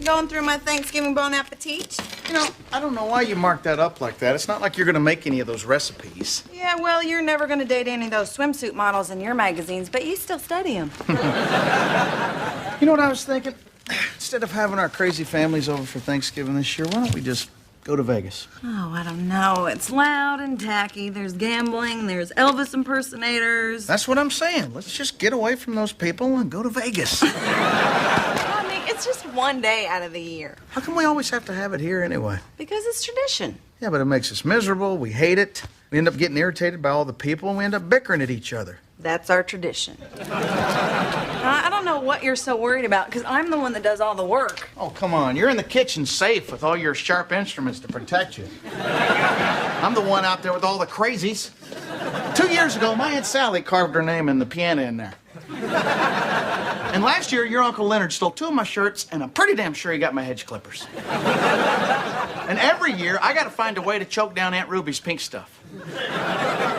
going through my Thanksgiving Bon Appetit? You know, I don't know why you marked that up like that. It's not like you're gonna make any of those recipes. Yeah, well, you're never gonna date any of those swimsuit models in your magazines, but you still study them. You know what I was thinking? Instead of having our crazy families over for Thanksgiving this year, why don't we just go to Vegas? Oh, I don't know. It's loud and tacky. There's gambling. There's Elvis impersonators. That's what I'm saying. Let's just get away from those people and go to Vegas. Honey, it's just one day out of the year. How come we always have to have it here anyway? Because it's tradition. Yeah, but it makes us miserable. We hate it. We end up getting irritated by all the people, and we end up bickering at each other. That's our tradition. I don't know what you're so worried about, because I'm the one that does all the work. Oh, come on. You're in the kitchen safe with all your sharp instruments to protect you. I'm the one out there with all the crazies. 2 years ago, my Aunt Sally carved her name in the piano in there. And last year, your Uncle Leonard stole 2 of my shirts, and I'm pretty damn sure he got my hedge clippers. And every year, I gotta find a way to choke down Aunt Ruby's pink stuff.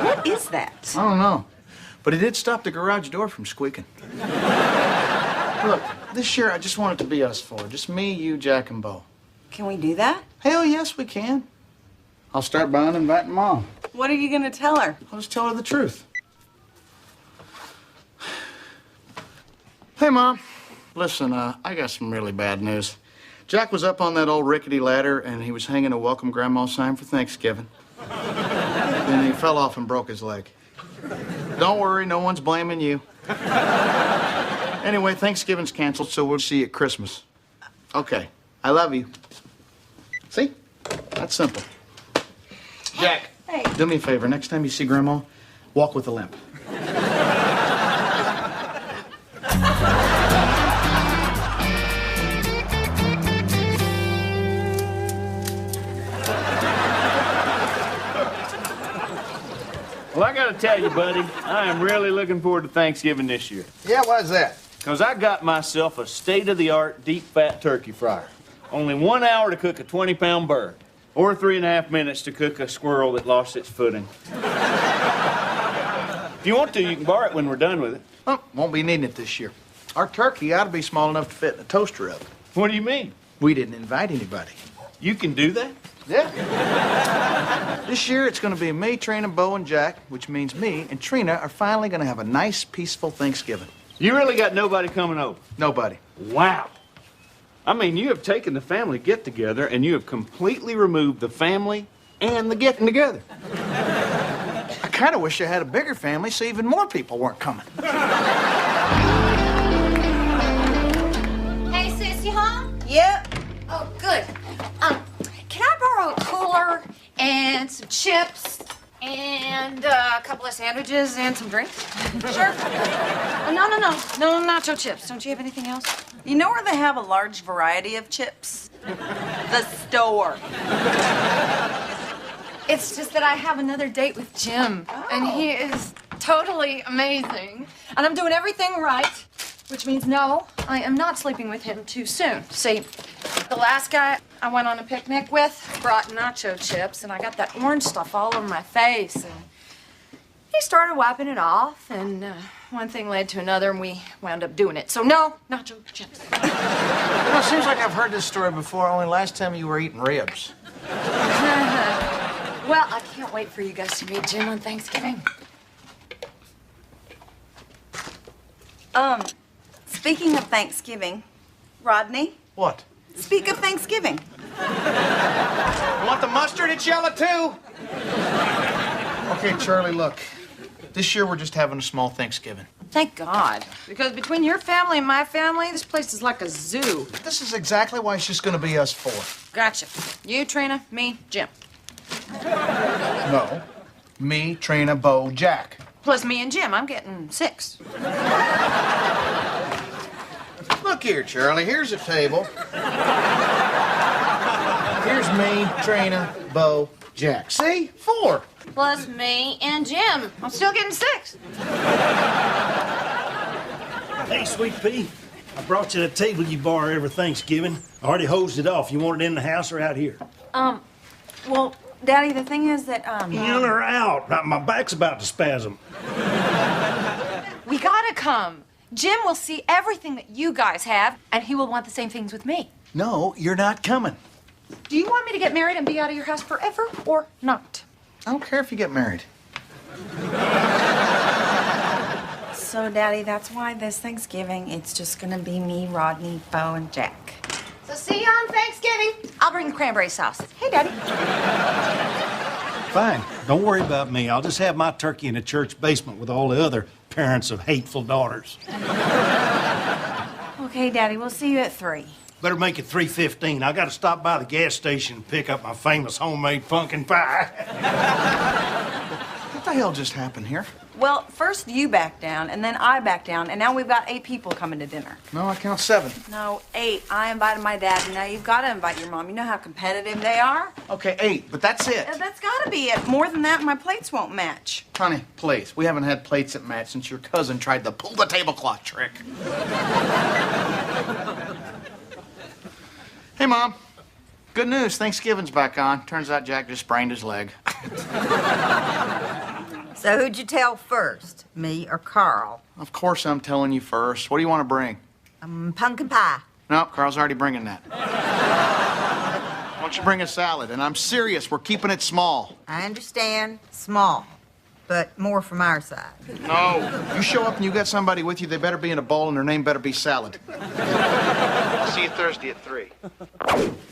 What is that? I don't know. But it did stop the garage door from squeaking. Look, this year I just want it to be us 4. Just me, you, Jack, and Bo. Can we do that? Hell yes, we can. I'll start by inviting Mom. What are you gonna tell her? I'll just tell her the truth. Hey, Mom. Listen, I got some really bad news. Jack was up on that old rickety ladder, and he was hanging a welcome Grandma sign for Thanksgiving. Then he fell off and broke his leg. Don't worry, no one's blaming you. Anyway, Thanksgiving's canceled, so we'll see you at Christmas. Okay, I love you. See? That's simple. Jack, Hey. do me a favor. Next time you see Grandma, walk with a limp. Well, I gotta tell you, buddy, I am really looking forward to Thanksgiving this year. Yeah, why's that? Because I got myself a state-of-the-art deep-fat turkey fryer. Only 1 hour to cook a 20-pound bird, or 3.5 minutes to cook a squirrel that lost its footing. If you want to, you can borrow it when we're done with it. Well, won't be needing it this year. Our turkey ought to be small enough to fit in a toaster oven. What do you mean? We didn't invite anybody. You can do that? Yeah. This year, it's going to be me, Trina, Bo, and Jack, which means me and Trina are finally going to have a nice, peaceful Thanksgiving. You really got nobody coming over? Nobody. Wow. I mean, you have taken the family get-together and you have completely removed the family and the getting together. I kind of wish I had a bigger family so even more people weren't coming. Hey, sis, you home? Yep. Oh, good. Can I borrow a cooler and some chips and a couple of sandwiches and some drinks? Sure. No, nacho chips. Don't you have anything else? You know where they have a large variety of chips? The store. It's just that I have another date with Jim, and he is totally amazing. And I'm doing everything right, which means no, I am not sleeping with him too soon. See, the last guy I went on a picnic with brought nacho chips, and I got that orange stuff all over my face, and he started wiping it off, and one thing led to another, and we wound up doing it. So no, nacho chips. You know, it seems like I've heard this story before, only last time you were eating ribs. Well, I can't wait for you guys to meet Jim on Thanksgiving. Speaking of Thanksgiving, Rodney, What? speak of Thanksgiving. You want the mustard? It's yellow, too. Okay, Charlie, look. This year, we're just having a small Thanksgiving. Thank God. Because between your family and my family, this place is like a zoo. This is exactly why it's just going to be us 4. Gotcha. You, Trina, me, Jim. No. Me, Trina, Bo, Jack. Plus me and Jim. I'm getting 6. Look here, Charlie. Here's a table. Here's me, Trina, Bo, Jack. See? 4. Plus me and Jim. I'm still getting 6. Hey, Sweet Pea. I brought you the table you borrow every Thanksgiving. I already hosed it off. You want it in the house or out here? Well, Daddy, the thing is that, In or out? My back's about to spasm. We gotta come. Jim will see everything that you guys have, and he will want the same things with me. No, you're not coming. Do you want me to get married and be out of your house forever or not? I don't care if you get married. So, Daddy, that's why this Thanksgiving it's just gonna be me, Rodney, Bo, and Jack. So see you on Thanksgiving. I'll bring the cranberry sauce. Hey, Daddy. Fine. Don't worry about me. I'll just have my turkey in the church basement with all the other parents of hateful daughters. Okay, Daddy, we'll see you at 3. Better make it 3:15. I gotta stop by the gas station and pick up my famous homemade pumpkin pie. What the hell just happened here? Well, first you back down, and then I back down, and now we've got 8 people coming to dinner. No, I count 7. No, 8. I invited my dad, and now you've got to invite your mom. You know how competitive they are? Okay, 8, but that's it. That's got to be it. More than that, my plates won't match. Honey, please. We haven't had plates that match since your cousin tried the pull the tablecloth trick. Hey, Mom. Good news. Thanksgiving's back on. Turns out Jack just sprained his leg. So who'd you tell first, me or Carl? Of course I'm telling you first. What do you want to bring? Pumpkin pie. No, Carl's already bringing that. Why don't you bring a salad? And I'm serious. We're keeping it small. I understand, small, but more from our side. No. You show up and you got somebody with you, they better be in a bowl and their name better be salad. I'll see you Thursday at 3.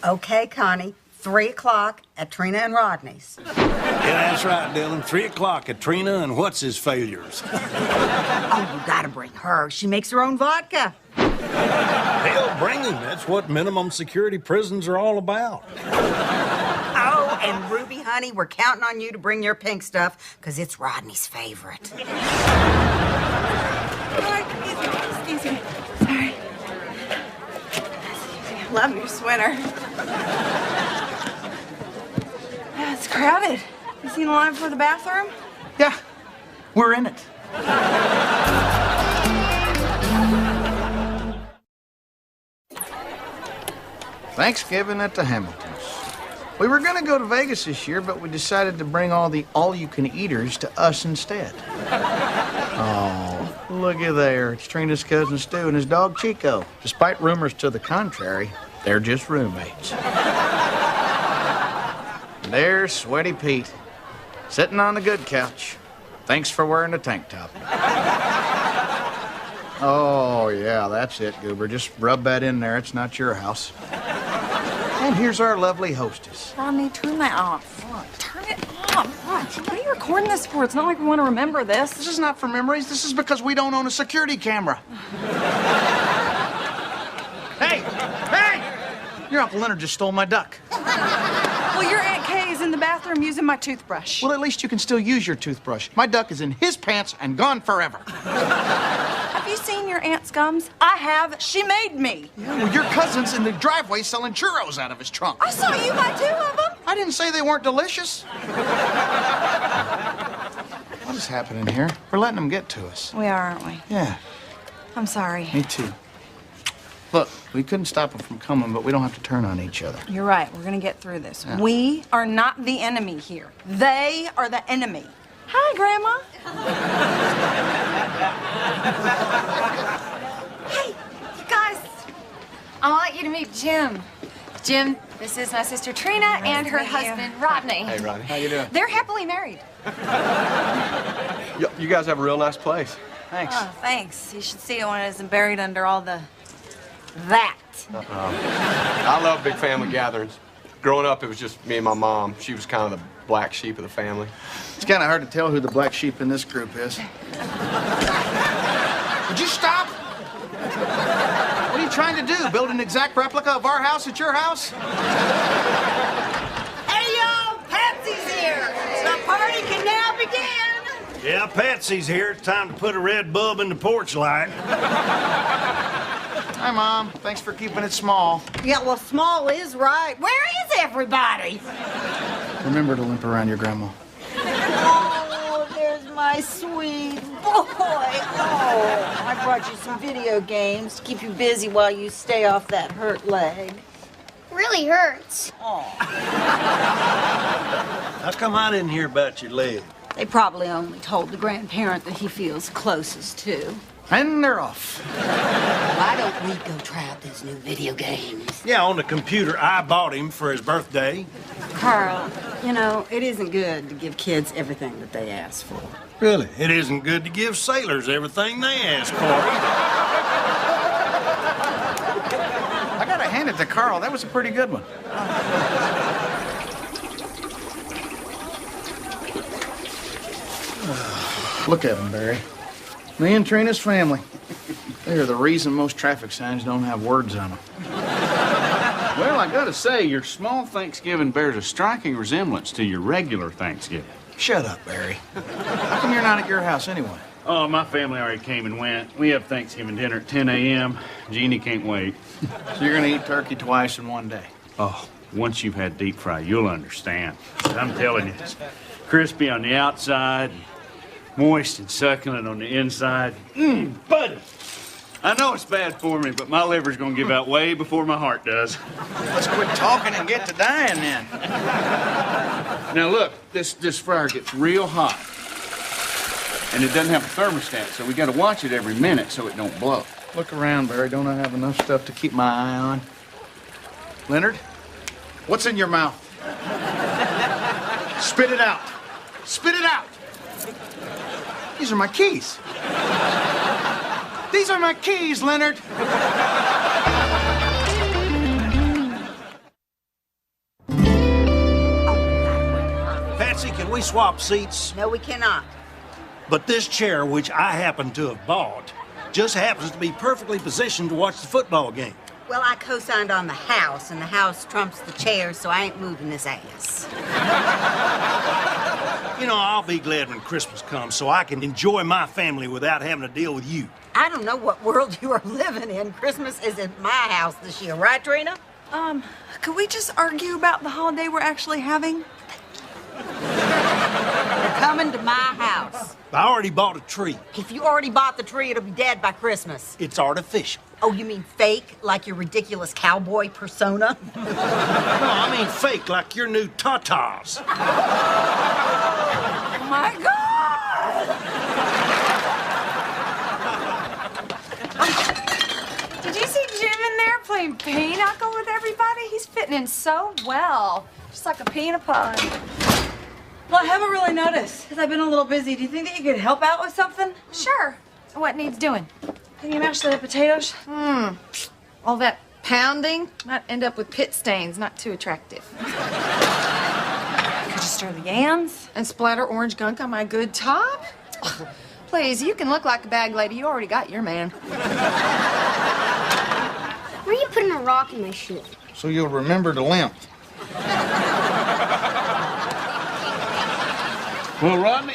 Okay, Connie, 3 o'clock at Trina and Rodney's. Yeah, that's right, Dylan. 3 o'clock at Trina and what's his failures? Oh, you gotta bring her. She makes her own vodka. Hell, bring him. That's what minimum security prisons are all about. Oh, and Ruby, honey, we're counting on you to bring your pink stuff, because it's Rodney's favorite. Excuse me. Sorry. Love your sweater. Yeah, it's crowded. You seen the line for the bathroom? Yeah, we're in it. Thanksgiving at the Hamiltons. We were gonna go to Vegas this year, but we decided to bring all the all-you-can-eaters to us instead. Oh, looky there. It's Trina's cousin Stu and his dog Chico. Despite rumors to the contrary, they're just roommates. There's Sweaty Pete, sitting on the good couch. Thanks for wearing a tank top. Oh, yeah, that's it, Goober. Just rub that in there. It's not your house. And here's our lovely hostess. Rodney, turn that off. Turn it off. What are you recording this for? It's not like we want to remember this. This is not for memories. This is because we don't own a security camera. Hey! Hey! Your Uncle Leonard just stole my duck. Well, your Aunt Kay is in the bathroom using my toothbrush. Well, at least you can still use your toothbrush. My duck is in his pants and gone forever. Have you seen your aunt's gums? I have. She made me. Yeah, well, your cousin's in the driveway selling churros out of his trunk. I saw you buy 2 of them. I didn't say they weren't delicious. What is happening here? We're letting them get to us. We are, aren't we? Yeah, I'm sorry. me too. Look, we couldn't stop them from coming, but we don't have to turn on each other. You're right. We're going to get through this. Yeah. We are not the enemy here. They are the enemy. Hi, Grandma. Hey, you guys. I want you to meet Jim. Jim, this is my sister Trina and her husband, Rodney. Hey, Rodney. How you doing? They're happily married. You guys have a real nice place. Thanks. Oh, thanks. You should see it when it isn't buried under all the... that. I love big family gatherings. Growing up, it was just me and my mom. She was kind of the black sheep of the family. It's kind of hard to tell who the black sheep in this group is. Would you stop? What are you trying to do? Build an exact replica of our house at your house? Hey, y'all, Patsy's here. The party can now begin. Yeah, Patsy's here. It's time to put a red bulb in the porch light. Hi, Mom. Thanks for keeping it small. Yeah, well, small is right. Where is everybody? Remember to limp around your grandma. Oh, there's my sweet boy. Oh, I brought you some video games to keep you busy while you stay off that hurt leg. Really hurts. How come I didn't hear about your leg? They probably only told the grandparent that he feels closest to. And they're off. Why don't we go try out those new video games? Yeah, on the computer I bought him for his birthday. Carl, you know, it isn't good to give kids everything that they ask for. Really? It isn't good to give sailors everything they ask for. I gotta hand it to Carl. That was a pretty good one. Look at him, Barry. Me and Trina's family. They're the reason most traffic signs don't have words on them. Well, I gotta say, your small Thanksgiving bears a striking resemblance to your regular Thanksgiving. Shut up, Barry. How come you're not at your house anyway? Oh, my family already came and went. We have Thanksgiving dinner at 10 a.m. Jeannie can't wait. So you're gonna eat turkey twice in one day? Oh, once you've had deep fry, you'll understand. I'm telling you, it's crispy on the outside, moist and succulent on the inside. Buddy! I know it's bad for me, but my liver's gonna give out way before my heart does. Let's quit talking and get to dying then. Now look, this fryer gets real hot. And it doesn't have a thermostat, so we gotta watch it every minute so it don't blow. Look around, Barry. Don't I have enough stuff to keep my eye on? Leonard, what's in your mouth? Spit it out. Spit it out. These are my keys. These are my keys, Leonard. Patsy, can we swap seats? No, we cannot. But this chair, which I happen to have bought, just happens to be perfectly positioned to watch the football game. Well, I co-signed on the house, and the house trumps the chair, so I ain't moving this ass. You know, I'll be glad when Christmas comes so I can enjoy my family without having to deal with you. I don't know what world you are living in. Christmas is at my house this year, right, Trina? Could we just argue about the holiday we're actually having? You're coming to my house. I already bought a tree. If you already bought the tree, it'll be dead by Christmas. It's artificial. Oh, you mean fake, like your ridiculous cowboy persona? No, I mean fake, like your new tatas. Oh my God! Did you see Jim in there playing pinochle with everybody? He's fitting in so well. Just like a pea in a pod. Well, I haven't really noticed, because I've been a little busy. Do you think that you could help out with something? Sure. What needs doing? Can you mash the potatoes? All that pounding might end up with pit stains. Not too attractive. Could you stir the yams? And splatter orange gunk on my good top? Please, you can look like a bag lady. You already got your man. Where are you putting a rock in my shoe? So you'll remember to limp. Well, Rodney,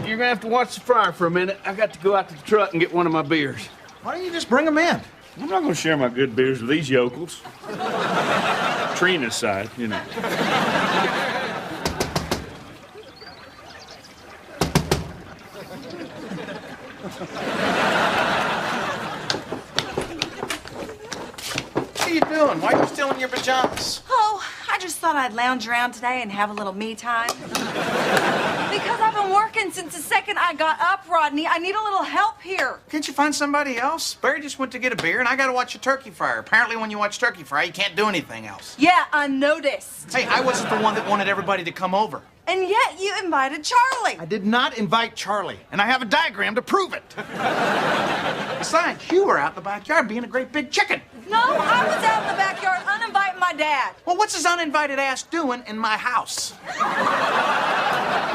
you're gonna have to watch the fryer for a minute. I got to go out to the truck and get one of my beers. Why don't you just bring them in? I'm not gonna share my good beers with these yokels. Trina's side, you know. What are you doing? Why are you still in your pajamas? Oh, I just thought I'd lounge around today and have a little me time. Because I've been working since the second I got up, Rodney. I need a little help here. Can't you find somebody else? Barry just went to get a beer, and I gotta watch a turkey fryer. Apparently, when you watch turkey fry, you can't do anything else. Yeah, I noticed. Hey, I wasn't the one that wanted everybody to come over. And yet you invited Charlie. I did not invite Charlie, and I have a diagram to prove it. Besides, you were out in the backyard being a great big chicken. No, I was out in the backyard uninviting my dad. Well, what's his uninvited ass doing in my house?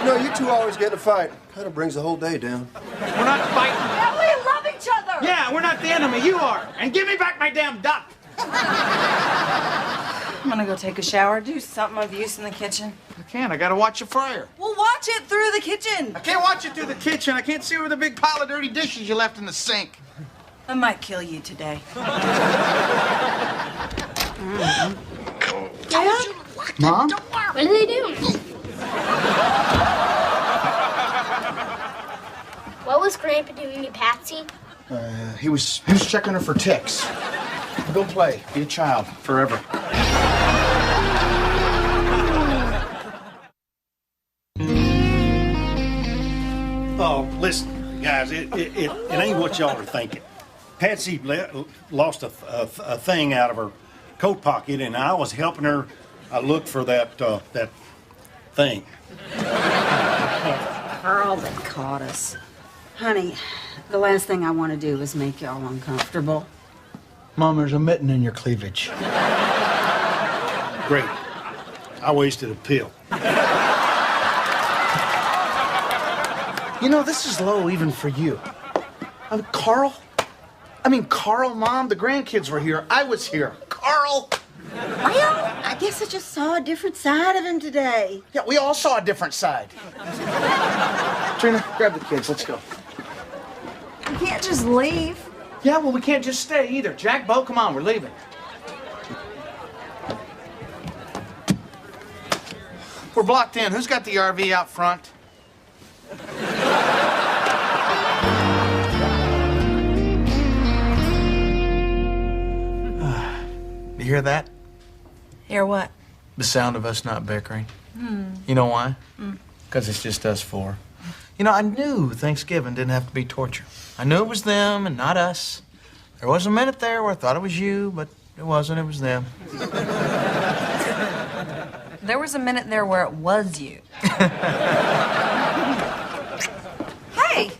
You know, you two always get in a fight. Kind of brings the whole day down. We're not fighting. Yeah, we love each other. Yeah, we're not the enemy. You are. And give me back my damn duck. I'm gonna go take a shower, do something of use in the kitchen. I can't. I gotta watch the fryer. Well, watch it through the kitchen. I can't watch it through the kitchen. I can't see over the big pile of dirty dishes you left in the sink. I might kill you today. Dad? Mom? What are they doing? What was Grandpa doing to Patsy? He was checking her for ticks. Go play. Be a child forever. Listen, guys, it ain't what y'all are thinking. Patsy lost a thing out of her coat pocket, and I was helping her look for that thing. Carl, they caught us. Honey, the last thing I want to do is make y'all uncomfortable. Mom, there's a mitten in your cleavage. Great. I wasted a pill. You know, this is low even for you. Carl, Mom, the grandkids were here. I was here. Carl! Well, I guess I just saw a different side of him today. Yeah, we all saw a different side. Trina, grab the kids. Let's go. We can't just leave. Yeah, well, we can't just stay either. Jack, Bo, come on, we're leaving. We're blocked in. Who's got the RV out front? You hear that? Hear what? The sound of us not bickering. You know why? Because it's just us four. You know, I knew Thanksgiving didn't have to be torture. I knew it was them and not us. There was a minute there where I thought it was you, but it wasn't. It was them. There was a minute there where it was you. Hey!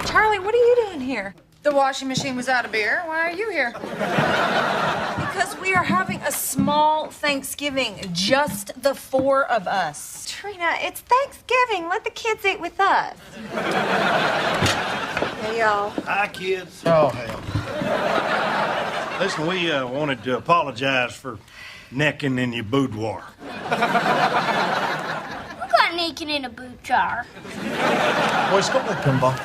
Charlie, what are you doing here? The washing machine was out of beer. Why are you here? Because we are having a small Thanksgiving, just the four of us. Trina, it's Thanksgiving. Let the kids eat with us. Hey, y'all. Hi, kids. Oh, hell. Listen, we wanted to apologize for necking in your boudoir. Who got naked in a boot jar? Boys, go play pinball.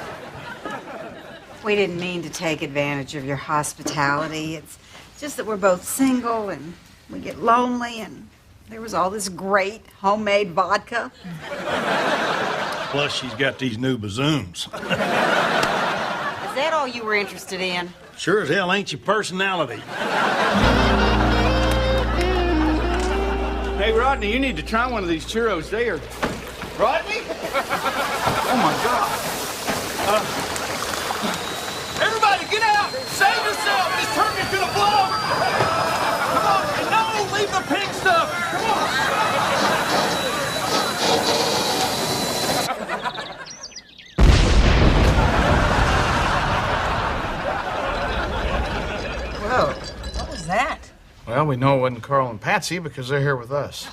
We didn't mean to take advantage of your hospitality. It's just that we're both single and we get lonely, and there was all this great homemade vodka. Plus, she's got these new bazooms. Is that all you were interested in? Sure as hell ain't your personality. Hey, Rodney, you need to try one of these churros. They are... Rodney? Oh, my God. Everybody, get out! Save yourself! This turkey's gonna blow! Come on! And no, leave the pink stuff! Come Whoa, what was that? Well, we know it wasn't Carl and Patsy because they're here with us.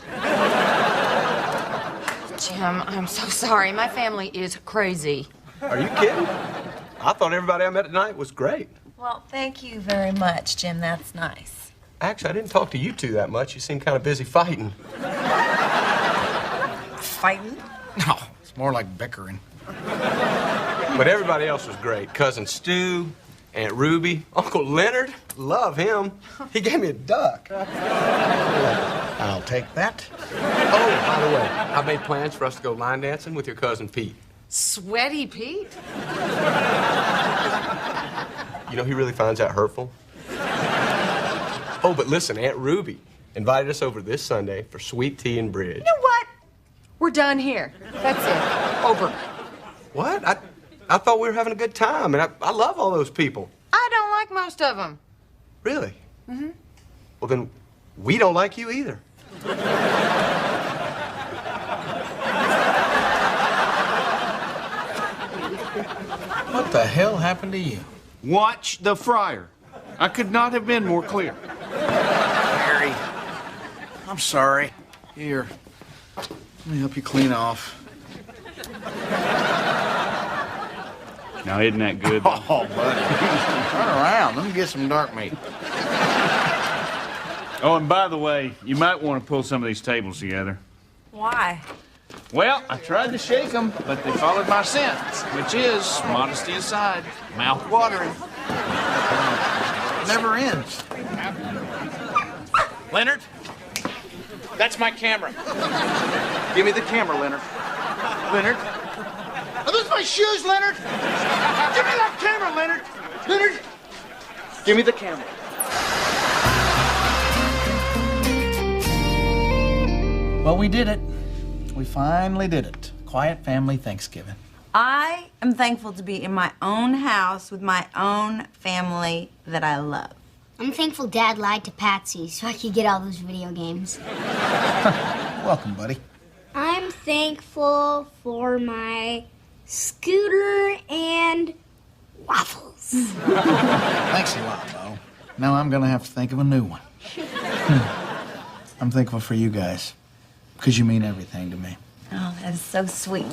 Jim, I'm so sorry. My family is crazy. Are you kidding? I thought everybody I met tonight was great. Well, thank you very much, Jim. That's nice. Actually, I didn't talk to you two that much. You seem kind of busy fighting. Fighting? No, it's more like bickering. But everybody else was great. Cousin Stu, Aunt Ruby, Uncle Leonard. Love him. He gave me a duck. I'll take that. Oh, by the way, I made plans for us to go line dancing with your cousin Pete. Sweaty Pete? You know, he really finds that hurtful. Oh, but listen, Aunt Ruby invited us over this Sunday for sweet tea and bridge. You know what? We're done here. That's it. Over. What? I thought we were having a good time, and I love all those people. I don't like most of them. Really? Mm-hmm. Well, then we don't like you either. What the hell happened to you? Watch the fryer. I could not have been more clear. Harry, I'm sorry. Here, let me help you clean off. Now, isn't that good? Oh, buddy. Turn around. Let me get some dark meat. Oh, and by the way, you might want to pull some of these tables together. Why? Well, I tried to shake them, but they followed my scent, which is, modesty aside, mouth-watering. It never ends. Leonard, that's my camera. Give me the camera, Leonard. Leonard. Are those my shoes, Leonard? Give me that camera, Leonard. Leonard, give me the camera. Well, we did it. We finally did it. Quiet family Thanksgiving. I am thankful to be in my own house with my own family that I love. I'm thankful Dad lied to Patsy so I could get all those video games. Welcome, buddy. I'm thankful for my scooter and waffles. Thanks a lot, Bo. Now I'm gonna have to think of a new one. I'm thankful for you guys, because you mean everything to me. Oh, that is so sweet.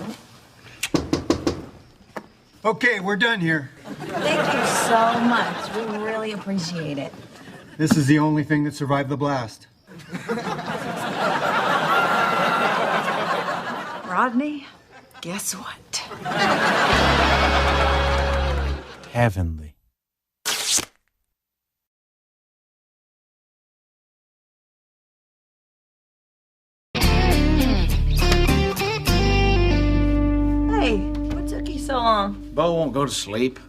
Okay, we're done here. Thank you so much. We really appreciate it. This is the only thing that survived the blast. Rodney, guess what? Heavenly. Hey, what took you so long? Bo won't go to sleep.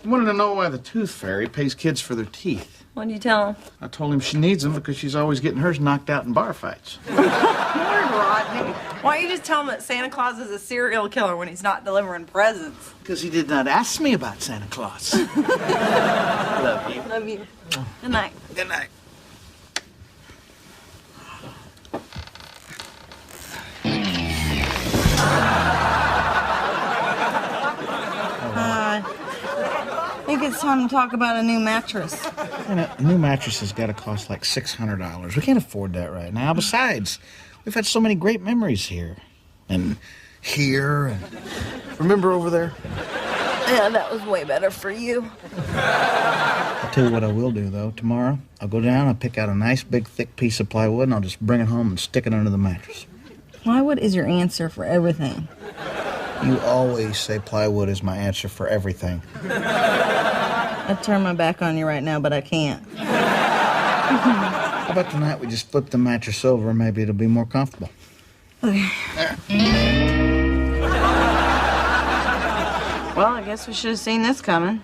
He wanted to know why the tooth fairy pays kids for their teeth. What did you tell him? I told him she needs them because she's always getting hers knocked out in bar fights. Lord, Rodney. Why don't you just tell him that Santa Claus is a serial killer when he's not delivering presents? Because he did not ask me about Santa Claus. Love you. Love you. Good night. Good night. I think it's time to talk about a new mattress. You know, a new mattress has got to cost like $600. We can't afford that right now. Besides, we've had so many great memories here. And here. And remember over there? Yeah, that was way better for you. I'll tell you what I will do, though. Tomorrow, I'll go down, I'll pick out a nice, big, thick piece of plywood, and I'll just bring it home and stick it under the mattress. Plywood is your answer for everything. You always say plywood is my answer for everything. I'd turn my back on you right now, but I can't. How about tonight we just flip the mattress over? Maybe it'll be more comfortable. Okay. There. Well, I guess we should have seen this coming.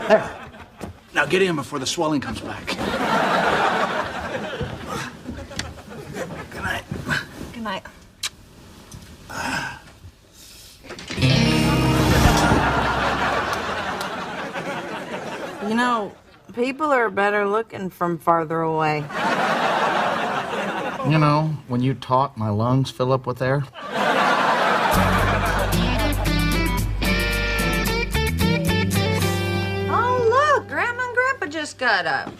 There. Now get in before the swelling comes back. Good night. Good night. You know, people are better looking from farther away. You know, when you talk, my lungs fill up with air. Oh, look, Grandma and Grandpa just got up.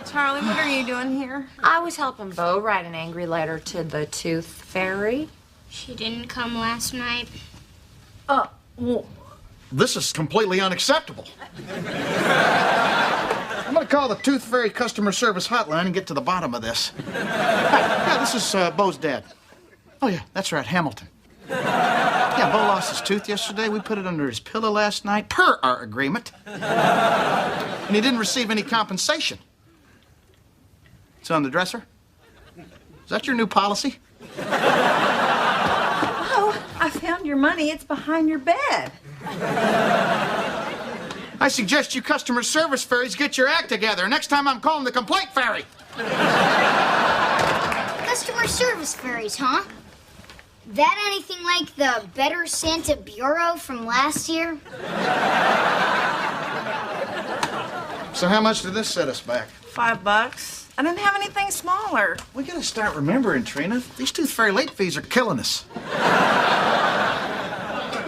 Charlie, what are you doing here? I was helping Bo write an angry letter to the Tooth Fairy. She didn't come last night. Well, This is completely unacceptable. I'm gonna call the Tooth Fairy customer service hotline and get to the bottom of this. Hi, yeah, this is Bo's dad. Oh yeah, that's right, Hamilton. Yeah, Bo lost his tooth yesterday. We put it under his pillow last night, per our agreement. And he didn't receive any compensation. It's on the dresser. Is that your new policy? oh, I found your money. It's behind your bed. I suggest you customer service fairies get your act together. Next time I'm calling the complaint fairy. Customer service fairies, huh? That anything like the Better Santa Bureau from last year? So how much did this set us back? $5. I didn't have anything smaller. We gotta start remembering, Trina. These Tooth Fairy late fees are killing us.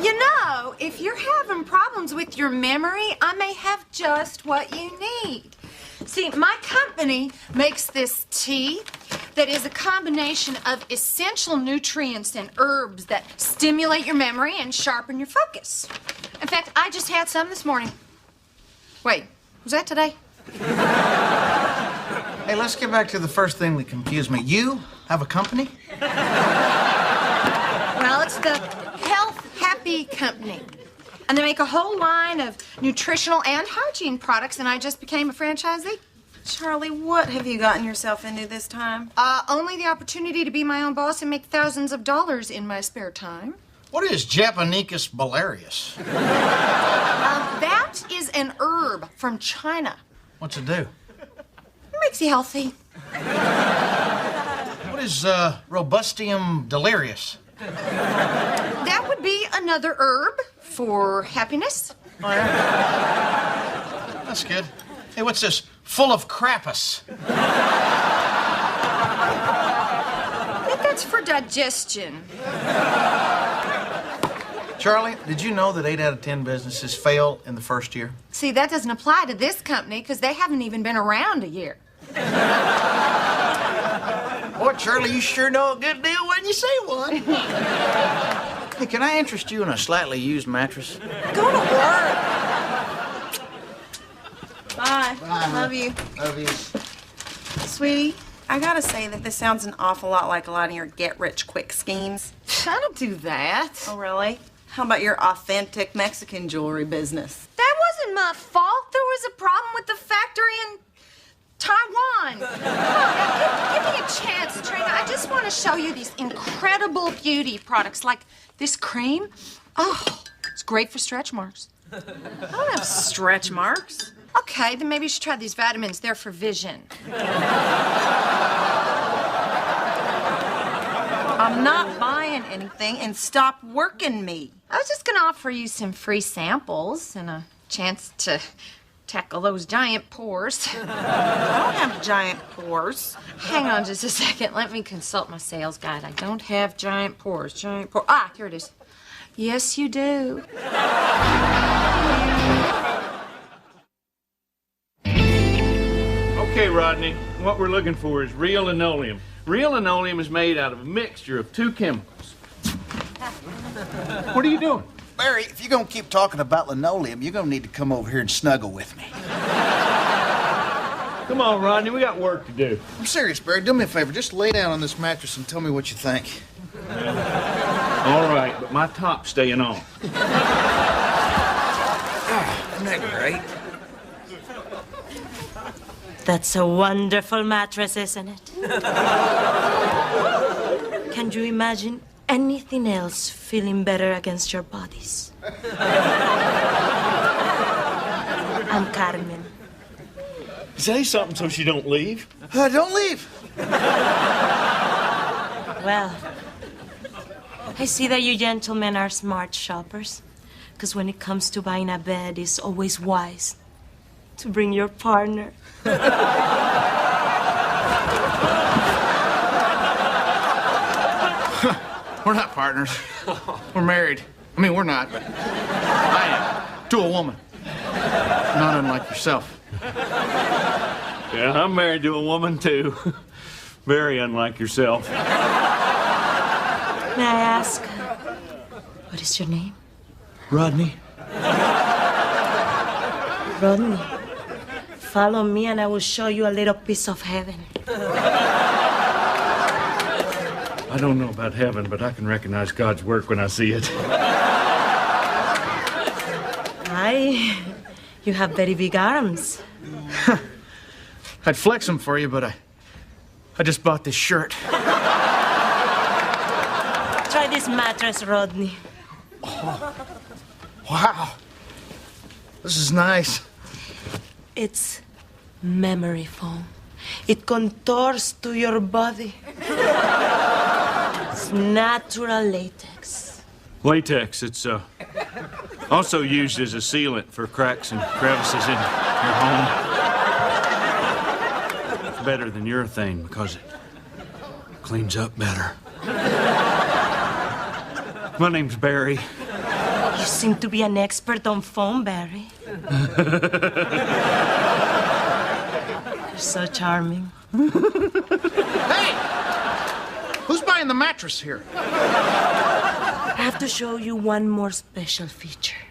You know, if you're having problems with your memory, I may have just what you need. See, my company makes this tea that is a combination of essential nutrients and herbs that stimulate your memory and sharpen your focus. In fact, I just had some this morning. Wait, was that today? Hey, let's get back to the first thing that confused me. You have a company? Well, it's the Health Happy Company. And they make a whole line of nutritional and hygiene products, and I just became a franchisee. Charlie, what have you gotten yourself into this time? Only the opportunity to be my own boss and make thousands of dollars in my spare time. What is Japonicus bilarius? That is an herb from China. What's it do? It makes you healthy. What is Robustium delirius? That would be another herb for happiness. Oh, yeah? That's good. Hey, what's this? Full of crappus. I think that's for digestion. Charlie, did you know that 8 out of 10 businesses fail in the first year? See, that doesn't apply to this company because they haven't even been around a year. Boy, Charlie, you sure know a good deal when you say one. Hey, can I interest you in a slightly used mattress? Go to work. Bye. Bye. Love you. Love you. Sweetie, I gotta say that this sounds an awful lot like a lot of your get-rich-quick schemes. I don't do that. Oh, really? How about your authentic Mexican jewelry business? That wasn't my fault. There was a problem with the factory in Taiwan. Come on, now, give me a chance, Trina. I just want to show you these incredible beauty products, like this cream. Oh, it's great for stretch marks. I don't have stretch marks. Okay, then maybe you should try these vitamins. They're for vision. I'm not buying anything, and stop working me. I was just going to offer you some free samples and a chance to tackle those giant pores. I don't have giant pores. Hang on just a second. Let me consult my sales guide. I don't have giant pores. Giant pores. Ah, here it is. Yes, you do. Okay, Rodney, what we're looking for is real linoleum. Real linoleum is made out of a mixture of 2 chemicals. What are you doing? Barry, if you're gonna keep talking about linoleum, you're gonna need to come over here and snuggle with me. Come on, Rodney, we got work to do. I'm serious, Barry. Do me a favor. Just lay down on this mattress and tell me what you think. All right, but my top's staying on. Isn't that great? That's a wonderful mattress, isn't it? Can you imagine anything else feeling better against your bodies? I'm Carmen. Say something so she don't leave. Don't leave. Well, I see that you gentlemen are smart shoppers. Because when it comes to buying a bed, it's always wise to bring your partner. We're not partners. We're married. I mean, we're not, but I am. To a woman. Not unlike yourself. Yeah, I'm married to a woman, too. Very unlike yourself. May I ask, what is your name? Rodney. Rodney. Follow me and I will show you a little piece of heaven. I don't know about heaven, but I can recognize God's work when I see it. You have very big arms. I'd flex them for you, but I just bought this shirt. Try this mattress, Rodney. Oh, wow. This is nice. It's memory foam. It contours to your body. It's natural latex. Latex, it's also used as a sealant for cracks and crevices in your home. It's better than urethane because it cleans up better. My name's Barry. You seem to be an expert on foam, Barry. You're so charming. Hey! Who's buying the mattress here? I have to show you one more special feature.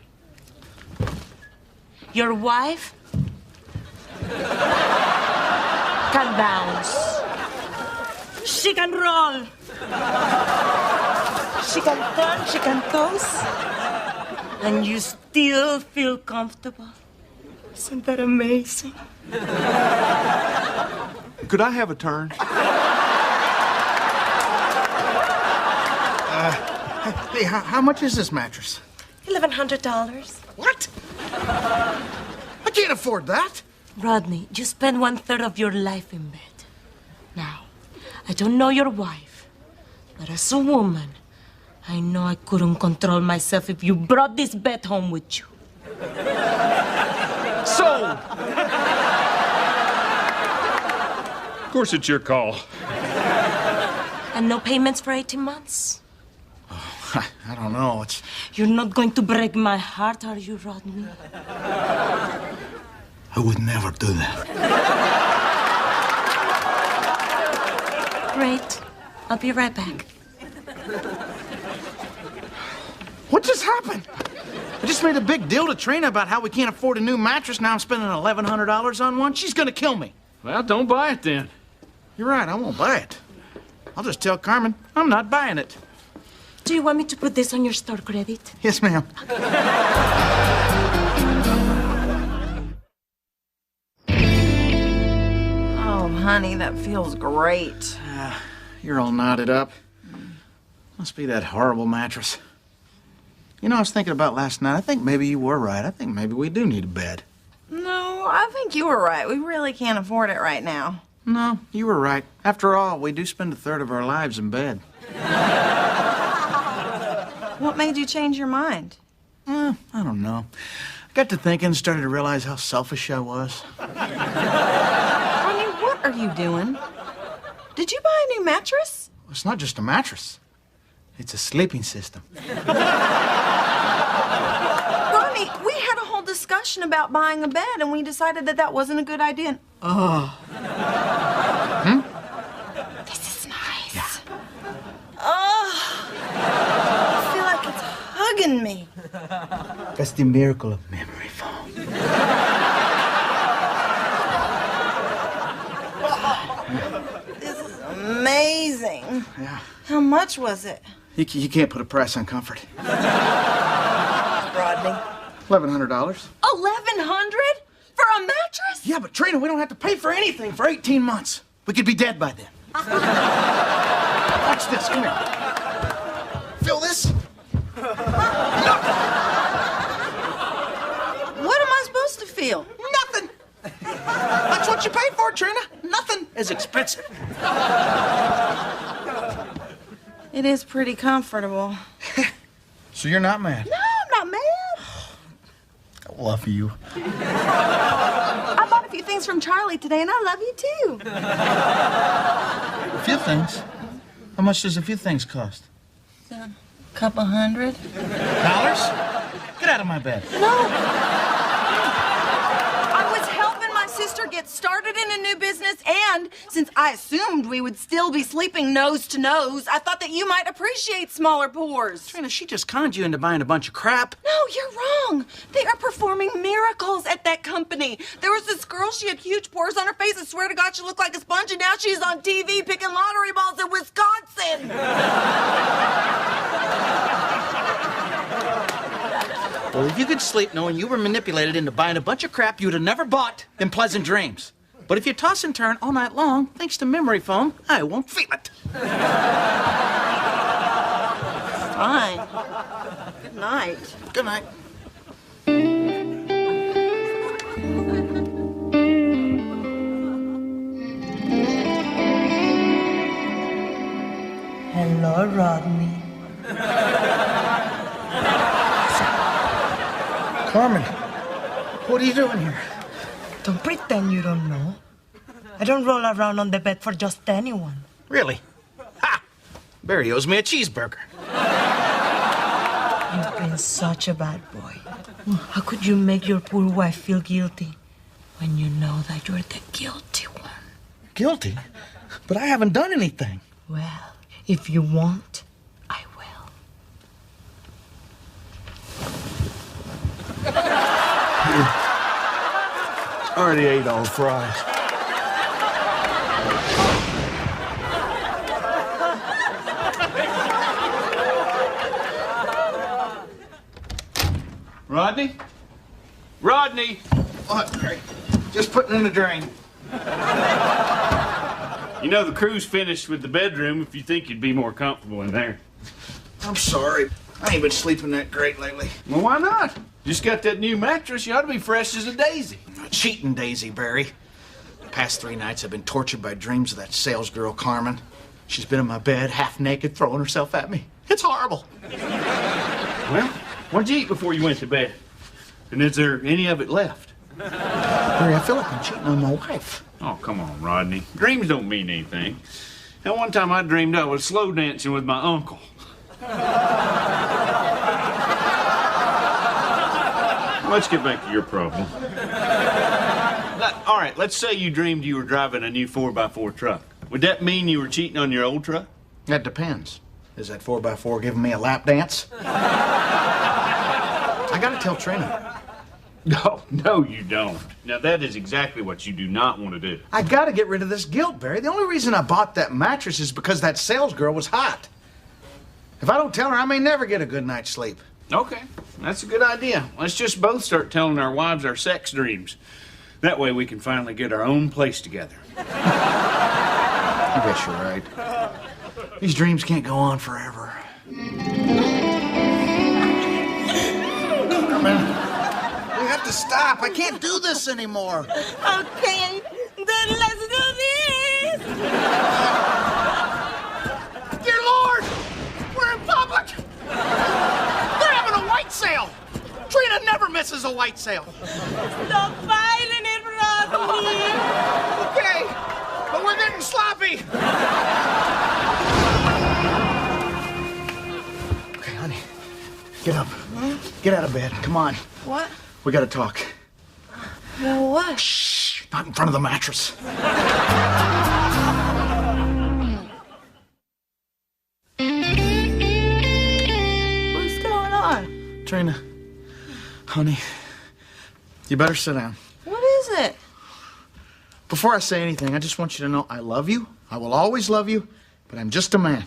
Your wife can bounce. She can roll. She can turn, she can toss. And you still feel comfortable. Isn't that amazing? Could I have a turn? Hey, how much is this mattress? $1,100. What? I can't afford that. Rodney, you spend 1/3 of your life in bed. Now, I don't know your wife, but as a woman, I know I couldn't control myself if you brought this bed home with you. Sold! Of course it's your call. And no payments for 18 months? Oh, I don't know. It's... You're not going to break my heart, are you, Rodney? I would never do that. Great. I'll be right back. What just happened? I just made a big deal to Trina about how we can't afford a new mattress. Now I'm spending $1,100 on one. She's gonna kill me. Well, don't buy it then. You're right, I won't buy it. I'll just tell Carmen I'm not buying it. Do you want me to put this on your store credit? Yes, ma'am. Oh, honey, that feels great. You're all knotted up. Must be that horrible mattress. You know, I was thinking about last night. I think maybe you were right. I think maybe we do need a bed. No, I think you were right. We really can't afford it right now. No, you were right. After all, we do spend a third of our lives in bed. What made you change your mind? I don't know. I got to thinking and started to realize how selfish I was. Honey, what are you doing? Did you buy a new mattress? It's not just a mattress. It's a sleeping system. Ronnie, we had a whole discussion about buying a bed, and we decided that that wasn't a good idea. Oh. This is nice. Yeah. Oh. I feel like it's hugging me. That's the miracle of memory foam. This is amazing. Yeah. How much was it? You can't put a price on comfort. Rodney. $1,100. $1,100 for a mattress? Yeah, but Trina, we don't have to pay for anything for 18 months. We could be dead by then. Watch this. Come here. Feel this? What am I supposed to feel? Nothing. That's what you pay for, Trina. Nothing is expensive. It is pretty comfortable. So you're not mad? No, I'm not mad. I love you. I bought a few things from Charlie today, and I love you too. A few things? How much does a few things cost? A couple $100. Get out of my bed. No. I was helping my sister get started in a new business, and since I assumed we would still be sleeping nose to nose, I thought that you might appreciate smaller pores. Trina, she just conned you into buying a bunch of crap. No, you're wrong. They are performing miracles at that company. There was this girl, she had huge pores on her face. I swear to God, she looked like a sponge, and now she's on TV picking lottery balls in Wisconsin. Well, if you could sleep knowing you were manipulated into buying a bunch of crap you'd have never bought, then pleasant dreams. But if you toss and turn all night long, thanks to memory foam, I won't feel it. Fine. Good night. Good night. Hello, Rodney. Carmen, what are you doing here? Don't pretend you don't know. I don't roll around on the bed for just anyone. Really? Ha! Barry owes me a cheeseburger. You've been such a bad boy. How could you make your poor wife feel guilty when you know that you're the guilty one? Guilty? But I haven't done anything. Well, if you want, I will. Already ate all the fries. Rodney? Rodney! What, Barry? Just putting in the drain. You know the crew's finished with the bedroom if you think you'd be more comfortable in there. I'm sorry. I ain't been sleeping that great lately. Well, why not? Just got that new mattress. You ought to be fresh as a daisy. A cheating daisy, Barry. The past 3 nights I've been tortured by dreams of that sales girl, Carmen. She's been in my bed, half naked, throwing herself at me. It's horrible. Well, what'd you eat before you went to bed? And is there any of it left? Barry, I feel like I'm cheating on my wife. Oh, come on, Rodney. Dreams don't mean anything. That one time I dreamed I was slow dancing with my uncle. Let's get back to your problem. All right, let's say you dreamed you were driving a new 4x4 truck. Would that mean you were cheating on your old truck? That depends. Is that 4x4 giving me a lap dance? I gotta tell Trina. No, you don't. Now, that is exactly what you do not want to do. I gotta get rid of this guilt, Barry. The only reason I bought that mattress is because that sales girl was hot. If I don't tell her, I may never get a good night's sleep. Okay, that's a good idea. Let's just both start telling our wives our sex dreams. That way we can finally get our own place together. I guess you're right. These dreams can't go on forever. We have to stop. I can't do this anymore. Okay, then let's do this. Dear Lord, we're in public. They're having a white sale. Trina never misses a white sale. Stop filing it, Rodney. Okay, but we're getting sloppy. Okay, honey, get up. Get out of bed. Come on. What? We gotta talk. Well, what? Shh, not in front of the mattress. What's going on? Trina, honey, you better sit down. What is it? Before I say anything, I just want you to know I love you. I will always love you, but I'm just a man.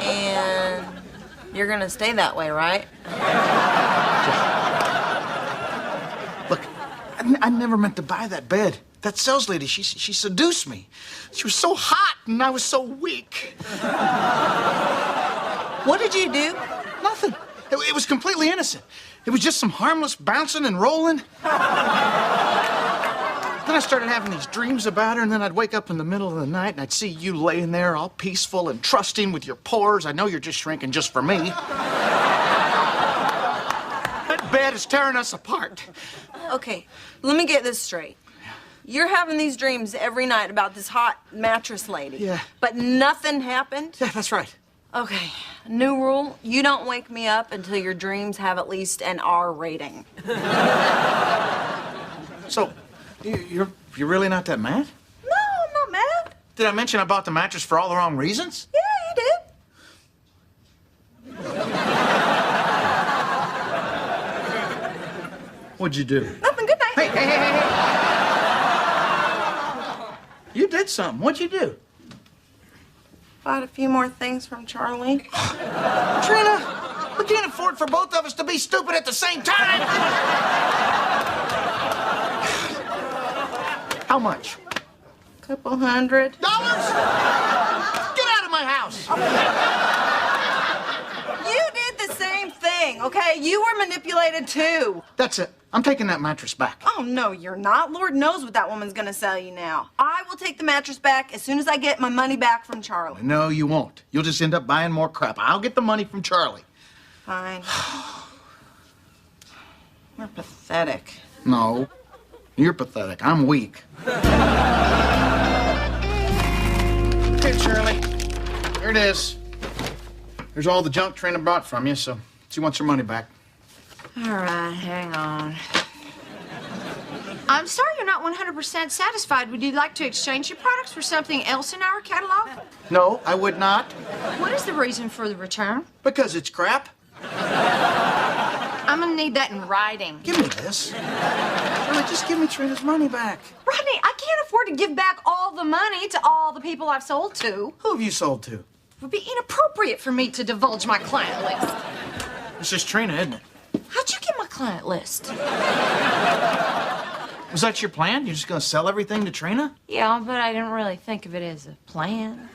And you're gonna stay that way, right? Look, I never meant to buy that bed. That sales lady, she seduced me. She was so hot and I was so weak. What did you do? Nothing. It was completely innocent. It was just some harmless bouncing and rolling. Then I started having these dreams about her, and then I'd wake up in the middle of the night and I'd see you laying there all peaceful and trusting with your pores. I know you're just shrinking just for me. That bed is tearing us apart. Okay, let me get this straight. You're having these dreams every night about this hot mattress lady. Yeah. But nothing happened? Yeah, that's right. Okay, new rule, you don't wake me up until your dreams have at least an R rating. So, you're really not that mad? No, I'm not mad. Did I mention I bought the mattress for all the wrong reasons? Yeah, you did. What'd you do? Nothing, good night. Hey. You did something. What'd you do? Bought a few more things from Charlie. Trina, we can't afford for both of us to be stupid at the same time. How much? Couple $100. Dollars? Get out of my house. You did the same thing, okay? You were manipulated too. That's it. I'm taking that mattress back. Oh, no, you're not. Lord knows what that woman's gonna sell you now. I will take the mattress back as soon as I get my money back from Charlie. No, you won't. You'll just end up buying more crap. I'll get the money from Charlie. Fine. You're pathetic. No, you're pathetic. I'm weak. Here, Shirley. Here it is. Here's all the junk Trina bought from you, so she wants her money back. All right, hang on. I'm sorry you're not 100% satisfied. Would you like to exchange your products for something else in our catalog? No, I would not. What is the reason for the return? Because it's crap. I'm gonna need that in writing. Give me this. Shirley, just give me Trina's money back. Rodney, I can't afford to give back all the money to all the people I've sold to. Who have you sold to? It would be inappropriate for me to divulge my client list. It's just Trina, isn't it? How'd you get my client list? Was that your plan? You're just gonna sell everything to Trina? Yeah, but I didn't really think of it as a plan.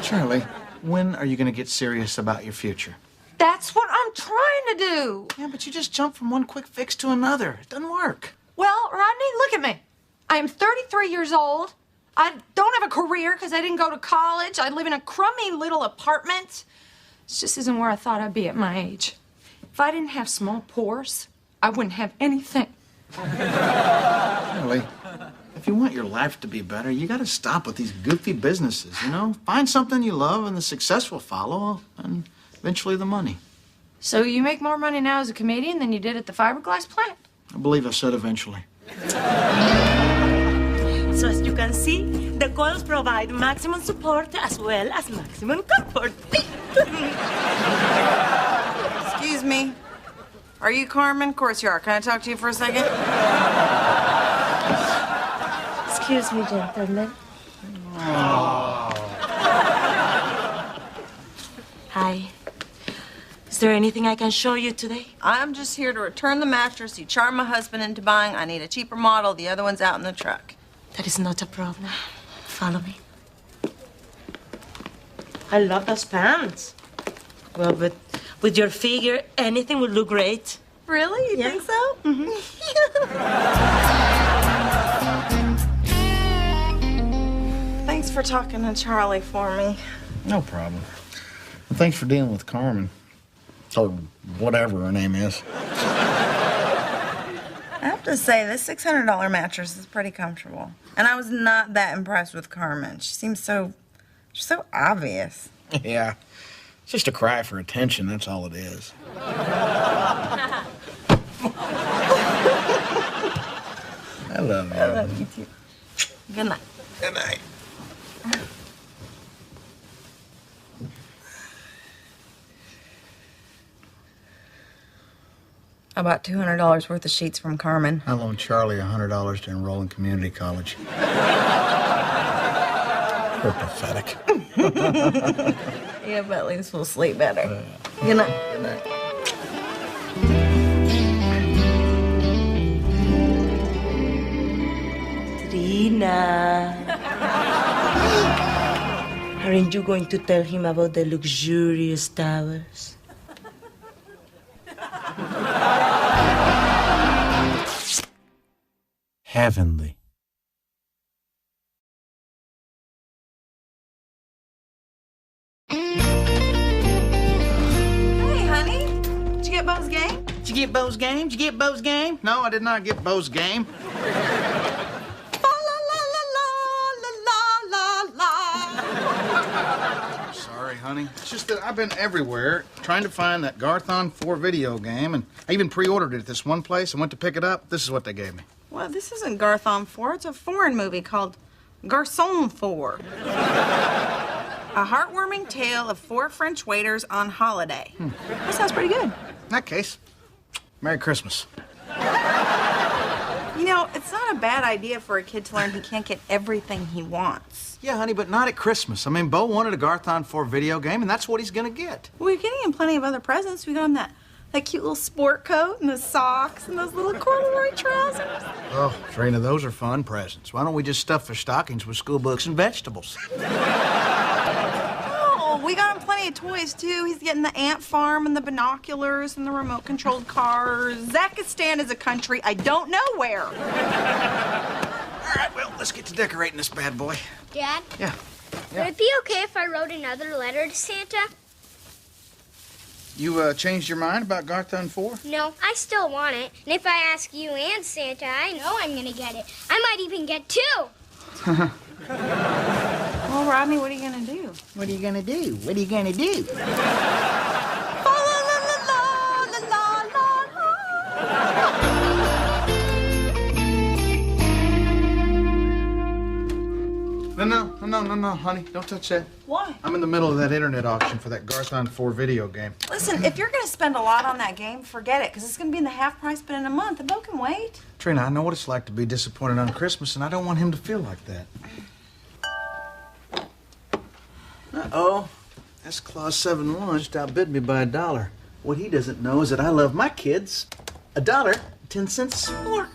Shirley, when are you gonna get serious about your future? That's what I'm trying to do. Yeah, but you just jump from one quick fix to another. It doesn't work. Well, Rodney, look at me. I am 33 years old. I don't have a career because I didn't go to college. I live in a crummy little apartment. This just isn't where I thought I'd be at my age. If I didn't have small pores, I wouldn't have anything. Really? If you want your life to be better, you gotta stop with these goofy businesses, you know? Find something you love and the success will follow, and eventually the money. So you make more money now as a comedian than you did at the fiberglass plant? I believe I said eventually. So as you can see, the coils provide maximum support as well as maximum comfort. Excuse me. Are you Carmen? Of course you are. Can I talk to you for a second? Excuse me, gentlemen. Hi. Is there anything I can show you today? I'm just here to return the mattress you charmed my husband into buying. I need a cheaper model. The other one's out in the truck. That is not a problem. Follow me. I love those pants. Well, but with your figure, anything would look great. Really? You think so? Mm-hmm. Thanks for talking to Charlie for me. No problem. Well, thanks for dealing with Carmen. Or whatever her name is. I have to say, this $600 mattress is pretty comfortable. And I was not that impressed with Carmen. She seems so obvious. Yeah. It's just a cry for attention, that's all it is. I love you. I love you too. Good night. Good night. I bought $200 worth of sheets from Carmen. I loaned Charlie $100 to enroll in community college. We're pathetic. Yeah, but at least we'll sleep better. Good night. Good night. Trina. Aren't you going to tell him about the luxurious towers? Heavenly. Hey, honey. Did you get Bo's game? Did you get Bo's game? Did you get Bo's game? No, I did not get Bo's game. Sorry, honey. It's just that I've been everywhere trying to find that Garthon 4 video game, and I even pre-ordered it at this one place and went to pick it up. This is what they gave me. Well, this isn't Garthon 4. It's a foreign movie called Garçon 4. A heartwarming tale of 4 French waiters on holiday. That sounds pretty good. In that case, Merry Christmas. You know, it's not a bad idea for a kid to learn he can't get everything he wants. Yeah, honey, but not at Christmas. I mean, Bo wanted a Garthon 4 video game, and that's what he's gonna get. We're getting him plenty of other presents. We got him that cute little sport coat and the socks and those little corduroy trousers. Oh, Trina, those are fun presents. Why don't we just stuff their stockings with school books and vegetables? Oh, we got him plenty of toys, too. He's getting the ant farm and the binoculars and the remote-controlled cars. Zakistan is a country I don't know where. All right, well, let's get to decorating this bad boy. Dad? Yeah. Would it be okay if I wrote another letter to Santa? You changed your mind about Garthon 4? No, I still want it. And if I ask you and Santa, I know I'm gonna get it. I might even get 2. Well, Rodney, what are you gonna do? What are you gonna do? What are you gonna do? No, honey, don't touch that. Why? I'm in the middle of that internet auction for that Garthon 4 video game. Listen, if you're gonna spend a lot on that game, forget it, because it's gonna be in the half price, but in a month, and Bo can wait. Trina, I know what it's like to be disappointed on Christmas, and I don't want him to feel like that. Uh-oh. That's Clause 7 launched outbid me by $1. What he doesn't know is that I love my kids $1.10 more.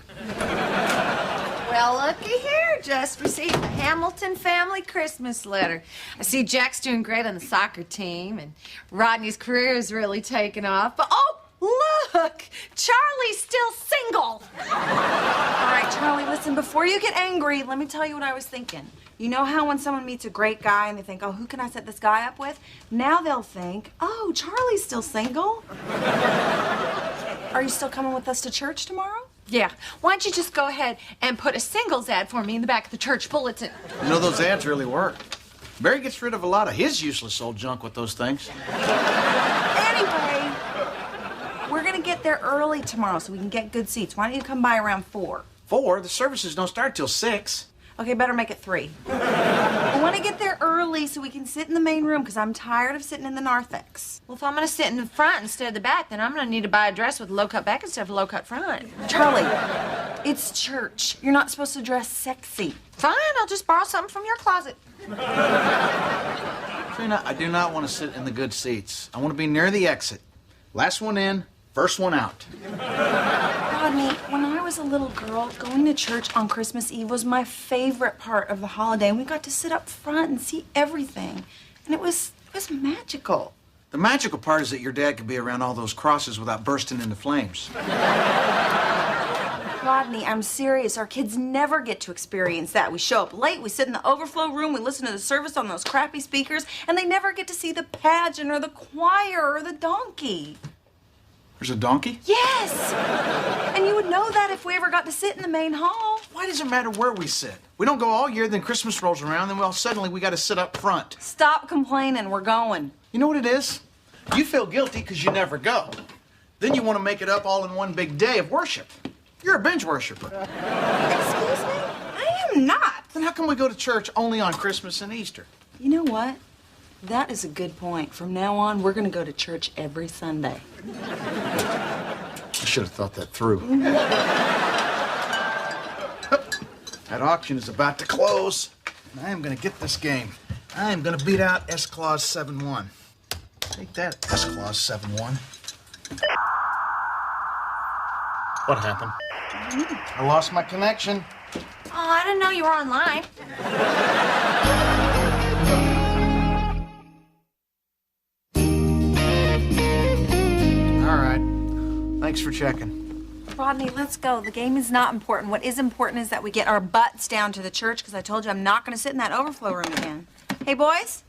Well, looky here. Just received a Hamilton family Christmas letter. I see Jack's doing great on the soccer team, and Rodney's career is really taking off. But, oh, Look, Charlie's still single. All right, Charlie, listen, before you get angry, let me tell you what I was thinking. You know how when someone meets a great guy and they think, oh, who can I set this guy up with? Now they'll think, oh, Charlie's still single. Are you still coming with us to church tomorrow? Yeah. Why don't you just go ahead and put a singles ad for me in the back of the church bulletin? You know, those ads really work. Barry gets rid of a lot of his useless old junk with those things. Anyway, we're gonna get there early tomorrow so we can get good seats. Why don't you come by around 4? 4? The services don't start till 6. Okay, better make it 3. I want to get there early so we can sit in the main room because I'm tired of sitting in the narthex. Well, if I'm gonna sit in the front instead of the back, then I'm gonna need to buy a dress with a low-cut back instead of a low-cut front. Charlie, it's church. You're not supposed to dress sexy. Fine, I'll just borrow something from your closet. Trina, I do not want to sit in the good seats. I want to be near the exit. Last one in, first one out. Rodney, when I was a little girl, going to church on Christmas Eve was my favorite part of the holiday. And we got to sit up front and see everything. And it was magical. The magical part is that your dad could be around all those crosses without bursting into flames. Rodney, I'm serious. Our kids never get to experience that. We show up late, we sit in the overflow room, we listen to the service on those crappy speakers, and they never get to see the pageant or the choir or the donkey. There's a donkey? Yes! And you would know that if we ever got to sit in the main hall. Why does it matter where we sit? We don't go all year, then Christmas rolls around, then well, suddenly we got to sit up front. Stop complaining, we're going. You know what it is? You feel guilty because you never go. Then you want to make it up all in one big day of worship. You're a binge worshiper. Excuse me? I am not. Then how come we go to church only on Christmas and Easter? You know what? That is a good point. From now on, we're going to go to church every Sunday. I should have thought that through. That auction is about to close, and I am going to get this game. I am going to beat out S-Clause 7-1. Take that, S-Clause 7-1. What happened? I lost my connection. Oh, I didn't know you were online. All right. Thanks for checking. Rodney, let's go. The game is not important. What is important is that we get our butts down to the church, because I told you I'm not going to sit in that overflow room again. Hey, boys?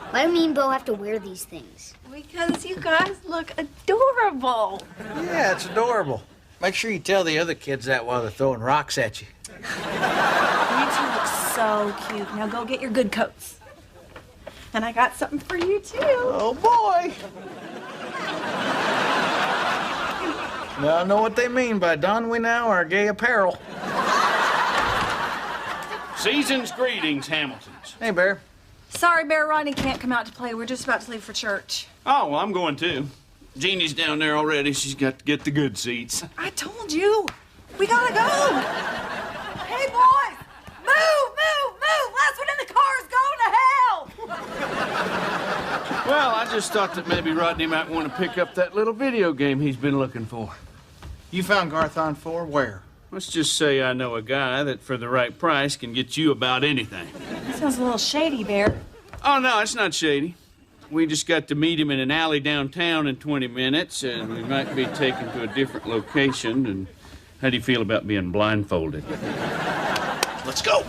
Why do me and Bo have to wear these things? Because you guys look adorable. Yeah, it's adorable. Make sure you tell the other kids that while they're throwing rocks at you. You two look so cute. Now go get your good coats. And I got something for you, too. Oh, boy. Now I know what they mean by don we now our gay apparel. Season's greetings, Hamiltons. Hey, Bear. Sorry, Bear, Rodney can't come out to play. We're just about to leave for church. Oh, well, I'm going too. Jeannie's down there already. She's got to get the good seats. I told you. We gotta go. Hey, boys. Move, move, move. Last one in the car is going to hell. Well, I just thought that maybe Rodney might want to pick up that little video game he's been looking for. You found Garthon 4 where? Let's just say I know a guy that for the right price can get you about anything. That sounds a little shady, Bear. Oh, no, it's not shady. We just got to meet him in an alley downtown in 20 minutes, and we might be taken to a different location. And how do you feel about being blindfolded? Let's go.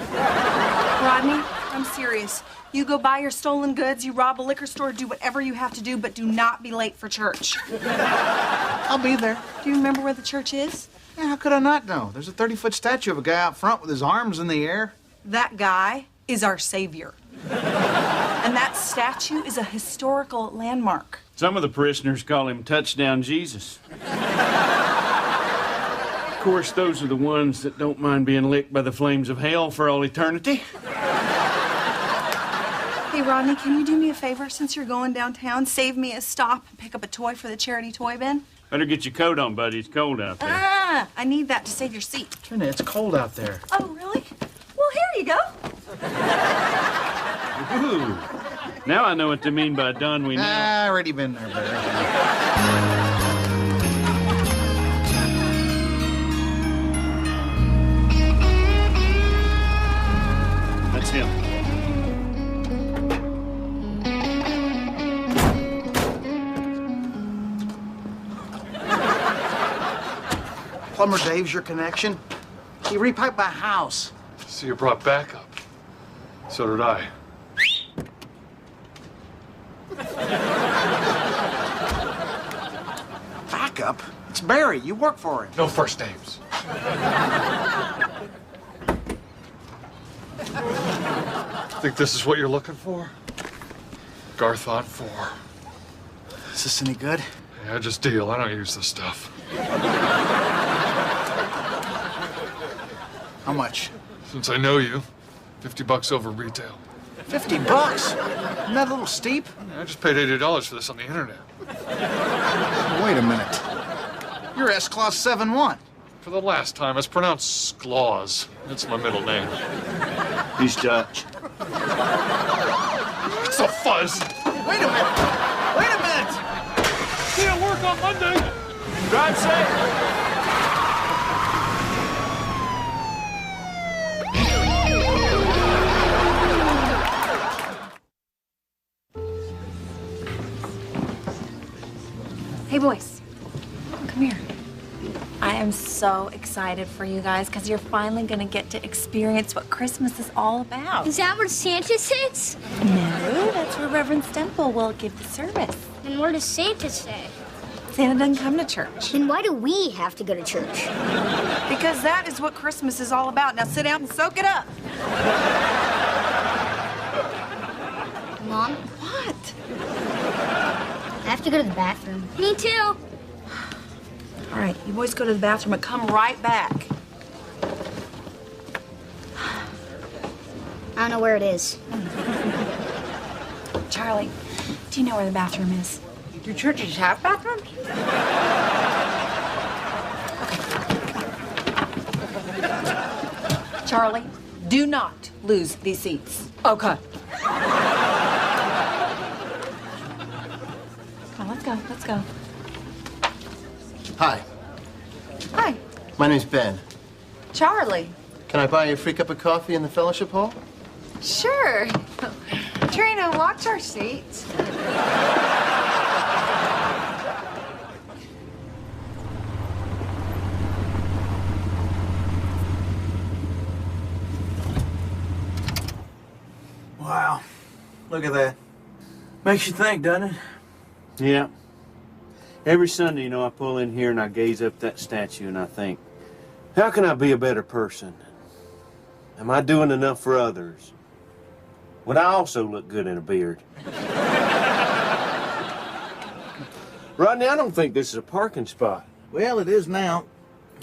Rodney, I'm serious. You go buy your stolen goods, you rob a liquor store, do whatever you have to do, but do not be late for church. I'll be there. Do you remember where the church is? Yeah, how could I not know? There's a 30-foot statue of a guy out front with his arms in the air. That guy is our savior. And that statue is a historical landmark. Some of the parishioners call him Touchdown Jesus. Of course, those are the ones that don't mind being licked by the flames of hell for all eternity. Hey, Rodney, can you do me a favor since you're going downtown? Save me a stop and pick up a toy for the charity toy bin? Better get your coat on, buddy. It's cold out there. Ah, I need that to save your seat. Trina, it's cold out there. Oh, really? Well, here you go. Ooh. Now I know what they mean by done we know. Ah, already been there, Barry. That's him. Plumber Dave's your connection? He repiped my house. So you brought backup. So did I. Backup? It's Barry. You work for him. No first names. Think this is what you're looking for? Garth on 4. Is this any good? Yeah, just deal. I don't use this stuff. How much? Since I know you, $50 over retail. $50? Isn't that a little steep? I just paid $80 for this on the internet. Wait a minute. You're S-Clause 7-1. For the last time, it's pronounced Sclaws. It's my middle name. He's Dutch. It's a fuzz. Wait a minute. Wait a minute. See you at work on Monday. Drive safe. Hey, boys. Come here. I am so excited for you guys because you're finally going to get to experience what Christmas is all about. Is that where Santa sits? No, that's where Reverend Stemple will give the service. And where does Santa stay? Santa doesn't come to church. Then why do we have to go to church? Because that is what Christmas is all about. Now sit down and soak it up. Mom? What? I have to go to the bathroom. Me too. All right, you boys go to the bathroom and come right back. I don't know where it is. Charlie, do you know where the bathroom is? Do churches have bathrooms? Charlie, do not lose these seats. Okay. Come on, let's go, let's go. Hi, Hi, my name's Ben. Charlie. Can I buy you a free cup of coffee in the fellowship hall? Sure. Trina, watch our seats. Wow. Look at that. Makes you think, doesn't it? Yeah. Every Sunday, you know, I pull in here and I gaze up at that statue and I think, how can I be a better person? Am I doing enough for others? Would I also look good in a beard? Rodney, I don't think this is a parking spot. Well, it is now.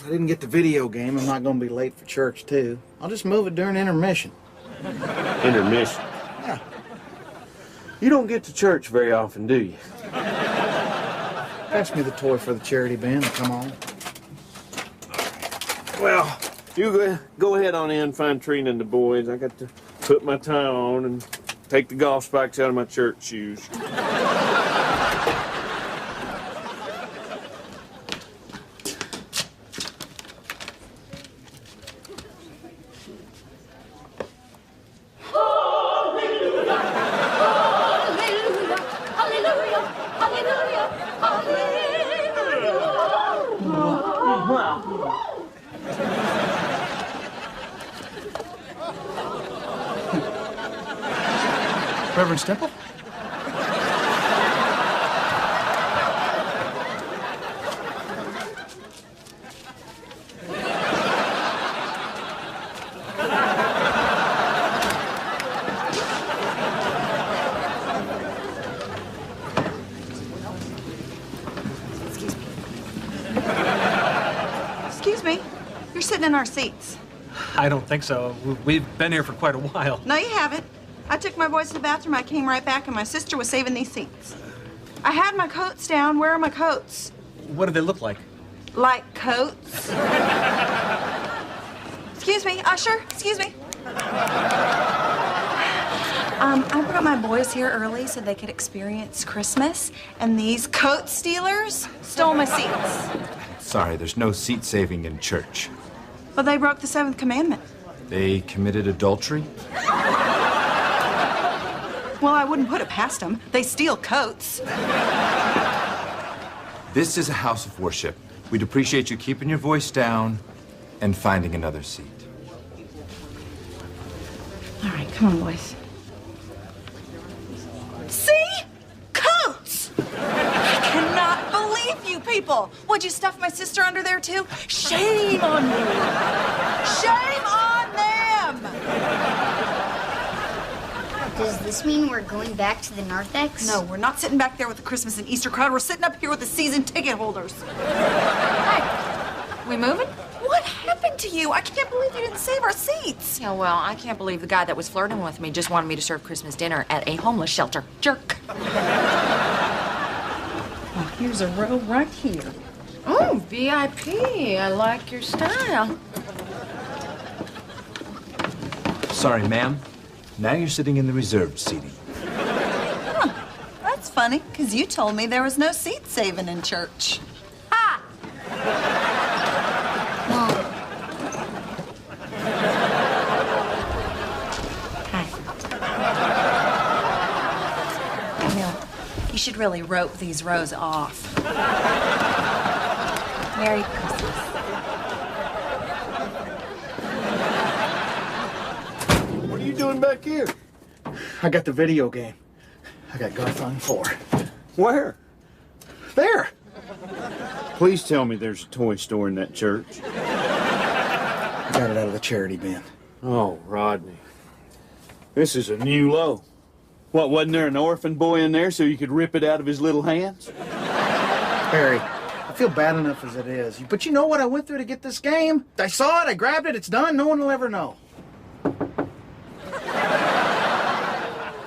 I didn't get the video game. I'm not going to be late for church, too. I'll just move it during intermission. Intermission? Yeah. You don't get to church very often, do you? Pass me the toy for the charity band. Come on. Well, you go ahead on in and find Trina and the boys. I got to put my tie on and take the golf spikes out of my church shoes. Reverend Stemple? Excuse me. You're sitting in our seats. I don't think so. We've been here for quite a while. No, you haven't. I took my boys to the bathroom, I came right back, and my sister was saving these seats. I had my coats down. Where are my coats? What do they look like? Like coats. Excuse me, usher, excuse me. I brought my boys here early so they could experience Christmas, and these coat stealers stole my seats. Sorry, there's no seat saving in church. Well, they broke the 7th commandment. They committed adultery? Well, I wouldn't put it past them. They steal coats. This is a house of worship. We'd appreciate you keeping your voice down and finding another seat. All right, come on, boys. See? Coats! I cannot believe you people. Would you stuff my sister under there, too? Shame on you. Shame on them! Does this mean we're going back to the narthex? No, we're not sitting back there with the Christmas and Easter crowd. We're sitting up here with the season ticket holders. Hey, we moving? What happened to you? I can't believe you didn't save our seats. Yeah, well, I can't believe the guy that was flirting with me just wanted me to serve Christmas dinner at a homeless shelter. Jerk. Oh, here's a row right here. Oh, VIP. I like your style. Sorry, ma'am. Now you're sitting in the reserved seating. Huh. That's funny, because you told me there was no seat saving in church. Ha! You should really rope these rows off. Merry Christmas. What are you doing back here? I got the video game. I got Garfunkel 4. Where? There. Please tell me there's a toy store in that church. I got it out of the charity bin. Oh, Rodney. This is a new low. What, wasn't there an orphan boy in there so you could rip it out of his little hands? Harry, I feel bad enough as it is. But you know what I went through to get this game? I saw it, I grabbed it, it's done, no one will ever know.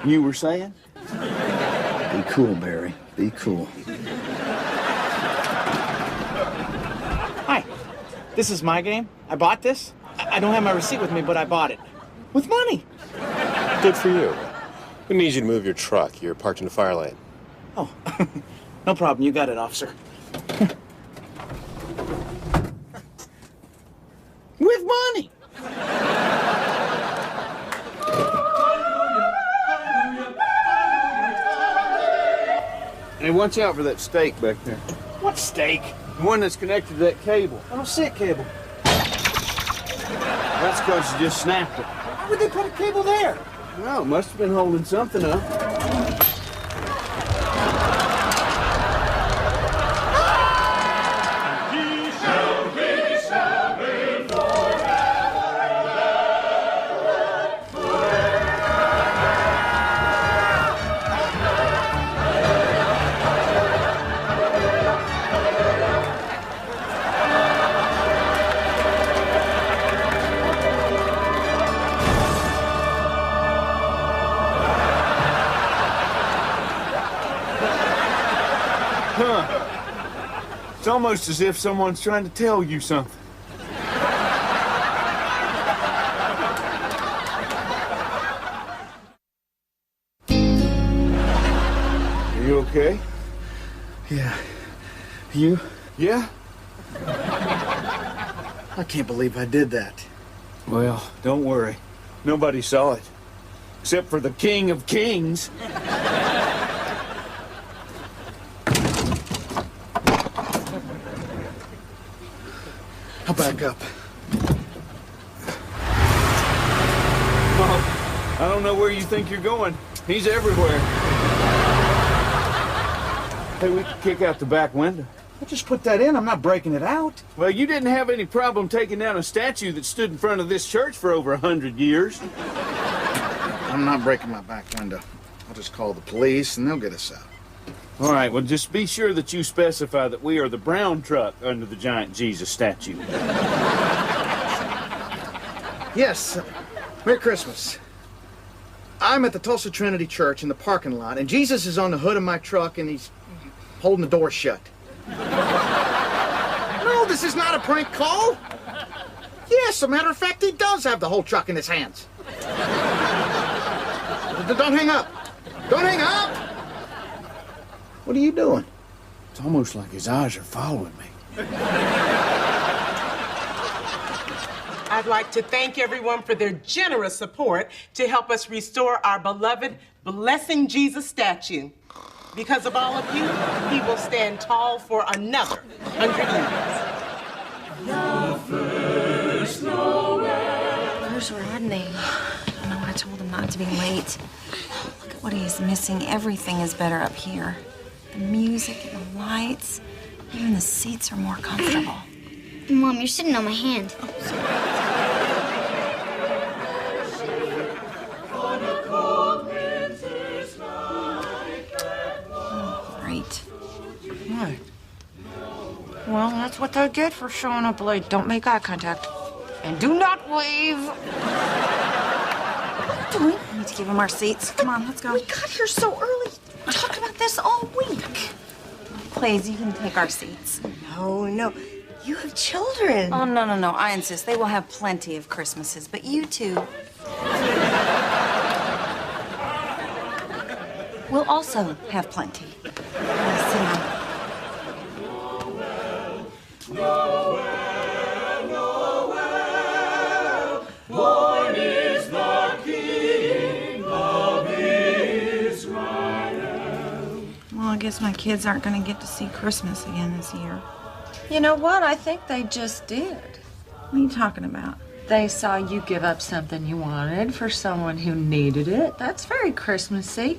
You were saying? Be cool, Barry. Be cool. Hi. This is my game. I bought this. I don't have my receipt with me, but I bought it. With money. Good for you. We need you to move your truck. You're parked in the fire lane. Oh, no problem. You got it, officer. With money! Hey, watch out for that stake back there. What stake? The one that's connected to that cable. I don't see a cable. That's because you just snapped it. Why would they put a cable there? Well, it must have been holding something up. It's almost as if someone's trying to tell you something. Are you okay? Yeah. You? Yeah? I can't believe I did that. Well, don't worry. Nobody saw it. Except for the King of Kings. I'll back up. Well, I don't know where you think you're going. He's everywhere. Hey, we can kick out the back window. I just put that in. I'm not breaking it out. Well, you didn't have any problem taking down a statue that stood in front of this church for over 100 years. I'm not breaking my back window. I'll just call the police and they'll get us out. All right, well, just be sure that you specify that we are the brown truck under the giant Jesus statue. Yes. Merry Christmas. I'm at the Tulsa Trinity Church in the parking lot, and Jesus is on the hood of my truck, and he's holding the door shut. No, this is not a prank call. Yes, as a matter of fact, he does have the whole truck in his hands. Don't hang up. Don't hang up! What are you doing? It's almost like his eyes are following me. I'd like to thank everyone for their generous support to help us restore our beloved Blessing Jesus statue. Because of all of you, he will stand tall for another 100 years. Where's Rodney? I know I told him not to be late. Look at what he's missing. Everything is better up here. The music and the lights. Even the seats are more comfortable. Mom, you're sitting on my hand. Great. What? Well, that's what they get for showing up late. Don't make eye contact. And do not wave. What are you doing? We need to give him our seats. Come on, let's go. We got here so early. We talked about this all week. Please, you can take our seats. Oh, no. You have children. Oh, no, no, no. I insist. They will have plenty of Christmases, but you two will also have plenty. Sit down. Born is the King of Israel. Well, I guess my kids aren't going to get to see Christmas again this year. You know what? I think they just did. What are you talking about? They saw you give up something you wanted for someone who needed it. That's very Christmassy.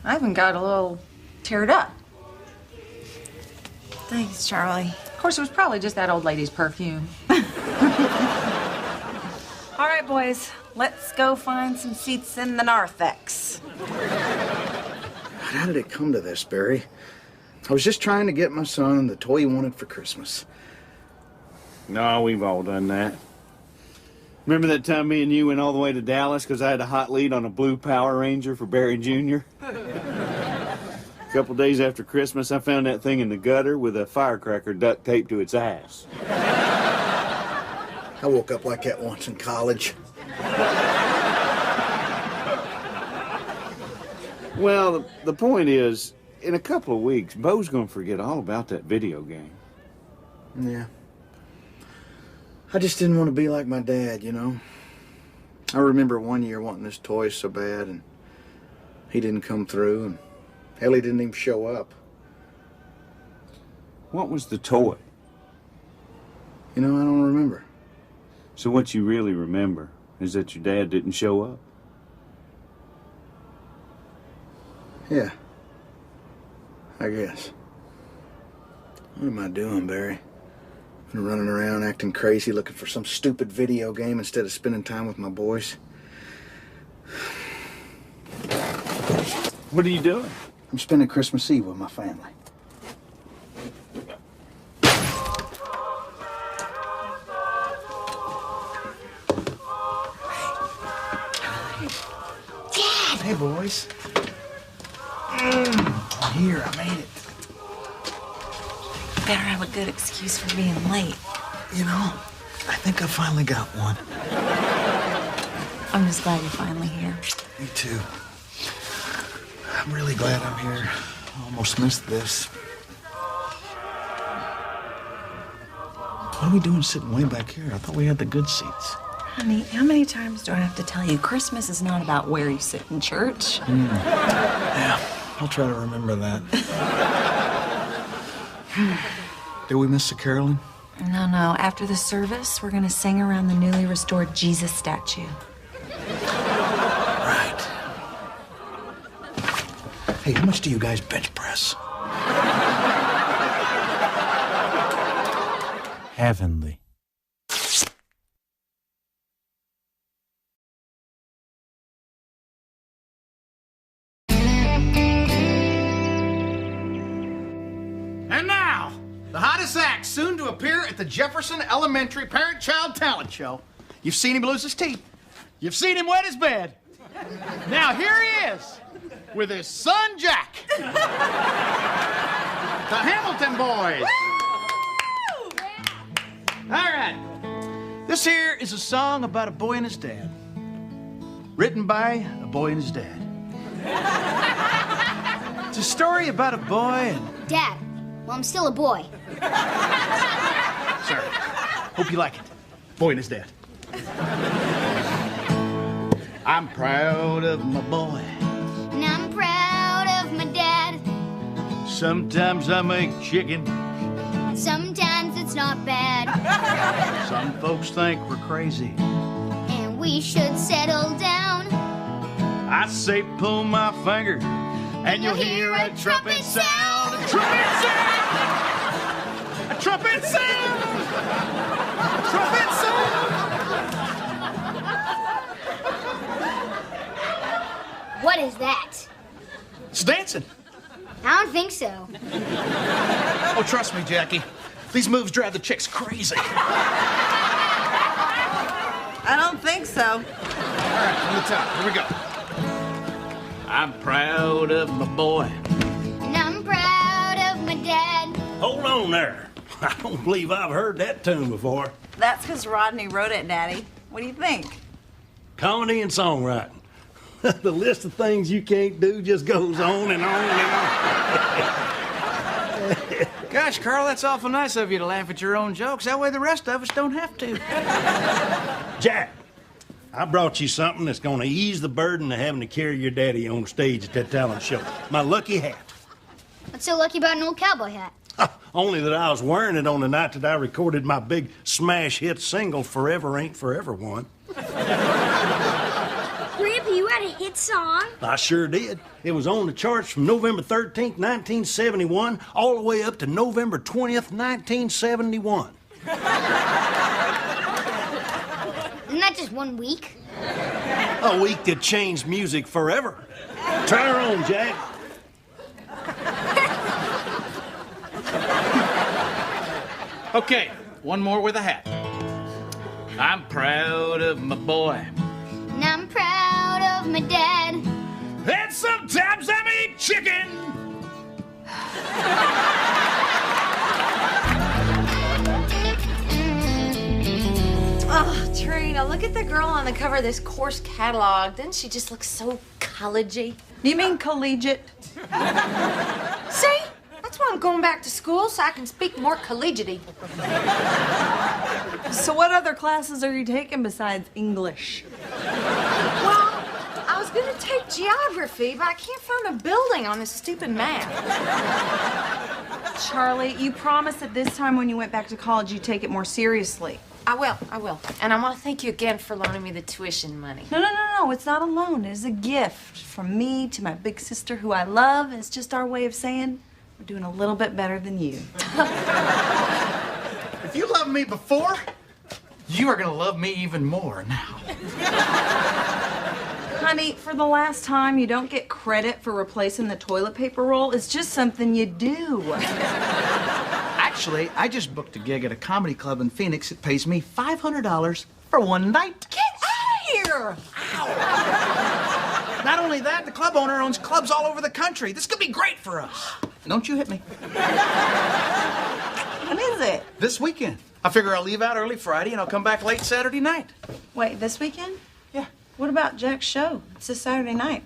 I even got a little teared up. Thanks, Charlie. Of course, it was probably just that old lady's perfume. All right, boys. Let's go find some seats in the narthex. How did it come to this, Barry? I was just trying to get my son the toy he wanted for Christmas. No, we've all done that. Remember that time me and you went all the way to Dallas because I had a hot lead on a blue Power Ranger for Barry Jr.? A couple days after Christmas, I found that thing in the gutter with a firecracker duct taped to its ass. I woke up like that once in college. Well, the point is, in a couple of weeks, Bo's gonna forget all about that video game. Yeah. I just didn't want to be like my dad, you know? I remember one year wanting this toy so bad, and he didn't come through, and hell, he didn't even show up. What was the toy? You know, I don't remember. So what you really remember is that your dad didn't show up? Yeah. I guess. What am I doing, Barry? Been running around acting crazy looking for some stupid video game instead of spending time with my boys. What are you doing? I'm spending Christmas Eve with my family. Dad! Hey, boys. I'm here, I made it. Better have a good excuse for being late. You know, I think I finally got one. I'm just glad you're finally here. Me too. I'm really glad I'm here. I almost missed this. What are we doing sitting way back here? I thought we had the good seats. Honey, how many times do I have to tell you Christmas is not about where you sit in church? Yeah, I'll try to remember that. Did we miss the caroling? No, no. After the service, we're going to sing around the newly restored Jesus statue. Right. Hey, how much do you guys bench press? Heavenly. And now, the hottest act soon to appear at the Jefferson Elementary Parent-Child Talent Show. You've seen him lose his teeth. You've seen him wet his bed. Now here he is, with his son Jack. The Hamilton Boys. All right. This here is a song about a boy and his dad. Written by a boy and his dad. It's a story about a boy and... Dad, well, I'm still a boy. Sorry. Hope you like it. Boy and his dad. I'm proud of my boy. And I'm proud of my dad. Sometimes I make chicken. Sometimes it's not bad. Some folks think we're crazy. And we should settle down. I say pull my finger, and you'll hear a trumpet sound. A trumpet sound! A trumpet sound! A trumpet sound! What is that? It's dancing. I don't think so. Oh, trust me, Jackie. These moves drive the chicks crazy. I don't think so. All right, from the top. Here we go. I'm proud of my boy. And I'm proud of my dad. Hold on there. I don't believe I've heard that tune before. That's because Rodney wrote it, Daddy. What do you think? Comedy and songwriting. The list of things you can't do just goes on and on and on. Gosh, Carl, that's awful nice of you to laugh at your own jokes. That way the rest of us don't have to. Jack, I brought you something that's going to ease the burden of having to carry your daddy on stage at that talent show. My lucky hat. What's so lucky about an old cowboy hat? Only that I was wearing it on the night that I recorded my big smash hit single, Forever Ain't Forever One. Grandpa, you had a hit song? I sure did. It was on the charts from November 13th, 1971, all the way up to November 20th, 1971. Isn't that just 1 week? A week that changed music forever. Try her on, Jack. Okay, one more with a hat. I'm proud of my boy. And I'm proud of my dad. And sometimes I make chicken. Oh, Trina, look at the girl on the cover of this course catalog. Doesn't she just look so collegey? You mean collegiate? See? That's why I'm going back to school, so I can speak more collegiately. So what other classes are you taking besides English? Well, I was gonna take geography, but I can't find a building on this stupid map. Charlie, you promised that this time when you went back to college you'd take it more seriously. I will. And I want to thank you again for loaning me the tuition money. No, it's not a loan. It's a gift from me to my big sister who I love. It's just our way of saying we're doing a little bit better than you. If you loved me before, you are going to love me even more now. Honey, for the last time, you don't get credit for replacing the toilet paper roll. It's just something you do. Actually, I just booked a gig at a comedy club in Phoenix. It pays me $500 for one night. Get out of here! Ow! Not only that, the club owner owns clubs all over the country. This could be great for us. Don't you hit me. When is it? This weekend. I figure I'll leave out early Friday and I'll come back late Saturday night. Wait, this weekend? Yeah. What about Jack's show? It's this Saturday night.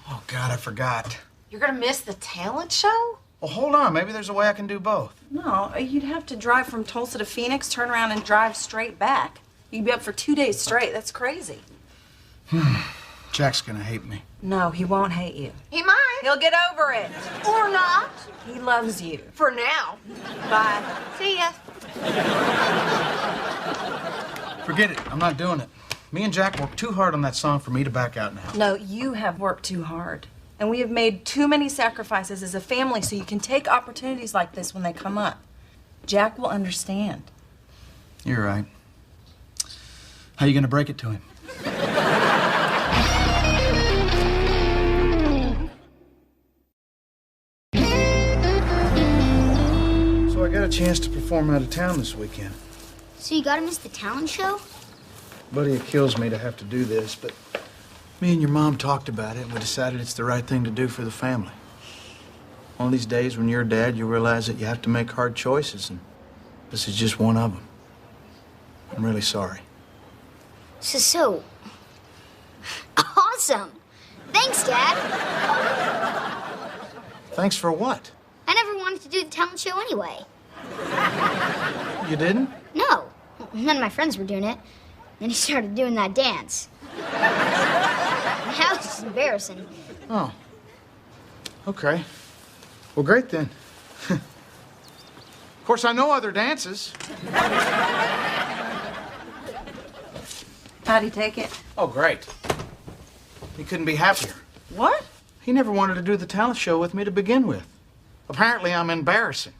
Oh, God, I forgot. You're gonna miss the talent show? Well, hold on. Maybe there's a way I can do both. No, you'd have to drive from Tulsa to Phoenix, turn around, and drive straight back. You'd be up for 2 days straight. That's crazy. Jack's gonna hate me. No, he won't hate you. He might. He'll get over it. Or not. He loves you. For now. Bye. See ya. Forget it. I'm not doing it. Me and Jack worked too hard on that song for me to back out now. No, you have worked too hard. And we have made too many sacrifices as a family so you can take opportunities like this when they come up. Jack will understand. You're right. How you gonna break it to him? So I got a chance to perform out of town this weekend. So you gotta miss the talent show? Buddy, it kills me to have to do this, but me and your mom talked about it and we decided it's the right thing to do for the family. One of these days when you're a dad, you realize that you have to make hard choices, and this is just one of them. I'm really sorry. This is so awesome. Thanks, Dad. Thanks for what? I never wanted to do the talent show anyway. You didn't? No. None of my friends were doing it. Then he started doing that dance. That was just embarrassing. Oh. Okay. Well, great then. course, I know other dances. How'd he take it? Oh, great. He couldn't be happier. What? He never wanted to do the talent show with me to begin with. Apparently, I'm embarrassing.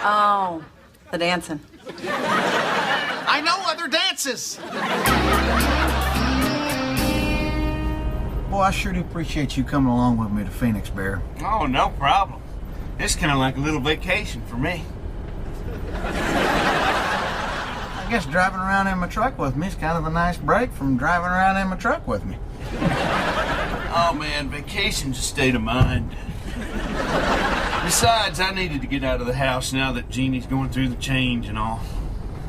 Oh, the dancing. I know other dances. Boy, I sure do appreciate you coming along with me to Phoenix, Bear. Oh, no problem. It's kind of like a little vacation for me. I guess driving around in my truck with me is kind of a nice break from driving around in my truck with me. Oh, man, vacation's a state of mind. Besides, I needed to get out of the house now that Jeannie's going through the change and all.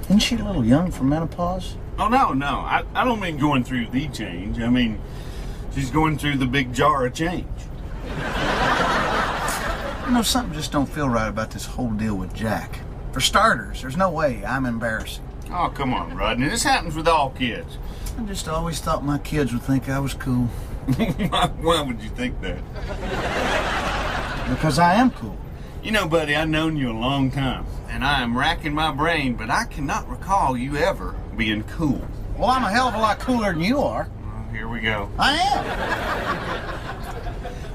Isn't she a little young for menopause? Oh, no. I don't mean going through the change. I mean, she's going through the big jar of change. You know, something just don't feel right about this whole deal with Jack. For starters, there's no way I'm embarrassing. Oh, come on, Rodney. This happens with all kids. I just always thought my kids would think I was cool. Why would you think that? Because I am cool. You know, buddy, I've known you a long time, and I am racking my brain, but I cannot recall you ever being cool. Well, I'm a hell of a lot cooler than you are. Well, here we go. I am.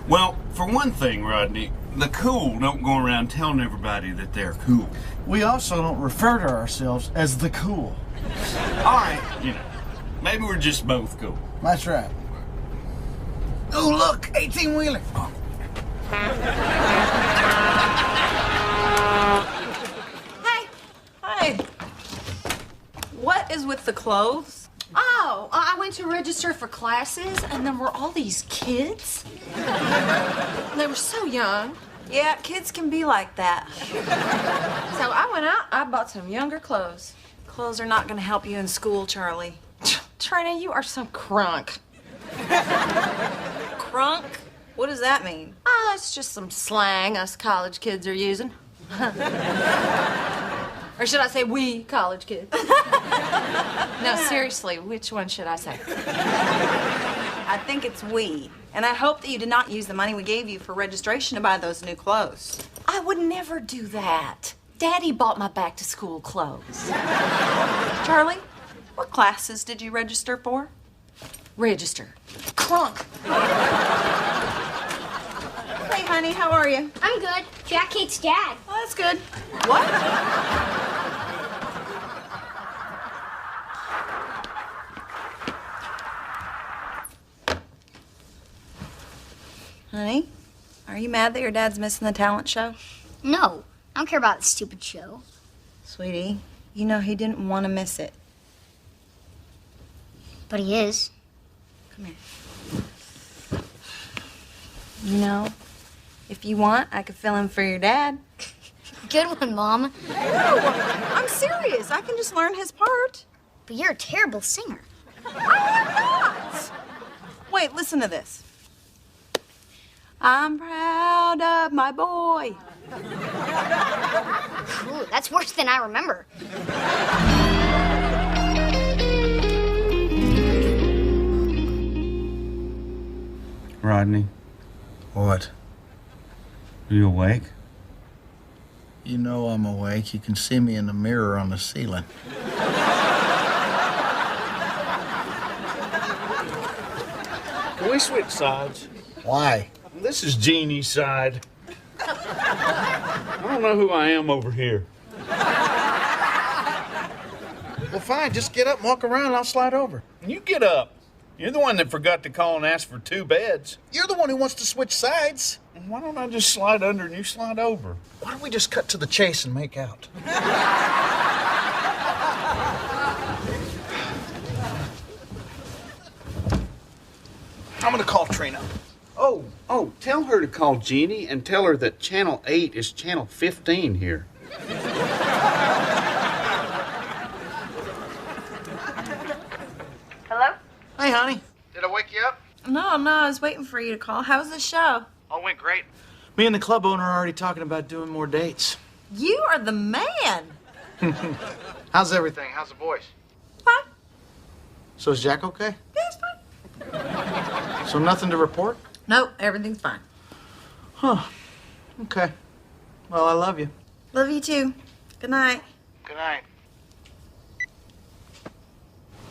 Well, for one thing, Rodney, the cool don't go around telling everybody that they're cool. We also don't refer to ourselves as the cool. All right, you know, maybe we're just both cool. That's right. Oh, look, 18-wheeler. Oh. Hey. What is with the clothes? Oh, I went to register for classes, and there were all these kids. They were so young. Yeah, kids can be like that. So I went out, I bought some younger clothes. Clothes are not going to help you in school, Charlie. Trina, you are so crunk. Crunk? What does that mean? Oh, it's just some slang us college kids are using. Or should I say we college kids? No, seriously, which one should I say? I think it's we. And I hope that you did not use the money we gave you for registration to buy those new clothes. I would never do that. Daddy bought my back-to-school clothes. Charlie, what classes did you register for? Register. Crunk. Hey, honey, how are you? I'm good. Jack hates Dad. Oh, that's good. What? Honey, are you mad that your dad's missing the talent show? No, I don't care about the stupid show. Sweetie, you know he didn't want to miss it. But he is. Come here. You know, if you want, I could fill in for your dad. Good one, Mom. No, I'm serious. I can just learn his part. But you're a terrible singer. I'm not. Wait, listen to this. I'm proud of my boy. Ooh, that's worse than I remember. Rodney, What? are you awake? You know I'm awake. You can see me in the mirror on the ceiling. Can we switch sides? Why? This is Jeannie's side. I don't know who I am over here. Well, fine. Just get up and walk around and I'll slide over. You get up. You're the one that forgot to call and ask for 2 beds. You're the one who wants to switch sides. Why don't I just slide under and you slide over? Why don't we just cut to the chase and make out? I'm gonna call Trina. Oh, tell her to call Jeannie and tell her that Channel 8 is Channel 15 here. Hello? Hey, honey. Did I wake you up? No, I was waiting for you to call. How was the show? All went great. Me and the club owner are already talking about doing more dates. You are the man. How's everything? How's the boys? Fine. So is Jack okay? Yeah, it's fine. So nothing to report? Nope, everything's fine. Huh. Okay. Well, I love you. Love you too. Good night. Good night.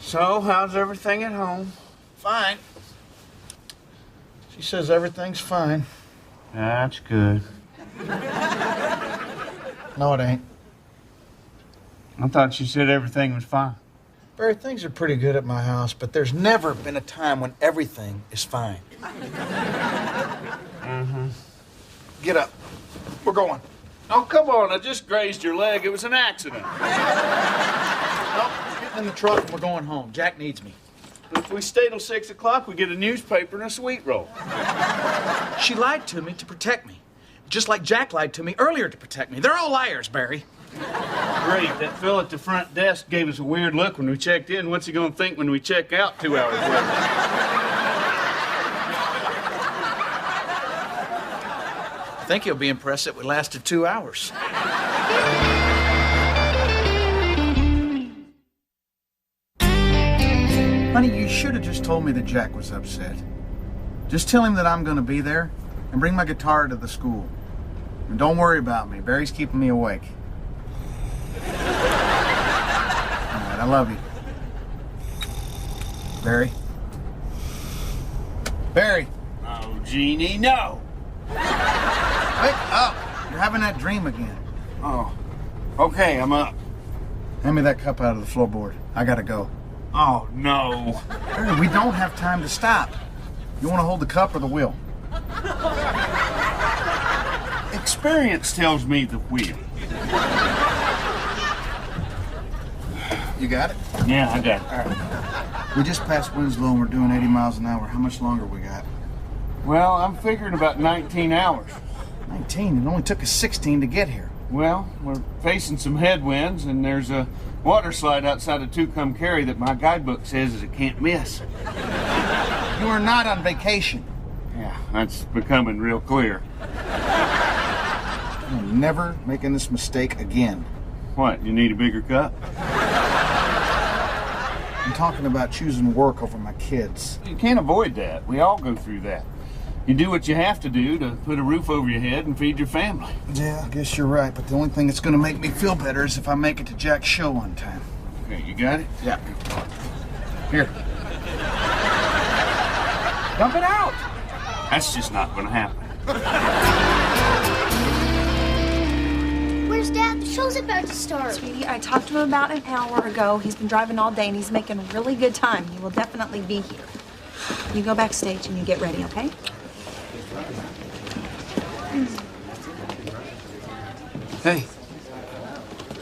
So, how's everything at home? Fine. She says everything's fine. That's good. No, it ain't. I thought you said everything was fine. Barry, things are pretty good at my house, but there's never been a time when everything is fine. Mm-hmm. Get up. We're going. Oh, come on. I just grazed your leg. It was an accident. Nope, getting in the truck and we're going home. Jack needs me. If we stay till 6 o'clock, we get a newspaper and a sweet roll. She lied to me to protect me. Just like Jack lied to me earlier to protect me. They're all liars, Barry. Great. That fellow at the front desk gave us a weird look when we checked in. What's he going to think when we check out 2 hours later? I think he'll be impressed that we lasted 2 hours. Honey, you should have just told me that Jack was upset. Just tell him that I'm going to be there and bring my guitar to the school. And don't worry about me. Barry's keeping me awake. All right, I love you. Barry? Barry! Oh, Jeannie, no! Wake up! You're having that dream again. Oh, okay, I'm up. Hand me that cup out of the floorboard. I gotta go. Oh, no. Barry, we don't have time to stop. You want to hold the cup or the wheel? Experience tells me the wheel. You got it? Yeah, I got it. All right. We just passed Winslow and we're doing 80 miles an hour. How much longer we got? Well, I'm figuring about 19 hours. 19? It only took us 16 to get here. Well, we're facing some headwinds, and there's a water slide outside of Sitcom that my guidebook says is a can't miss. You are not on vacation. Yeah, that's becoming real clear. I'm never making this mistake again. What, you need a bigger cup? I'm talking about choosing work over my kids. You can't avoid that. We all go through that. You do what you have to do to put a roof over your head and feed your family. Yeah, I guess you're right, but the only thing that's going to make me feel better is if I make it to Jack's show on time. Okay, you got it? Yeah. Here. Dump it out! That's just not going to happen. Where's Dad? The show's about to start. Sweetie, I talked to him about an hour ago. He's been driving all day and he's making a really good time. He will definitely be here. You go backstage and you get ready, okay? Hey.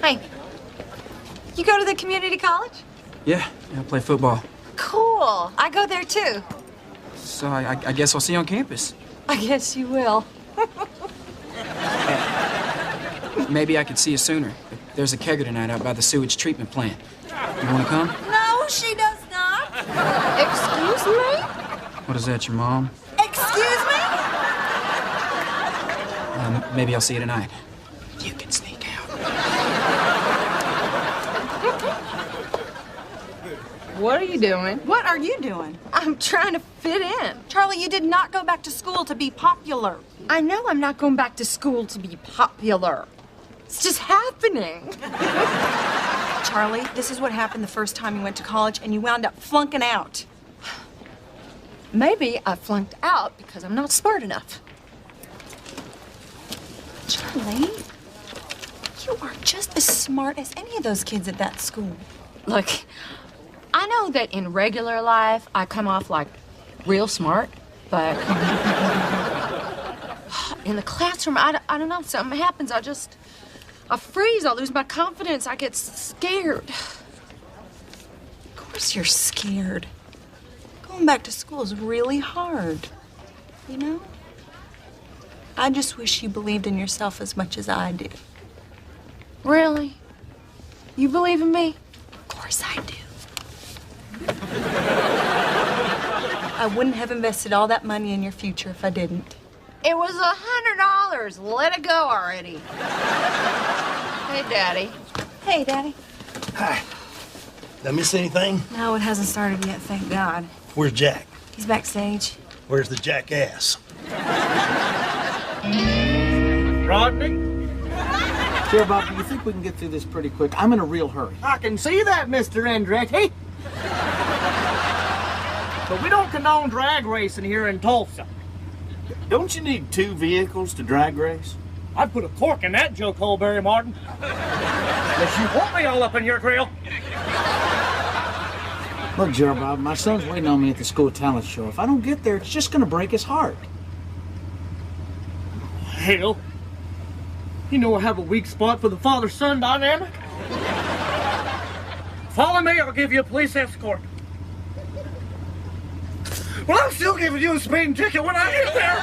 Hey. You go to the community college? Yeah, I play football. Cool. I go there too. So I guess I'll see you on campus. I guess you will. Maybe I could see you sooner. There's a kegger tonight out by the sewage treatment plant. You want to come? No, she does not. Excuse me? What is that, your mom? Excuse me? Maybe I'll see you tonight. You can sneak out. What are you doing? What are you doing? I'm trying to fit in. Charlie, you did not go back to school to be popular. I know I'm not going back to school to be popular. It's just happening. Charlie, this is what happened the first time you went to college and you wound up flunking out. Maybe I flunked out because I'm not smart enough. Charlie, you are just as smart as any of those kids at that school. Look, I know that in regular life I come off like real smart, but in the classroom, I don't know, something happens. I freeze, I lose my confidence, I get scared. Of course you're scared. Going back to school is really hard, you know? I just wish you believed in yourself as much as I do. Really? You believe in me? Of course I do. I wouldn't have invested all that money in your future if I didn't. It was $100. Let it go already. Hey, Daddy. Hey, Daddy. Hi. Did I miss anything? No, it hasn't started yet, thank God. Where's Jack? He's backstage. Where's the jackass? Rodney, Here, Bob, do you think we can get through this pretty quick? I'm in a real hurry. I can see that, Mr. Andretti. But we don't condone drag racing here in Tulsa. Don't you need 2 vehicles to drag race? I'd put a cork in that joke hole, Barry Martin. Unless you want me all up in your grill. Look, Gerald Bob, my son's waiting on me at the school talent show. If I don't get there, it's just going to break his heart. Hell, you know I have a weak spot for the father-son dynamic. Follow me, I'll give you a police escort. Well, I'm still giving you a speeding ticket when I get there.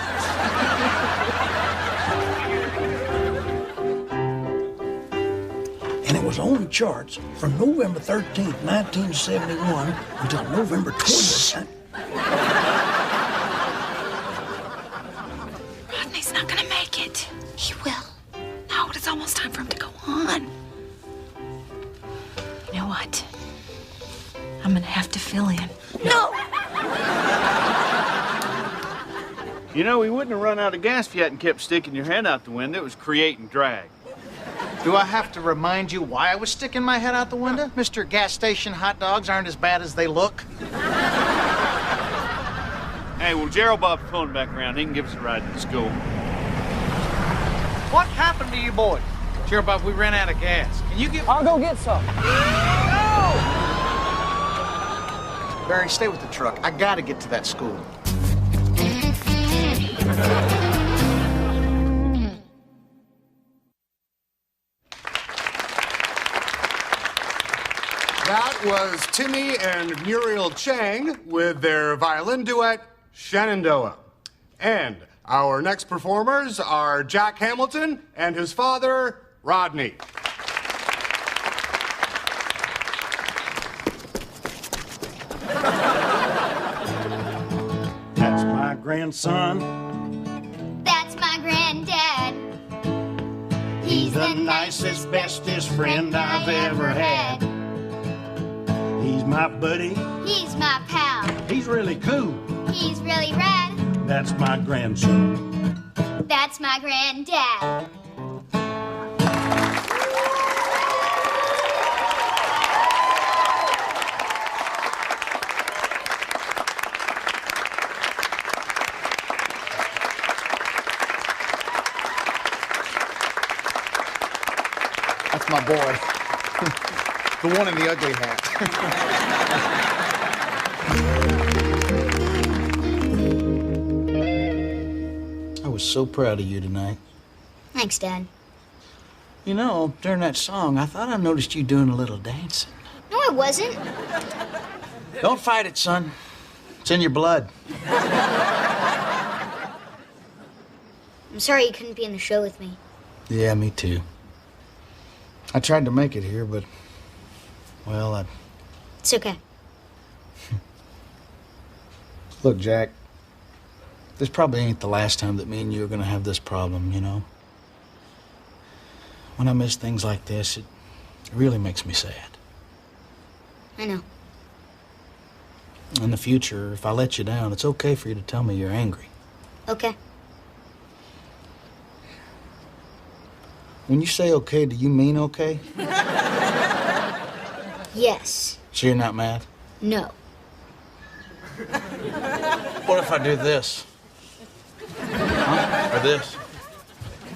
And it was on the charts from November 13th, 1971 until November 20th. Rodney's not gonna make it. He will. No, it's almost time for him to go on. You know what? I'm gonna have to fill in. No! You know, we wouldn't have run out of gas if you hadn't kept sticking your head out the window. It was creating drag. Do I have to remind you why I was sticking my head out the window? Mr. Gas Station hot dogs aren't as bad as they look. Hey, well, Gerald Bob's pulling back around. He can give us a ride to school. What happened to you boys? Gerald Bob, we ran out of gas. Can you give... I'll go get some. Barry, stay with the truck. I gotta get to that school. That was Timmy and Muriel Chang with their violin duet, Shenandoah. And our next performers are Jack Hamilton and his father, Rodney. That's my grandson. That's my granddad. He's the nicest, bestest friend I've ever had. He's my buddy. He's my pal. He's really cool. He's really rad. That's my grandson. That's my granddad. That's my boy. The one in the ugly hat. I was so proud of you tonight. Thanks, Dad. You know, during that song, I thought I noticed you doing a little dancing. No, I wasn't. Don't fight it, son. It's in your blood. I'm sorry you couldn't be in the show with me. Yeah, me too. I tried to make it here, but, well, It's okay. Look, Jack, this probably ain't the last time that me and you are gonna have this problem, you know? When I miss things like this, it really makes me sad. I know. In the future, if I let you down, it's okay for you to tell me you're angry. Okay. When you say okay, do you mean okay? Yes. So you're not mad? No. What if I do this? Huh? Or this?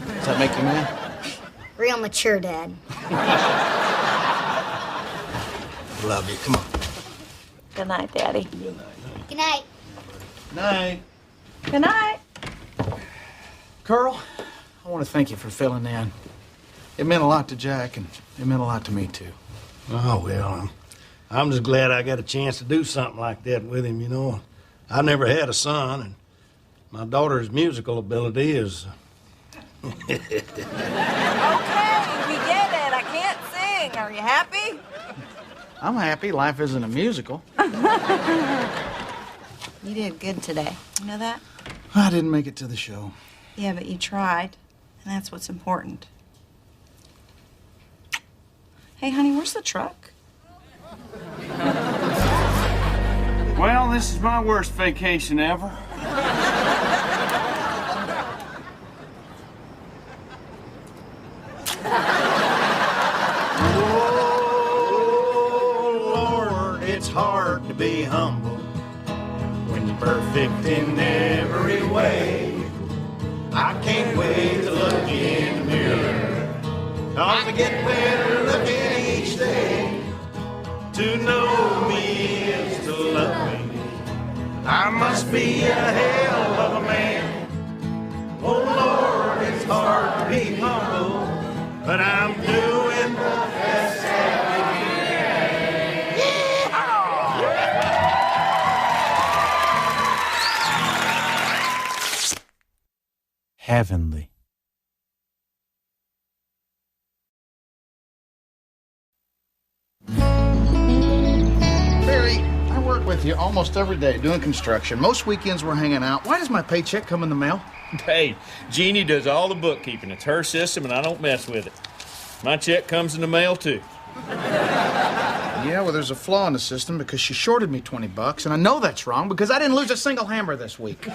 Does that make you mad? Real mature, Dad. Love you. Come on. Good night, Daddy. Good night. Night. Good night. Carl, I want to thank you for filling in. It meant a lot to Jack, and it meant a lot to me, too. Oh, well, I'm just glad I got a chance to do something like that with him, you know. I never had a son, and my daughter's musical ability is... Okay, we get it. I can't sing. Are you happy? I'm happy life isn't a musical. You did good today. You know that? I didn't make it to the show. Yeah, but you tried, and that's what's important. Hey, honey, where's the truck? Well, this is my worst vacation ever. be humble when you're perfect in every way. I can't wait to look in the mirror, 'cause I get better looking each day. To know me is to love me. I must be a hell of a man. Oh Lord, it's hard to be humble, but I'm doing the best that I can. Heavenly. Barry, I work with you almost every day doing construction. Most weekends we're hanging out. Why does my paycheck come in the mail? Hey, Jeannie does all the bookkeeping. It's her system, and I don't mess with it. My check comes in the mail, too. Yeah, well, there's a flaw in the system because she shorted me $20, and I know that's wrong because I didn't lose a single hammer this week.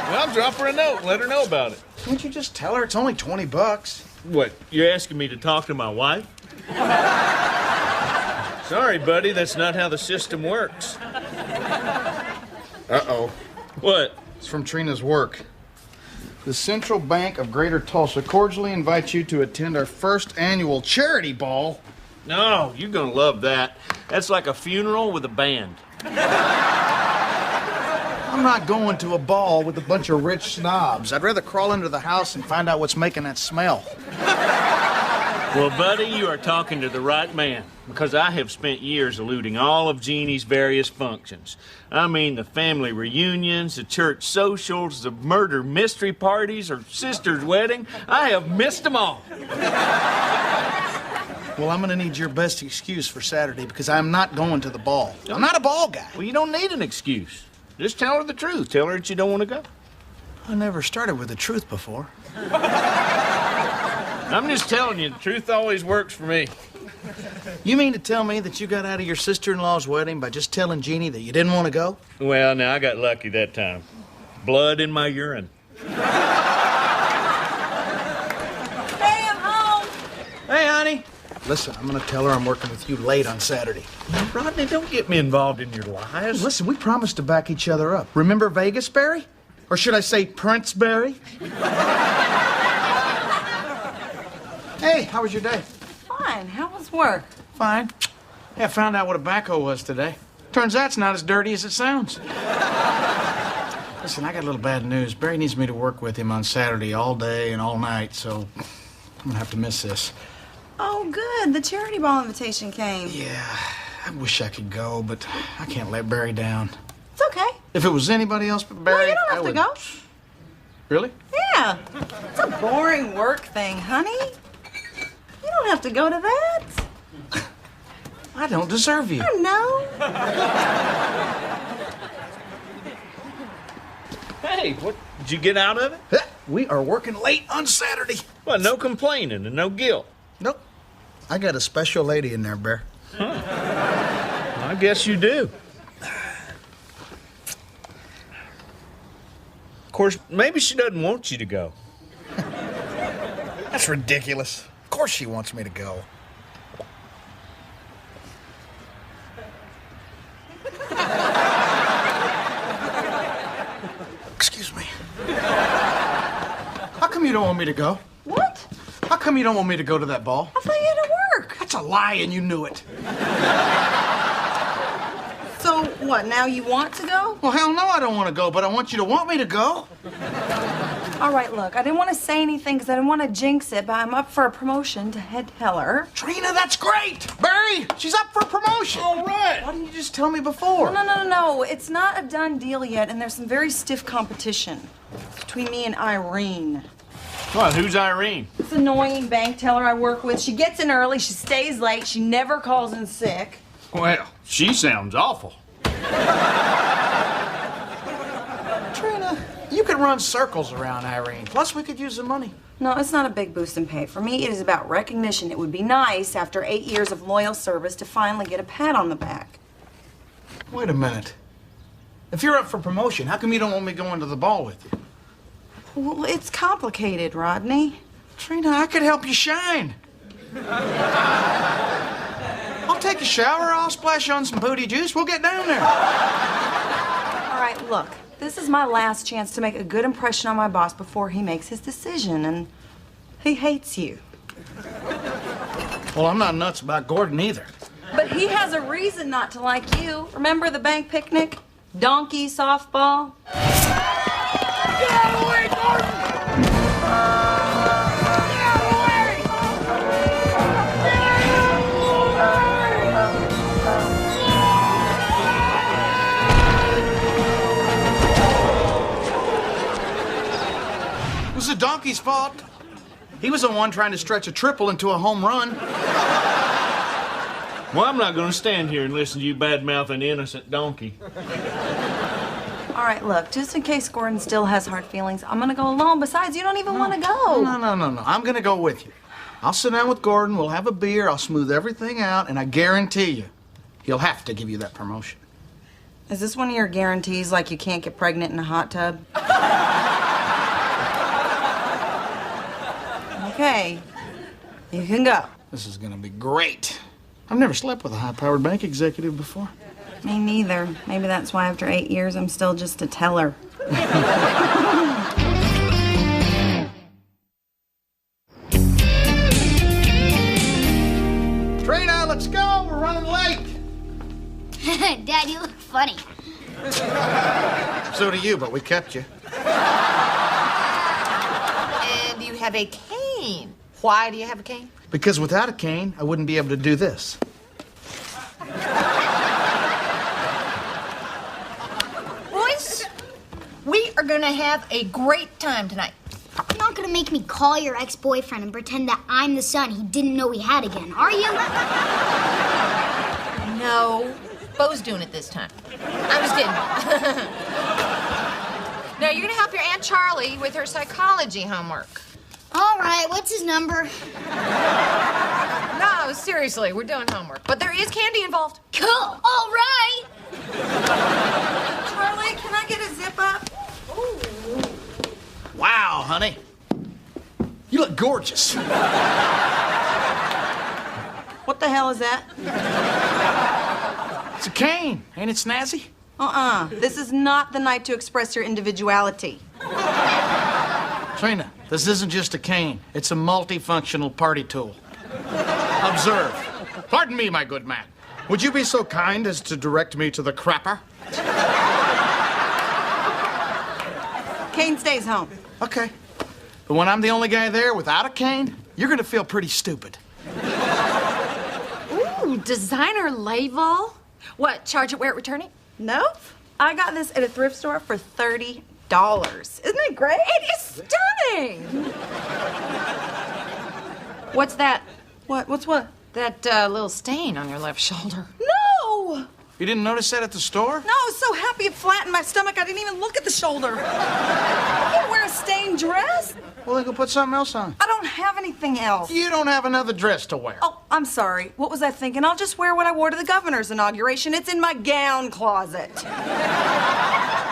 Well, drop her a note and let her know about it. Can't you just tell her it's only $20? What, you're asking me to talk to my wife? Sorry, buddy, that's not how the system works. Uh-oh. What? It's from Trina's work. The Central Bank of Greater Tulsa cordially invites you to attend our first annual charity ball. No, you're gonna love that. That's like a funeral with a band. I'm not going to a ball with a bunch of rich snobs. I'd rather crawl into the house and find out what's making that smell. Well, buddy, you are talking to the right man, because I have spent years eluding all of Jeannie's various functions. I mean, the family reunions, the church socials, the murder mystery parties, her sister's wedding. I have missed them all. Well, I'm going to need your best excuse for Saturday because I'm not going to the ball. I'm not a ball guy. Well, you don't need an excuse. Just tell her the truth. Tell her that you don't want to go. I never started with the truth before. I'm just telling you, the truth always works for me. You mean to tell me that you got out of your sister-in-law's wedding by just telling Jeannie that you didn't want to go? Well, now, I got lucky that time. Blood in my urine. Hey, I'm home. Hey, honey. Listen, I'm going to tell her I'm working with you late on Saturday. Now, Rodney, don't get me involved in your lies. Listen, we promised to back each other up. Remember Vegas, Barry? Or should I say Prince Barry? Hey, how was your day? Fine. How was work? Fine. Yeah, I found out what a backhoe was today. Turns out it's not as dirty as it sounds. Listen, I got a little bad news. Barry needs me to work with him on Saturday all day and all night, so I'm going to have to miss this. Oh, good. The charity ball invitation came. Yeah, I wish I could go, but I can't let Barry down. It's okay. If it was anybody else but Barry, No, you don't have I would... to go. Really? Yeah. It's a boring work thing, honey. You don't have to go to that. I don't deserve you. I know. Hey, what did you get out of it? We are working late on Saturday. Well, no complaining and no guilt. Nope. I got a special lady in there, Bear. Huh. I guess you do. Of course, maybe she doesn't want you to go. That's ridiculous. Of course she wants me to go. Excuse me. How come you don't want me to go? What? How come you don't want me to go to that ball? I thought you had to work. That's a lie and you knew it. So, what, now you want to go? Well, hell no, I don't want to go, but I want you to want me to go. All right, look, I didn't want to say anything because I didn't want to jinx it, but I'm up for a promotion to head teller. Trina, that's great! Barry, she's up for a promotion. All right. Why didn't you just tell me before? No. It's not a done deal yet, and there's some very stiff competition between me and Irene. Well, who's Irene? This annoying bank teller I work with. She gets in early, she stays late, she never calls in sick. Well, she sounds awful. Trina, you could run circles around Irene. Plus, we could use the money. No, it's not a big boost in pay. For me, it is about recognition. It would be nice, after 8 years of loyal service, to finally get a pat on the back. Wait a minute. If you're up for promotion, how come you don't want me going to the ball with you? Well, it's complicated, Rodney. Trina, I could help you shine. I'll take a shower? I'll splash on some booty juice. We'll get down there. All right, look. This is my last chance to make a good impression on my boss before he makes his decision, and he hates you. Well, I'm not nuts about Gordon either. But he has a reason not to like you. Remember the bank picnic? Donkey softball? Get out of the way, Gordon! It was the donkey's fault. He was the one trying to stretch a triple into a home run. Well, I'm not going to stand here and listen to you badmouth an innocent donkey. All right, look, just in case Gordon still has hard feelings, I'm gonna go alone. Besides, you don't even want to go. No. I'm gonna go with you. I'll sit down with Gordon, we'll have a beer, I'll smooth everything out, and I guarantee you, he'll have to give you that promotion. Is this one of your guarantees, like you can't get pregnant in a hot tub? Okay, you can go. This is gonna be great. I've never slept with a high-powered bank executive before. Me neither. Maybe that's why after 8 years, I'm still just a teller. Trina, let's go. We're running late. Dad, you look funny. So do you, but we kept you. And you have a cane. Why do you have a cane? Because without a cane, I wouldn't be able to do this. Boys, we are gonna have a great time tonight. You're not gonna make me call your ex-boyfriend and pretend that I'm the son he didn't know he had again, are you? No, Bo's doing it this time. I'm just kidding. Now, you're gonna help your Aunt Charlie with her psychology homework. All right, what's his number? No, seriously, we're doing homework. But there is candy involved. Cool, all right. Charlie, can I get a zip up? Ooh. Wow, honey. You look gorgeous. What the hell is that? It's a cane. Ain't it snazzy? This is not the night to express your individuality. Trina, this isn't just a cane. It's a multifunctional party tool. Observe. Pardon me, my good man. Would you be so kind as to direct me to the crapper? Cane stays home. Okay. But when I'm the only guy there without a cane, you're gonna feel pretty stupid. Ooh, designer label. What, charge it where it returning? Nope. I got this at a thrift store for $30. Isn't it great? It is stunning. What's that? What's what? That little stain on your left shoulder. No! You didn't notice that at the store? No, I was so happy it flattened my stomach, I didn't even look at the shoulder. I can't wear a stained dress. Well, then go put something else on. I don't have anything else. You don't have another dress to wear. Oh, I'm sorry. What was I thinking? I'll just wear what I wore to the governor's inauguration. It's in my gown closet.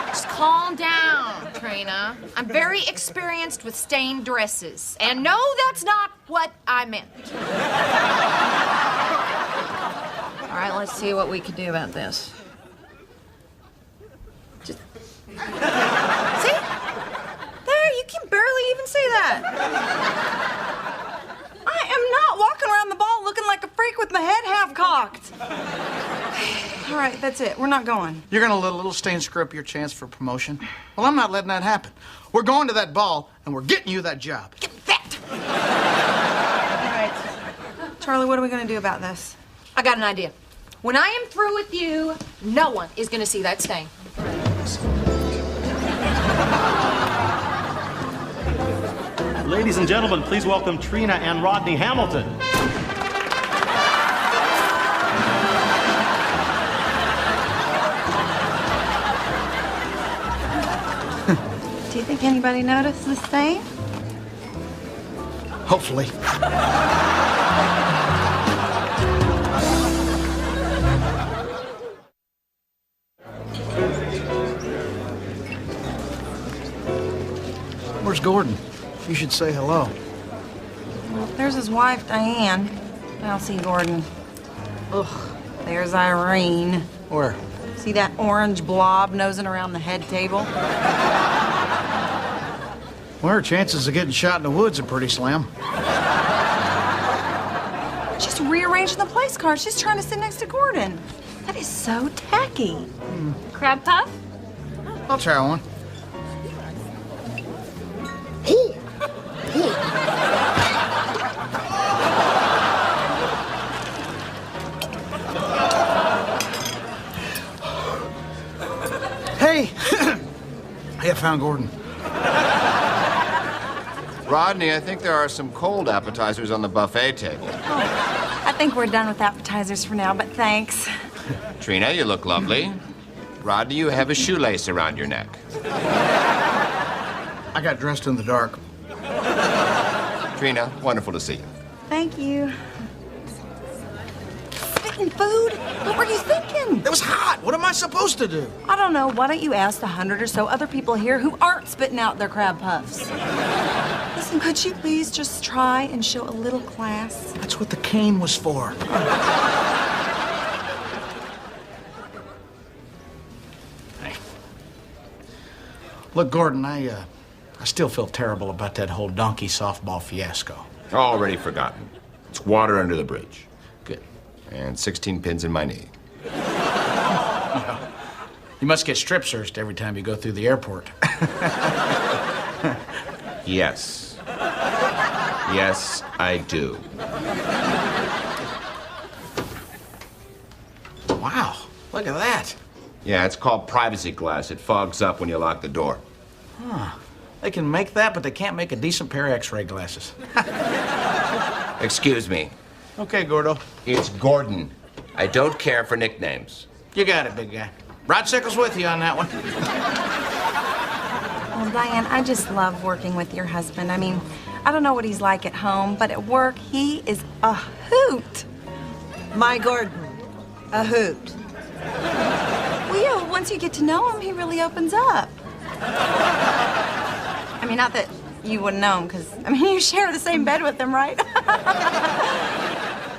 Just calm down, Trina. I'm very experienced with stained dresses. And no, that's not what I meant. All right, let's see what we can do about this. Just... See? There, you can barely even see that. I am not walking around the ball looking like a freak with my head half cocked. All right, that's it. We're not going. You're gonna let a little stain screw up your chance for promotion? Well, I'm not letting that happen. We're going to that ball, and we're getting you that job. Get that! All right. Charlie, what are we gonna do about this? I got an idea. When I am through with you, no one is gonna see that stain. Ladies and gentlemen, please welcome Trina and Rodney Hamilton. Do you think anybody noticed the stain? Hopefully. Where's Gordon? You should say hello. Well, there's his wife, Diane. I'll see Gordon. Ugh, there's Irene. Where? See that orange blob nosing around the head table? Well, her chances of getting shot in the woods are pretty slim. She's rearranging the place cards. She's trying to sit next to Gordon. That is so tacky. Crab puff? I'll try one. Hey! Hey, I found Gordon. Rodney, I think there are some cold appetizers on the buffet table. I think we're done with appetizers for now, but thanks. Trina, you look lovely. Rodney, you have a shoelace around your neck. I got dressed in the dark. Trina, wonderful to see you. Thank you. Spitting food? What were you thinking? It was hot. What am I supposed to do? I don't know. Why don't you ask the 100 or so other people here who aren't spitting out their crab puffs? Listen, could you please just try and show a little class? That's what the cane was for. Hey. Look, Gordon, I still feel terrible about that whole donkey softball fiasco. Already forgotten. It's water under the bridge. Good. And 16 pins in my knee. You must get strip searched every time you go through the airport. Yes. Yes, I do. Wow, look at that. Yeah, it's called privacy glass. It fogs up when you lock the door. Huh. They can make that, but they can't make a decent pair of X-ray glasses. Excuse me. Okay, Gordo. It's Gordon. I don't care for nicknames. You got it, big guy. Rod Sickles with you on that one. Well, Diane, I just love working with your husband. I mean, I don't know what he's like at home, but at work, he is a hoot. My Gordon, a hoot. Well, yeah, once you get to know him, he really opens up. I mean, not that you wouldn't know him, because, I mean, you share the same bed with him, right?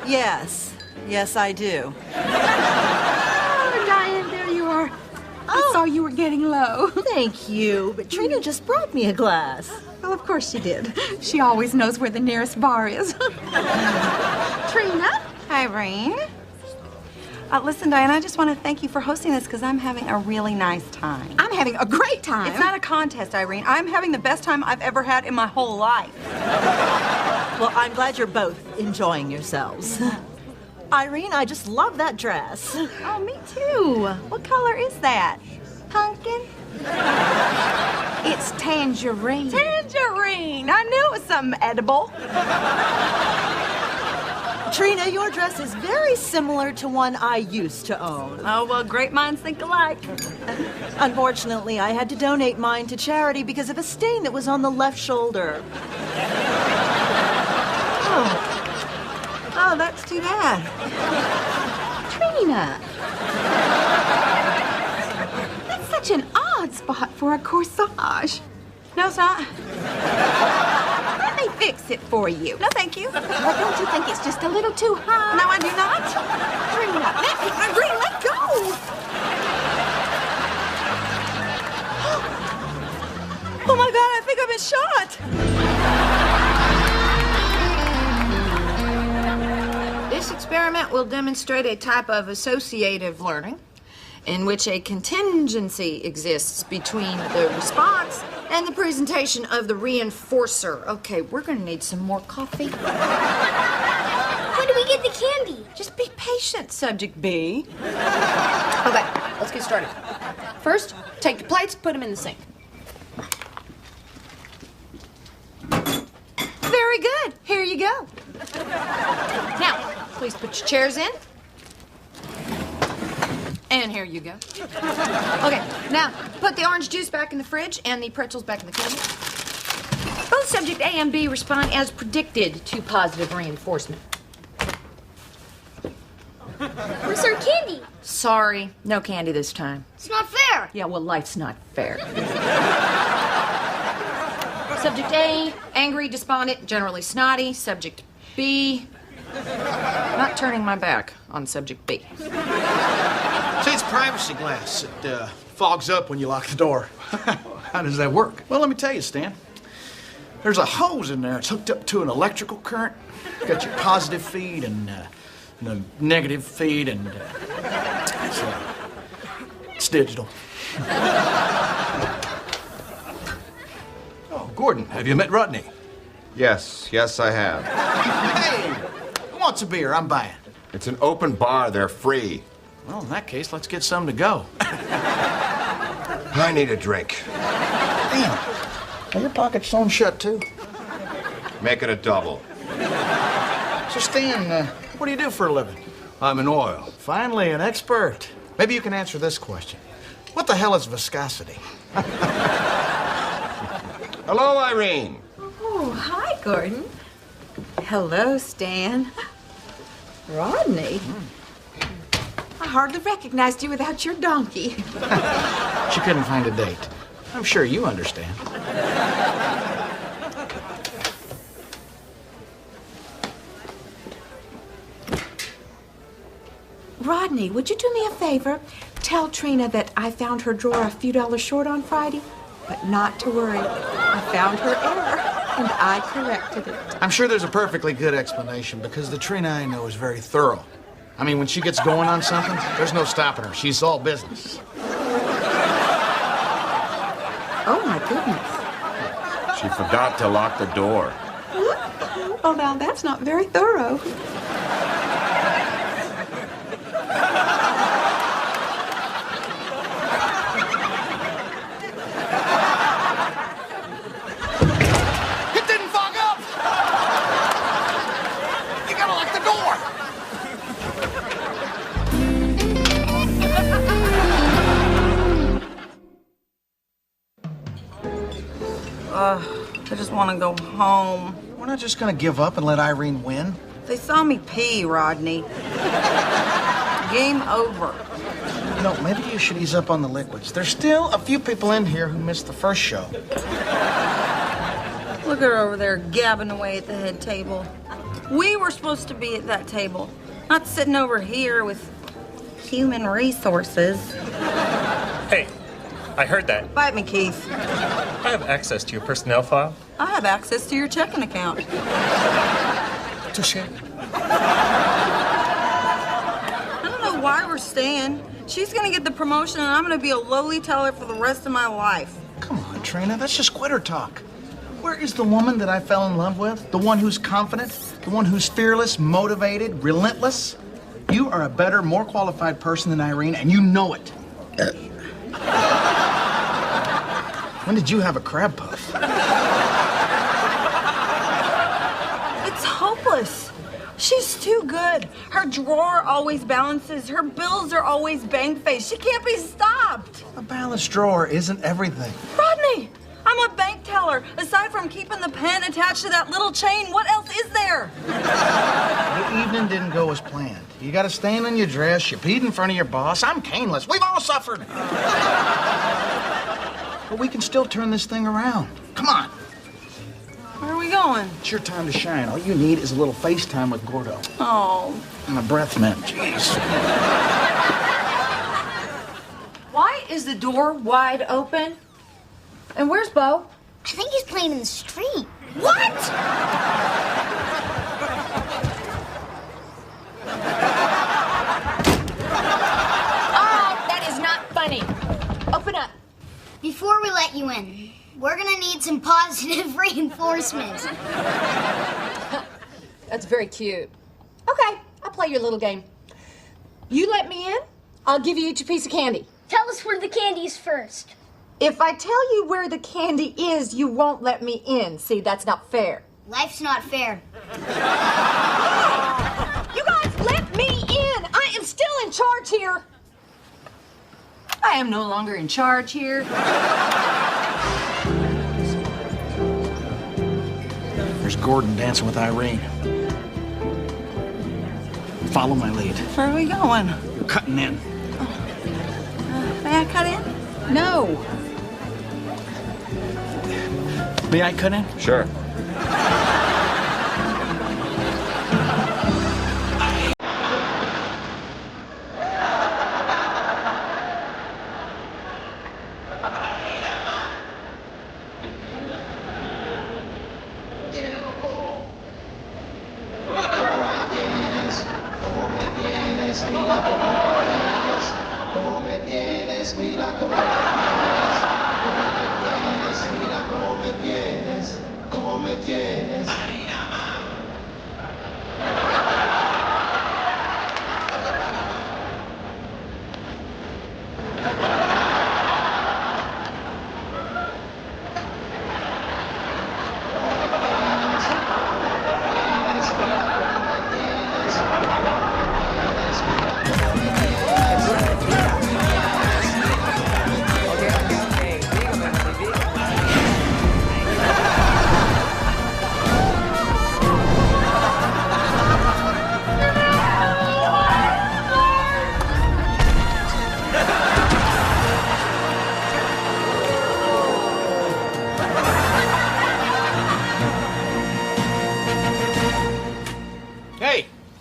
Yes. Yes, I do. Oh, Diane, there you are. I saw you were getting low. Thank you, but Trina just brought me a glass. Well, of course she did. She always knows where the nearest bar is. Trina? Irene? Listen, Diane, I just want to thank you for hosting this because I'm having a really nice time. I'm having a great time. It's not a contest, Irene. I'm having the best time I've ever had in my whole life. Well, I'm glad you're both enjoying yourselves. Irene, I just love that dress. Oh, me too. What color is that? Pumpkin? It's tangerine. Tangerine! I knew it was something edible. Trina, your dress is very similar to one I used to own. Oh, well, great minds think alike. Unfortunately, I had to donate mine to charity because of a stain that was on the left shoulder. Oh, that's too bad. Trina. That's such an odd spot for a corsage. No, it's not. Let me fix it for you. No, thank you. Well, don't you think it's just a little too high? No, I do not. Trina, let go. Oh, my God, I think I've been shot. This experiment will demonstrate a type of associative learning in which a contingency exists between the response and the presentation of the reinforcer. Okay, we're gonna need some more coffee. When do we get the candy? Just be patient, subject B. Okay, let's get started. First, take the plates, put them in the sink. Very good. Here you go. Now, please put your chairs in. And here you go. Okay, now put the orange juice back in the fridge and the pretzels back in the cabinet. Both subject A and B respond as predicted to positive reinforcement. Where's our candy? Sorry, no candy this time. It's not fair. Yeah, well, life's not fair. Subject A, angry, despondent, generally snotty. Subject B, Not turning my back on subject B. See, it's privacy glass. It fogs up when you lock the door. How does that work? Well, let me tell you, Stan. There's a hose in there. It's hooked up to an electrical current. Got your positive feed and the negative feed, and it's digital. Oh, Gordon, have you met Rodney? Yes, I have. Hey, who wants a beer? I'm buying. It's an open bar. They're free. Well, in that case, let's get some to go. I need a drink. Damn. Are your pockets sewn shut, too? Make it a double. So, Stan, what do you do for a living? I'm in oil. Finally, an expert. Maybe you can answer this question. What the hell is viscosity? Hello, Irene. Oh, hi, Gordon. Hello, Stan. Rodney. I hardly recognized you without your donkey. She couldn't find a date. I'm sure you understand. Rodney, would you do me a favor? Tell Trina that I found her drawer a few dollars short on Friday, but not to worry. I found her error, and I corrected it. I'm sure there's a perfectly good explanation, because the Trina I know is very thorough. I mean, when she gets going on something, there's no stopping her. She's all business. Oh, my goodness. She forgot to lock the door. Oh, now that's not very thorough. It didn't fog up! You gotta lock the door! I just want to go home. We're not just gonna give up and let Irene win. They saw me pee, Rodney. Game over. You know, maybe you should ease up on the liquids. There's still a few people in here who missed the first show. Look at her over there gabbing away at the head table. We were supposed to be at that table, not sitting over here with human resources. Hey, I heard that. Bite me, Keith. I have access to your personnel file. I have access to your checking account. Touche. I don't know why we're staying. She's gonna get the promotion and I'm gonna be a lowly teller for the rest of my life. Come on, Trina, that's just quitter talk. Where is the woman that I fell in love with? The one who's confident? The one who's fearless, motivated, relentless? You are a better, more qualified person than Irene, and you know it. When did you have a crab puff? It's hopeless. She's too good. Her drawer always balances. Her bills are always bang-faced. She can't be stopped. A balanced drawer isn't everything. Rodney, I'm a bank teller. Aside from keeping the pen attached to that little chain, what else is there? The evening didn't go as planned. You got a stain on your dress, you peed in front of your boss. I'm caneless. We've all suffered. But we can still turn this thing around. Come on. Where are we going? It's your time to shine. All you need is a little FaceTime with Gordo. Oh. And a breath mint. Jeez. Why is the door wide open? And where's Bo? I think he's playing in the street. What? Oh, that is not funny. Open up. Before we let you in, we're gonna need some positive reinforcement. That's very cute. Okay, I'll play your little game. You let me in, I'll give you each a piece of candy. Tell us where the candy is first. If I tell you where the candy is, you won't let me in. See, that's not fair. Life's not fair. You guys, let me in! I am still in charge here. I am no longer in charge here. There's Gordon dancing with Irene. Follow my lead. Where are we going? You're cutting in. May I cut in? No. May I cut in? Sure.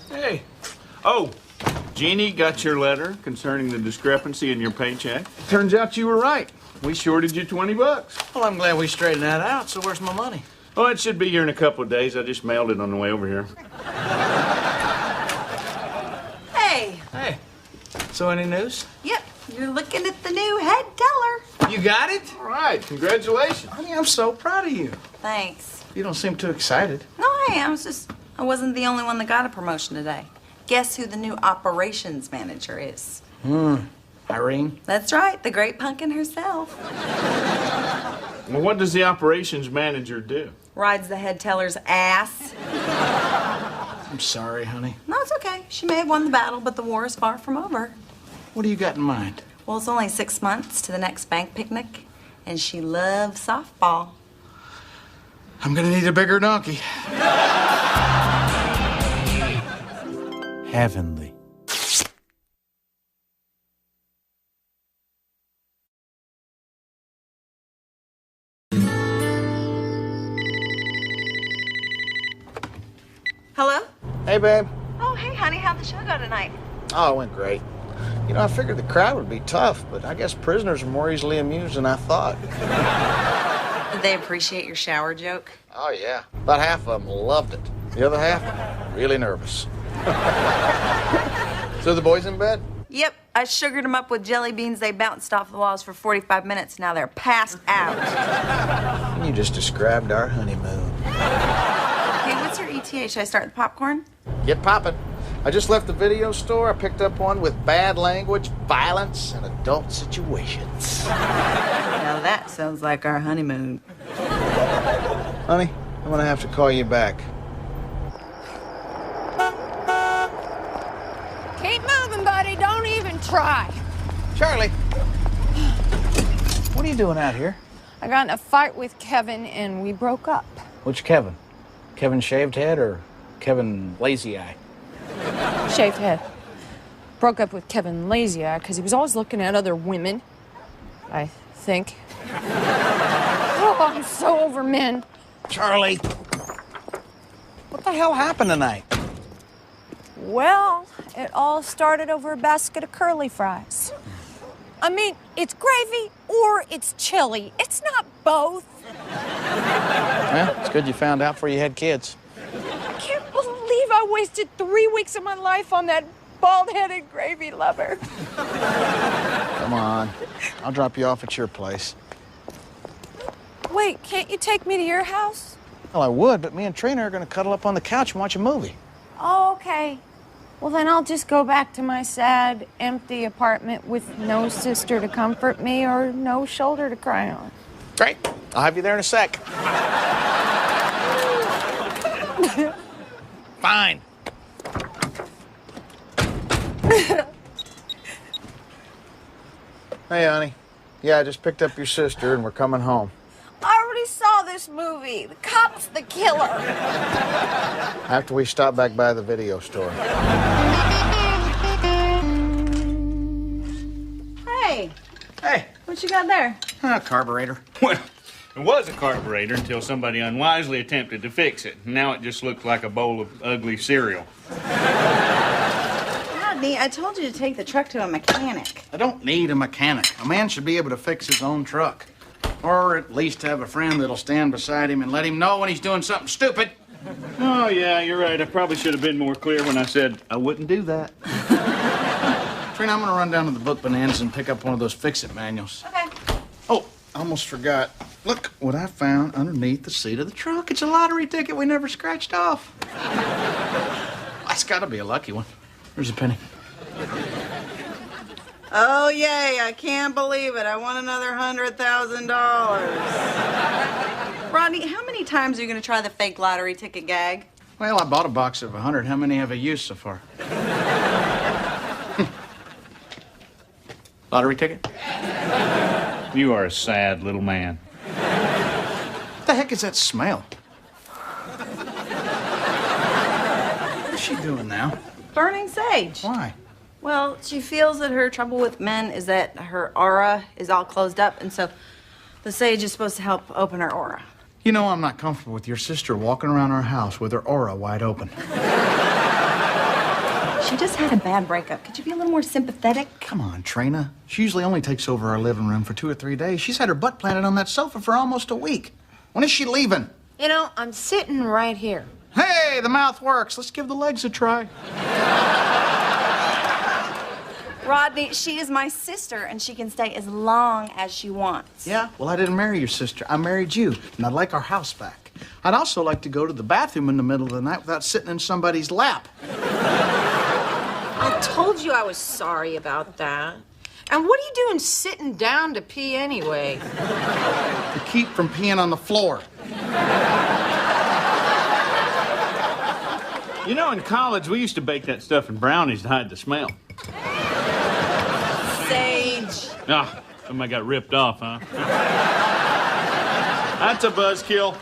Hey. Oh, Jeannie got your letter concerning the discrepancy in your paycheck. Turns out you were right. We shorted you 20 bucks. Well, I'm glad we straightened that out, so where's my money? Oh, it should be here in a couple of days. I just mailed it on the way over here. Hey. Hey. So any news? Yep, you're looking at the new head teller. You got it? All right, congratulations. Honey, I'm so proud of you. Thanks. You don't seem too excited. No, I wasn't the only one that got a promotion today. Guess who the new operations manager is? Irene? That's right, the great pumpkin herself. Well, what does the operations manager do? Rides the head teller's ass. I'm sorry, honey. No, it's okay. She may have won the battle, but the war is far from over. What do you got in mind? Well, it's only 6 months to the next bank picnic, and she loves softball. I'm gonna need a bigger donkey. Heavenly. Hello? Hey, babe. Oh, hey, honey, how'd the show go tonight? Oh, it went great. You know, I figured the crowd would be tough, but I guess prisoners are more easily amused than I thought. Did they appreciate your shower joke? Oh, yeah. About half of them loved it. The other half, really nervous. So the boys in bed? Yep, I sugared them up with jelly beans. They bounced off the walls for 45 minutes. Now they're passed out. You just described our honeymoon. Hey, what's your ETA? Should I start the popcorn? Get poppin'. I just left the video store. I picked up one with bad language, violence, and adult situations. Now that sounds like our honeymoon. Honey, I'm gonna have to call you back. Keep moving, buddy. Don't even try. Charlie. What are you doing out here? I got in a fight with Kevin and we broke up. Which Kevin? Kevin Shaved Head or Kevin Lazy Eye? Shaved head. Broke up with Kevin Lazy Eye because he was always looking at other women, I think. Oh, I'm so over men. Charlie. What the hell happened tonight? Well, it all started over a basket of curly fries. I mean, it's gravy or it's chili. It's not both. Well, it's good you found out before you had kids. I can't believe I wasted 3 weeks of my life on that bald-headed gravy lover. Come on. I'll drop you off at your place. Wait, can't you take me to your house? Well, I would, but me and Trina are going to cuddle up on the couch and watch a movie. Oh, okay. Well, then I'll just go back to my sad, empty apartment with no sister to comfort me or no shoulder to cry on. Great. I'll have you there in a sec. Fine. Hey, honey. Yeah, I just picked up your sister and we're coming home. I already saw this movie. The cop's the killer. After we stop back by the video store. Hey. Hey. What you got there? Carburetor. Well, it was a carburetor until somebody unwisely attempted to fix it. Now it just looks like a bowl of ugly cereal. Rodney, I told you to take the truck to a mechanic. I don't need a mechanic. A man should be able to fix his own truck. Or at least have a friend that'll stand beside him and let him know when he's doing something stupid. Oh, yeah, you're right. I probably should have been more clear when I said I wouldn't do that. Trina, I'm gonna run down to the book bonanza and pick up one of those fix-it manuals. Okay. Oh, I almost forgot. Look what I found underneath the seat of the truck. It's a lottery ticket we never scratched off. That's gotta be a lucky one. Where's a penny? Oh, yay, I can't believe it. I won another $100,000. Rodney, how many times are you going to try the fake lottery ticket gag? Well, I bought a box of 100. How many have I used so far? Lottery ticket? You are a sad little man. What the heck is that smell? What's she doing now? Burning sage. Why? Well, she feels that her trouble with men is that her aura is all closed up, and so the sage is supposed to help open her aura. You know, I'm not comfortable with your sister walking around our house with her aura wide open. She just had a bad breakup. Could you be a little more sympathetic? Come on, Trina. She usually only takes over our living room for 2 or 3 days. She's had her butt planted on that sofa for almost a week. When is she leaving? You know, I'm sitting right here. Hey, the mouth works. Let's give the legs a try. Rodney, she is my sister, and she can stay as long as she wants. Yeah? Well, I didn't marry your sister. I married you, and I'd like our house back. I'd also like to go to the bathroom in the middle of the night without sitting in somebody's lap. I told you I was sorry about that. And what are you doing sitting down to pee anyway? To keep from peeing on the floor. You know, in college, we used to bake that stuff in brownies to hide the smell. Sage. Ah, somebody got ripped off, huh? That's a buzzkill.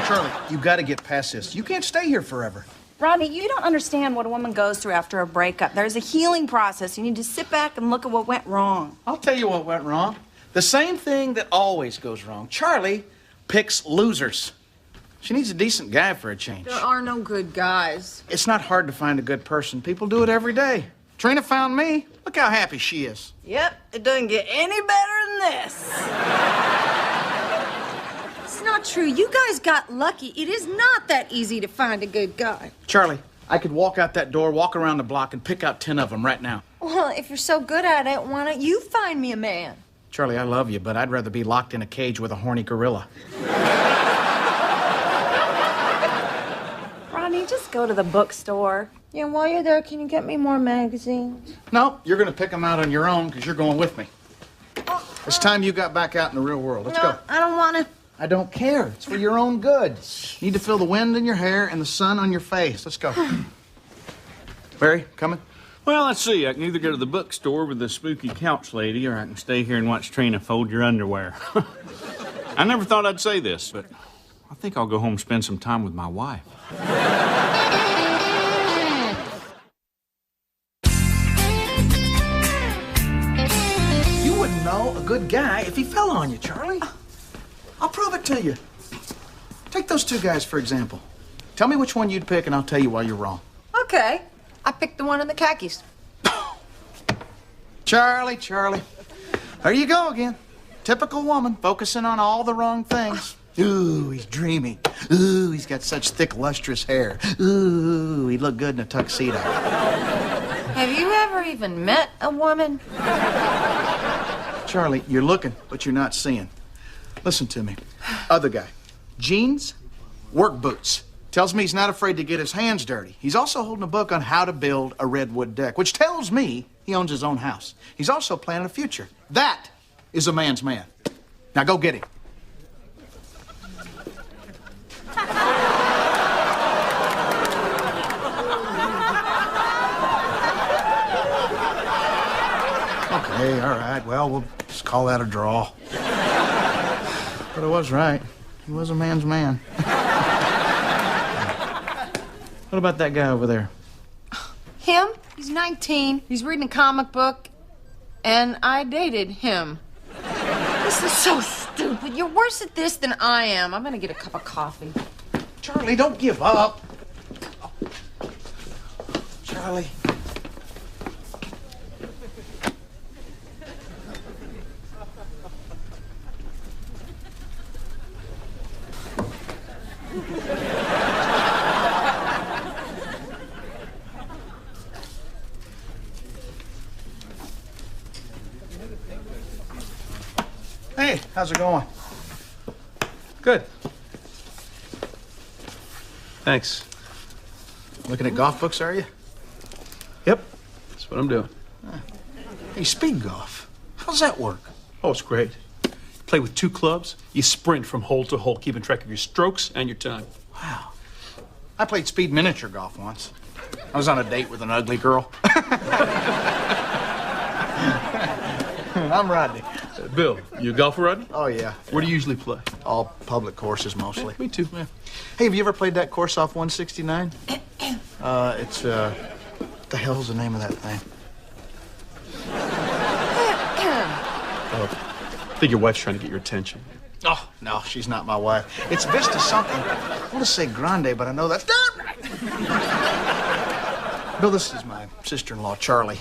Charlie, you got to get past this. You can't stay here forever. Rodney, you don't understand what a woman goes through after a breakup. There's a healing process. You need to sit back and look at what went wrong. I'll tell you what went wrong. The same thing that always goes wrong. Charlie picks losers. She needs a decent guy for a change. There are no good guys. It's not hard to find a good person. People do it every day. Trina found me. Look how happy she is. Yep, it doesn't get any better than this. It's not true. You guys got lucky. It is not that easy to find a good guy. Charlie, I could walk out that door, walk around the block, and pick out 10 of them right now. Well, if you're so good at it, why don't you find me a man? Charlie, I love you, but I'd rather be locked in a cage with a horny gorilla. Rodney, just go to the bookstore. Yeah, while you're there, can you get me more magazines? No, you're going to pick them out on your own because you're going with me. It's time you got back out in the real world. Let's go. I don't want to. I don't care. It's for your own good. You need to feel the wind in your hair and the sun on your face. Let's go. Barry, coming? Well, let's see. I can either go to the bookstore with the spooky couch lady, or I can stay here and watch Trina fold your underwear. I never thought I'd say this, but I think I'll go home and spend some time with my wife. You wouldn't know a good guy if he fell on you, Charlie. I'll prove it to you. Take those 2 guys, for example. Tell me which one you'd pick, and I'll tell you why you're wrong. Okay. I picked the one in the khakis. Charlie. There you go again. Typical woman, focusing on all the wrong things. Ooh, he's dreamy. Ooh, he's got such thick, lustrous hair. Ooh, he'd look good in a tuxedo. Have you ever even met a woman? Charlie, you're looking, but you're not seeing. Listen to me. Other guy. Jeans, work boots. Tells me he's not afraid to get his hands dirty. He's also holding a book on how to build a redwood deck, which tells me he owns his own house. He's also planning a future. That is a man's man. Now go get him. Okay, all right. Well, we'll just call that a draw. But I was right. He was a man's man. What about that guy over there? Him? He's 19. He's reading a comic book. And I dated him. This is so stupid. You're worse at this than I am. I'm gonna get a cup of coffee. Charlie, don't give up. Charlie. How's it going? Good. Thanks. Looking at golf books, are you? Yep, that's what I'm doing. Hey, speed golf. How's that work? Oh, it's great. You play with 2 clubs, you sprint from hole to hole, keeping track of your strokes and your time. Wow. I played speed miniature golf once. I was on a date with an ugly girl. I'm Rodney. Bill, you a golfer, Rodney? Oh, yeah. Where do you usually play? All public courses, mostly. Me too. Yeah. Hey, have you ever played that course off 169? It's, what the hell's the name of that thing? I think your wife's trying to get your attention. Oh, no, she's not my wife. It's Vista something. I want to say Grande, but I know that's not right. Bill, this is my sister-in-law, Charlie.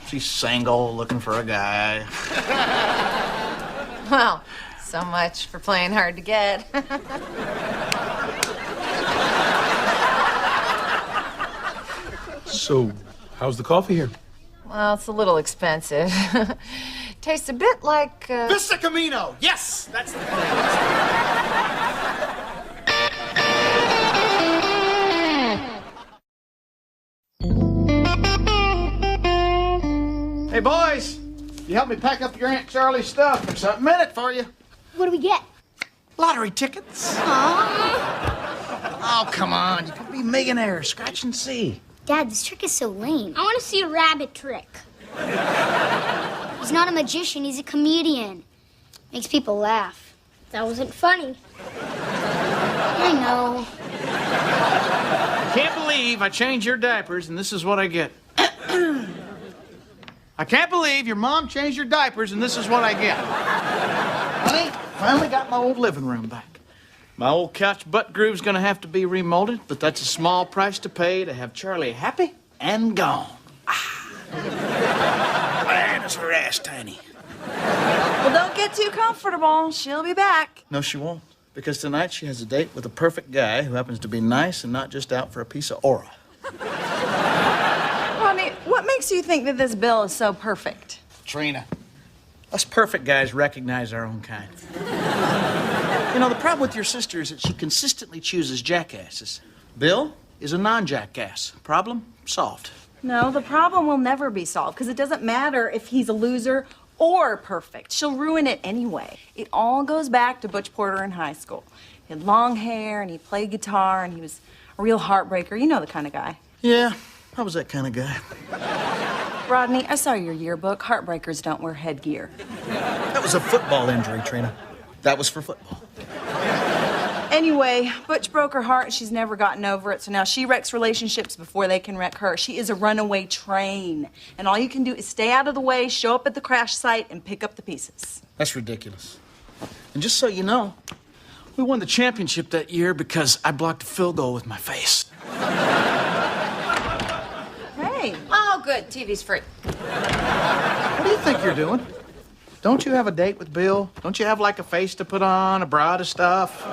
She's single, looking for a guy. Well, so much for playing hard to get. So, how's the coffee here? Well, it's a little expensive. Tastes a bit like, Vista Camino! Yes! That's the place. Hey, boys! You help me pack up your Aunt Charlie's stuff. There's something in it for you. What do we get? Lottery tickets. Oh, come on. You could be millionaires. Scratch and see. Dad, this trick is so lame. I want to see a rabbit trick. He's not a magician, he's a comedian. Makes people laugh. That wasn't funny. I know. I can't believe I changed your diapers and this is what I get. I can't believe your mom changed your diapers and this is what I get. Honey, finally got my old living room back. My old couch butt groove's gonna have to be remolded, but that's a small price to pay to have Charlie happy and gone. Man, is her ass tiny. Well, don't get too comfortable. She'll be back. No, she won't. Because tonight she has a date with a perfect guy who happens to be nice and not just out for a piece of aura. Rodney, what makes you think that this bill is so perfect? Trina, us perfect guys recognize our own kind. You know, the problem with your sister is that she consistently chooses jackasses. Bill is a non-jackass. Problem solved. No, the problem will never be solved because it doesn't matter if he's a loser or perfect. She'll ruin it anyway. It all goes back to Butch Porter in high school. He had long hair and he played guitar and he was a real heartbreaker. You know the kind of guy. Yeah, I was that kind of guy. Rodney, I saw your yearbook. Heartbreakers don't wear headgear. That was a football injury, Trina. That was for football. Anyway, Butch broke her heart and she's never gotten over it, so now she wrecks relationships before they can wreck her. She is a runaway train, and all you can do is stay out of the way, show up at the crash site, and pick up the pieces. That's ridiculous. And just so you know, we won the championship that year because I blocked a field goal with my face. Hey. Oh, good. TV's free. What do you think you're doing? Don't you have a date with Bill? Don't you have, like, a face to put on, a bra to stuff?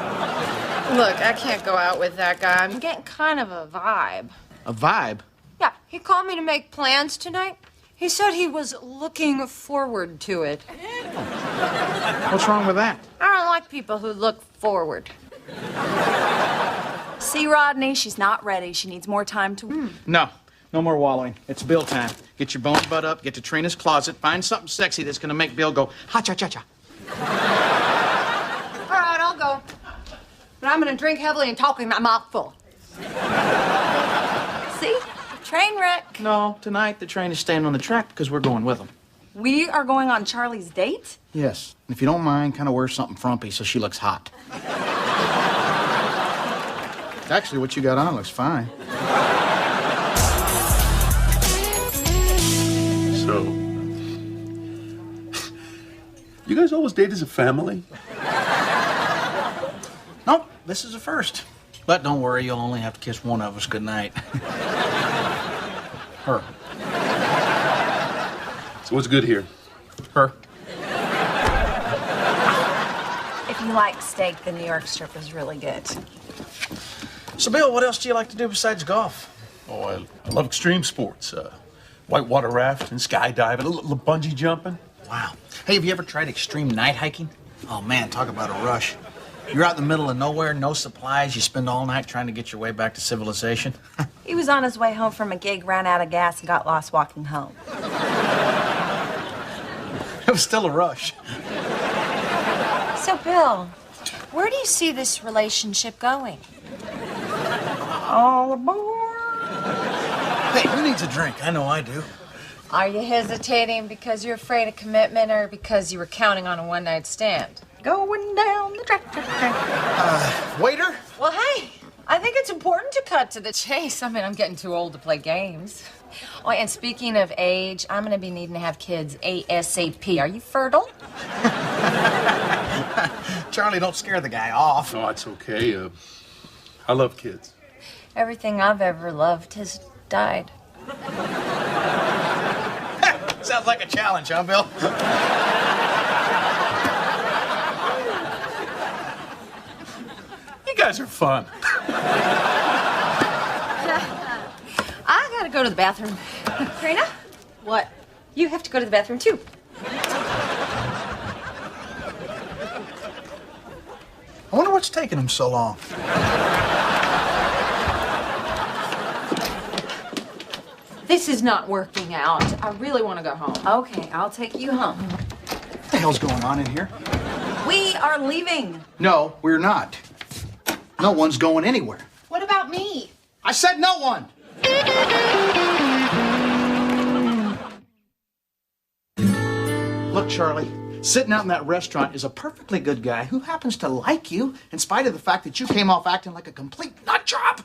Look, I can't go out with that guy. I'm getting kind of a vibe. A vibe? Yeah, he called me to make plans tonight. He said he was looking forward to it. What's wrong with that? I don't like people who look forward. See, Rodney, she's not ready. She needs more time to... No. No more wallowing. It's Bill time. Get your bone butt up, get to Trina's closet, find something sexy that's gonna make Bill go ha-cha-cha-cha. All right, I'll go. But I'm gonna drink heavily and talk with my mouth full. See? Train wreck. No, tonight the train is staying on the track because we're going with them. We are going on Charlie's date? Yes. And if you don't mind, kind of wear something frumpy so she looks hot. Actually, what you got on looks fine. So, you guys always date as a family? Nope, this is a first. But don't worry, you'll only have to kiss one of us goodnight. Her. So what's good here? Her. If you like steak, the New York strip is really good. So, Bill, what else do you like to do besides golf? Oh, I love extreme sports. Whitewater rafting, skydiving, a little bungee jumping. Wow. Hey, have you ever tried extreme night hiking? Oh, man, talk about a rush. You're out in the middle of nowhere, no supplies. You spend all night trying to get your way back to civilization. He was on his way home from a gig, ran out of gas, and got lost walking home. It was still a rush. So, Bill, where do you see this relationship going? All aboard. Hey, who needs a drink? I know I do. Are you hesitating because you're afraid of commitment or because you were counting on a one-night stand? Going down the track. Waiter? Well, hey, I think it's important to cut to the chase. I mean, I'm getting too old to play games. Oh, and speaking of age, I'm going to be needing to have kids ASAP. Are you fertile? Charlie, don't scare the guy off. Oh, it's okay. I love kids. Everything I've ever loved has died. Sounds like a challenge, huh, Bill? You guys are fun. I gotta go to the bathroom. Trina? What? You have to go to the bathroom, too. I wonder what's taking him so long. This is not working out. I really want to go home. Okay, I'll take you home. What the hell's going on in here? We are leaving. No, we're not. No one's going anywhere. What about me? I said no one! Look, Charlie, sitting out in that restaurant is a perfectly good guy who happens to like you in spite of the fact that you came off acting like a complete nut job.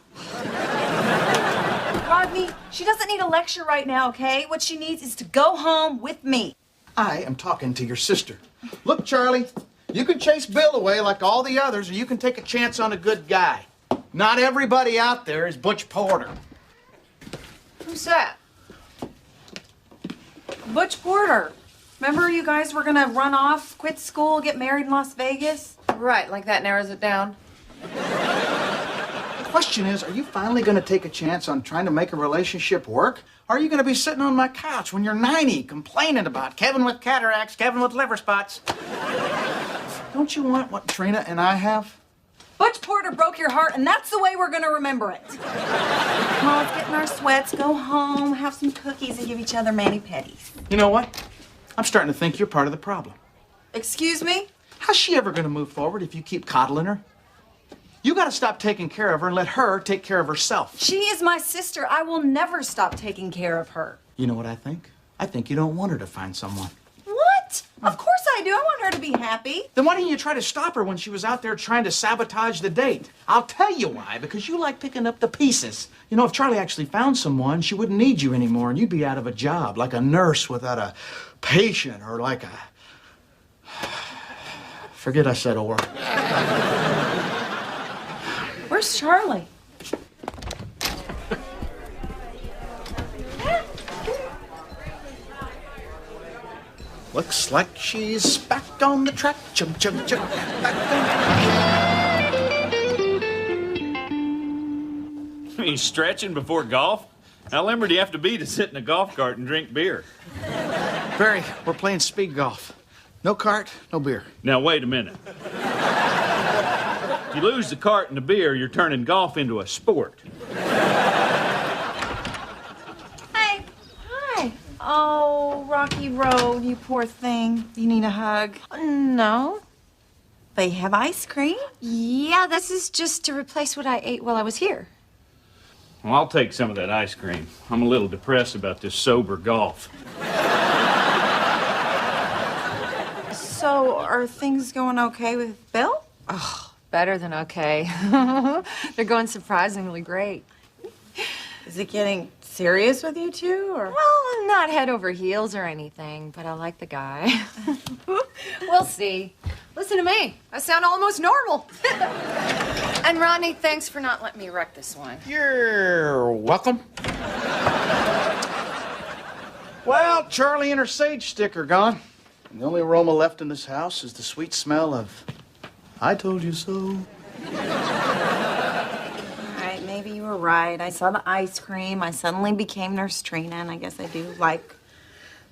Rodney, she doesn't need a lecture right now, okay? What she needs is to go home with me. I am talking to your sister. Look, Charlie, you can chase Bill away like all the others, or you can take a chance on a good guy. Not everybody out there is Butch Porter. Who's that? Butch Porter. Remember you guys were gonna run off, quit school, get married in Las Vegas? Right, like that narrows it down. The question is, are you finally going to take a chance on trying to make a relationship work? Or are you going to be sitting on my couch when you're 90 complaining about Kevin with cataracts, Kevin with liver spots? Don't you want what Trina and I have? Butch Porter broke your heart, and that's the way we're gonna remember it. Come on, let's get in our sweats, go home, have some cookies, and give each other mani-pedis. You know what? I'm starting to think you're part of the problem. Excuse me? How's she ever going to move forward if you keep coddling her? You got to stop taking care of her and let her take care of herself. She is my sister. I will never stop taking care of her. You know what I think? I think you don't want her to find someone. What? Of course I do. I want her to be happy. Then why didn't you try to stop her when she was out there trying to sabotage the date? I'll tell you why. Because you like picking up the pieces. You know, if Charlie actually found someone, she wouldn't need you anymore and you'd be out of a job, like a nurse without a patient, or like a... Forget I said a word. Where's Charlie? Looks like she's back on the track. Chum, chum, chum. Back You mean stretching before golf? How limber do you have to be to sit in a golf cart and drink beer? Barry, we're playing speed golf. No cart, no beer. Now, wait a minute. If you lose the cart and the beer, you're turning golf into a sport. Hey. Hi. Oh, Rocky Road, you poor thing. You need a hug? No. They have ice cream? Yeah, this is just to replace what I ate while I was here. Well, I'll take some of that ice cream. I'm a little depressed about this sober golf. So, are things going okay with Bill? Oh, better than okay. They're going surprisingly great. Is it getting serious with you two, or? Well, not head over heels or anything, but I like the guy. We'll see. Listen to me. I sound almost normal. And Rodney, thanks for not letting me wreck this one. You're welcome. Well, Charlie and her sage stick are gone. And the only aroma left in this house is the sweet smell of I told you so. All right, maybe you were right. I saw the ice cream. I suddenly became Nurse Trina, and I guess I do like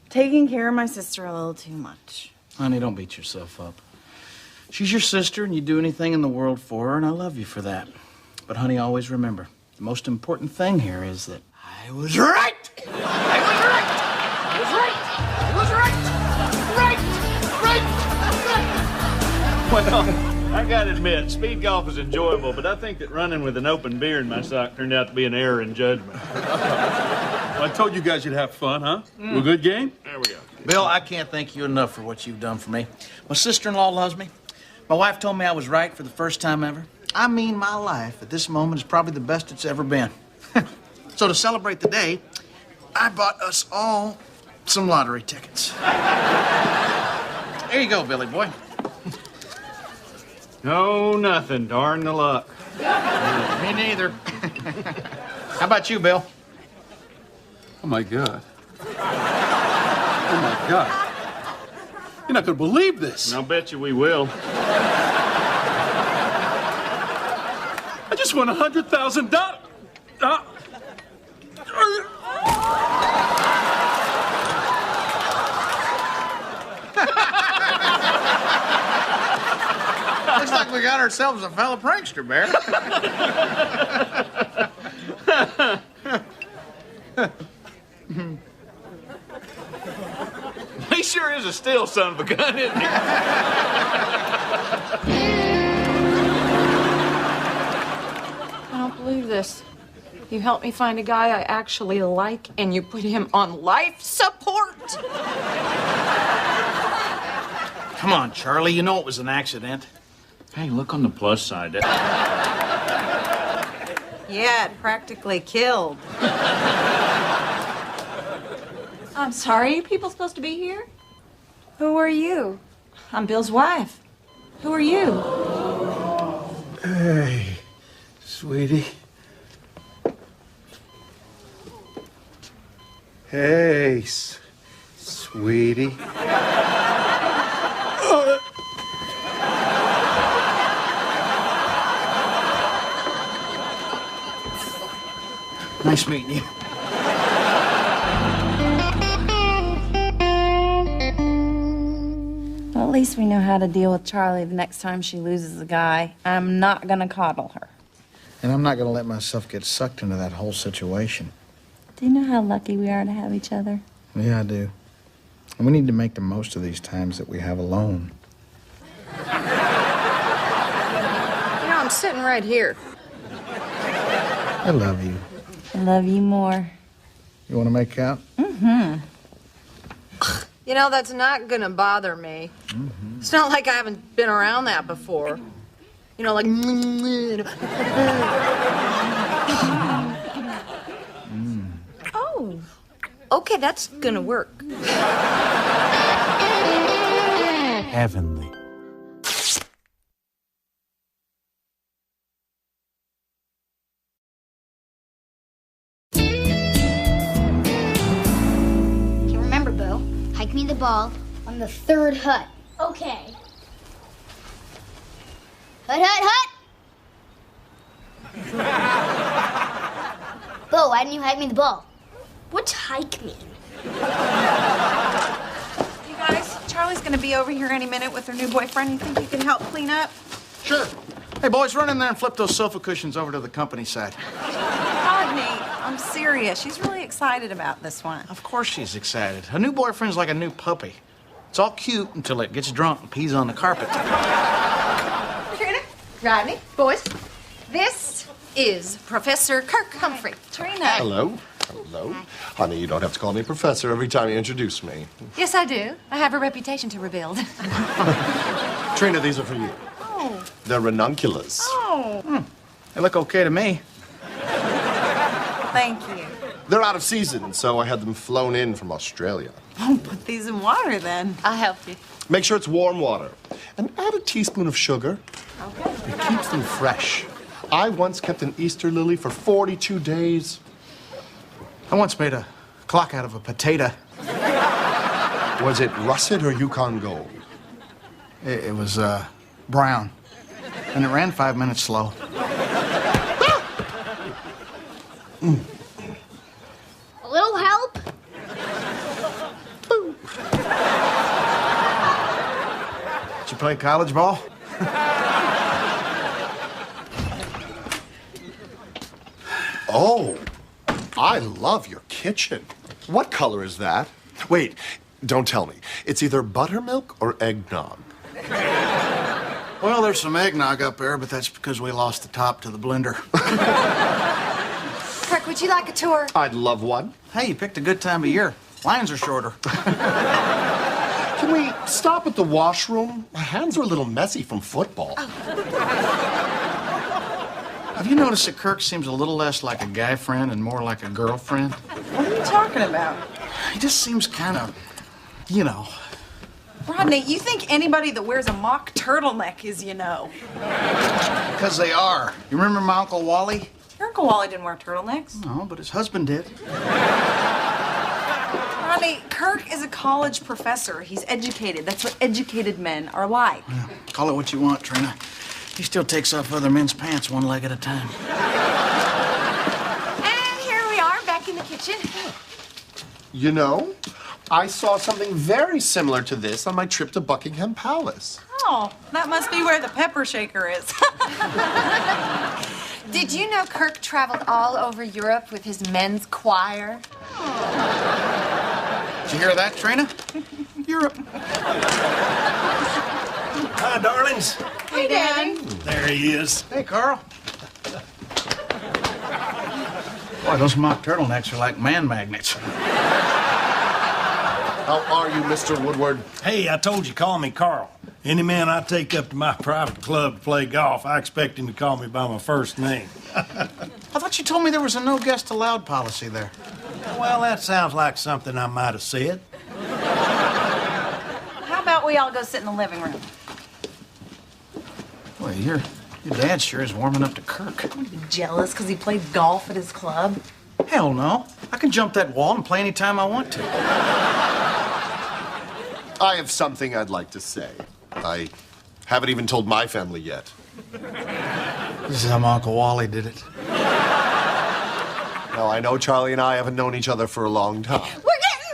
taking care of my sister a little too much. Honey, don't beat yourself up. She's your sister, and you'd do anything in the world for her, and I love you for that. But, honey, always remember, the most important thing here is that I was right! I was right! I was right! I was right! Right! Well, I gotta admit, speed golf is enjoyable, but I think that running with an open beer in my sock turned out to be an error in judgment. I told you guys you'd have fun, huh? A good game? There we go. Bill, I can't thank you enough for what you've done for me. My sister-in-law loves me. My wife told me I was right for the first time ever. I mean, my life at this moment is probably the best it's ever been. So to celebrate the day, I bought us all some lottery tickets. There you go, Billy boy. No, nothing. Darn the luck. Me neither. How about you, Bill? Oh, my God. Oh, my God. You're not going to believe this. I'll bet you we will. I just won $100,000. Looks like we got ourselves a fellow prankster, Bear. He sure is a still son of a gun, isn't he? I don't believe this. You helped me find a guy I actually like, and you put him on life support. Come on, Charlie. You know it was an accident. Hey, look on the plus side. Yeah, it practically killed. I'm sorry, are you people supposed to be here? Who are you? I'm Bill's wife. Who are you? Hey, sweetie. Hey, sweetie. Nice meeting you. Well, at least we know how to deal with Charlie the next time she loses a guy. I'm not gonna coddle her. And I'm not going to let myself get sucked into that whole situation. Do you know how lucky we are to have each other? Yeah, I do. And we need to make the most of these times that we have alone. You know, I'm sitting right here. I love you. I love you more. You want to make out? Mm-hmm. You know, that's not gonna bother me. Mm-hmm. It's not like I haven't been around that before. You know, like... Oh, okay, that's gonna work. Heavenly. Okay, remember, Bo, hike me the ball on the third hut. Okay. Hut, hut, hut! Bo, why didn't you hike me the ball? What's hike mean? You guys, Charlie's gonna be over here any minute with her new boyfriend. You think you can help clean up? Sure. Hey, boys, run in there and flip those sofa cushions over to the company side. Rodney, I'm serious. She's really excited about this one. Of course she's excited. A new boyfriend's like a new puppy. It's all cute until it gets drunk and pees on the carpet. Trina, Rodney, boys, this is Professor Kirk Humphrey. Trina. Hello. Hello. Honey, you don't have to call me professor every time you introduce me. Yes, I do. I have a reputation to rebuild. Trina, these are for you. Oh. They're ranunculus. Oh. They look okay to me. Thank you. They're out of season, so I had them flown in from Australia. Oh, put these in water then. I'll help you. Make sure it's warm water. And add a teaspoon of sugar. Okay. It keeps them fresh. I once kept an Easter lily for 42 days. I once made a clock out of a potato. Was it russet or Yukon Gold? It was, brown. And it ran 5 minutes slow. A little help? Did you play college ball? Oh, I love your kitchen. What color is that? Wait, don't tell me. It's either buttermilk or eggnog. Well, there's some eggnog up there, but that's because we lost the top to the blender. Kirk, would you like a tour? I'd love one. Hey, you picked a good time of year. Lines are shorter. Can we stop at the washroom? My hands are a little messy from football. Have you noticed that Kirk seems a little less like a guy friend and more like a girlfriend? What are you talking about? He just seems kind of, you know. Rodney, you think anybody that wears a mock turtleneck is, you know? Because they are. You remember my Uncle Wally? Your Uncle Wally didn't wear turtlenecks. No, but his husband did. Rodney, Kirk is a college professor. He's educated. That's what educated men are like. Yeah, call it what you want, Trina. He still takes off other men's pants one leg at a time. And here we are, back in the kitchen. You know, I saw something very similar to this on my trip to Buckingham Palace. Oh, that must be where the pepper shaker is. Did you know Kirk traveled all over Europe with his men's choir? Did you hear that, Trina? Europe. Hi, darlings. Hey, Daddy. There he is. Hey, Carl. Boy, those mock turtlenecks are like man magnets. How are you, Mr. Woodward? Hey, I told you, call me Carl. Any man I take up to my private club to play golf, I expect him to call me by my first name. I thought you told me there was a no guest allowed policy there. Well, that sounds like something I might have said. How about we all go sit in the living room? Boy, your dad sure is warming up to Kirk. Are you jealous because he played golf at his club? Hell no. I can jump that wall and play any time I want to. I have something I'd like to say. I haven't even told my family yet. This is how my Uncle Wally did it. Now, I know Charlie and I haven't known each other for a long time. We're getting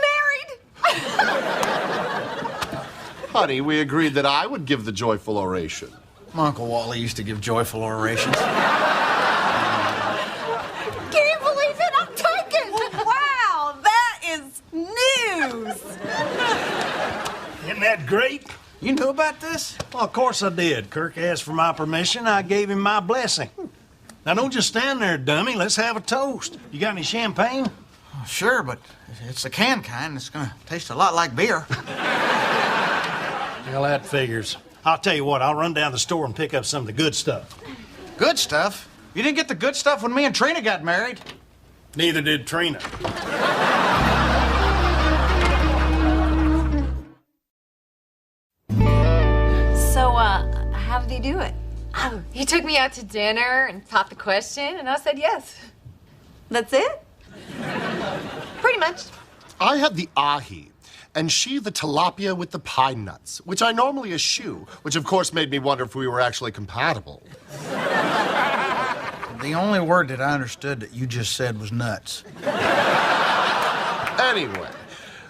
married! Honey, we agreed that I would give the joyful oration. My Uncle Wally used to give joyful orations. Can you believe it? I'm taken! Wow, that is news! Isn't that great? You knew about this? Well, of course I did. Kirk asked for my permission. I gave him my blessing. Now, don't just stand there, dummy. Let's have a toast. You got any champagne? Oh, sure, but it's the canned kind. It's gonna taste a lot like beer. Well, that figures. I'll tell you what, I'll run down the store and pick up some of the good stuff. Good stuff? You didn't get the good stuff when me and Trina got married. Neither did Trina. So, how did he do it? Oh, he took me out to dinner and popped the question, and I said yes. That's it? Pretty much. I had the ahi, and she the tilapia with the pine nuts, which I normally eschew, which of course made me wonder if we were actually compatible. The only word that I understood that you just said was nuts. Anyway,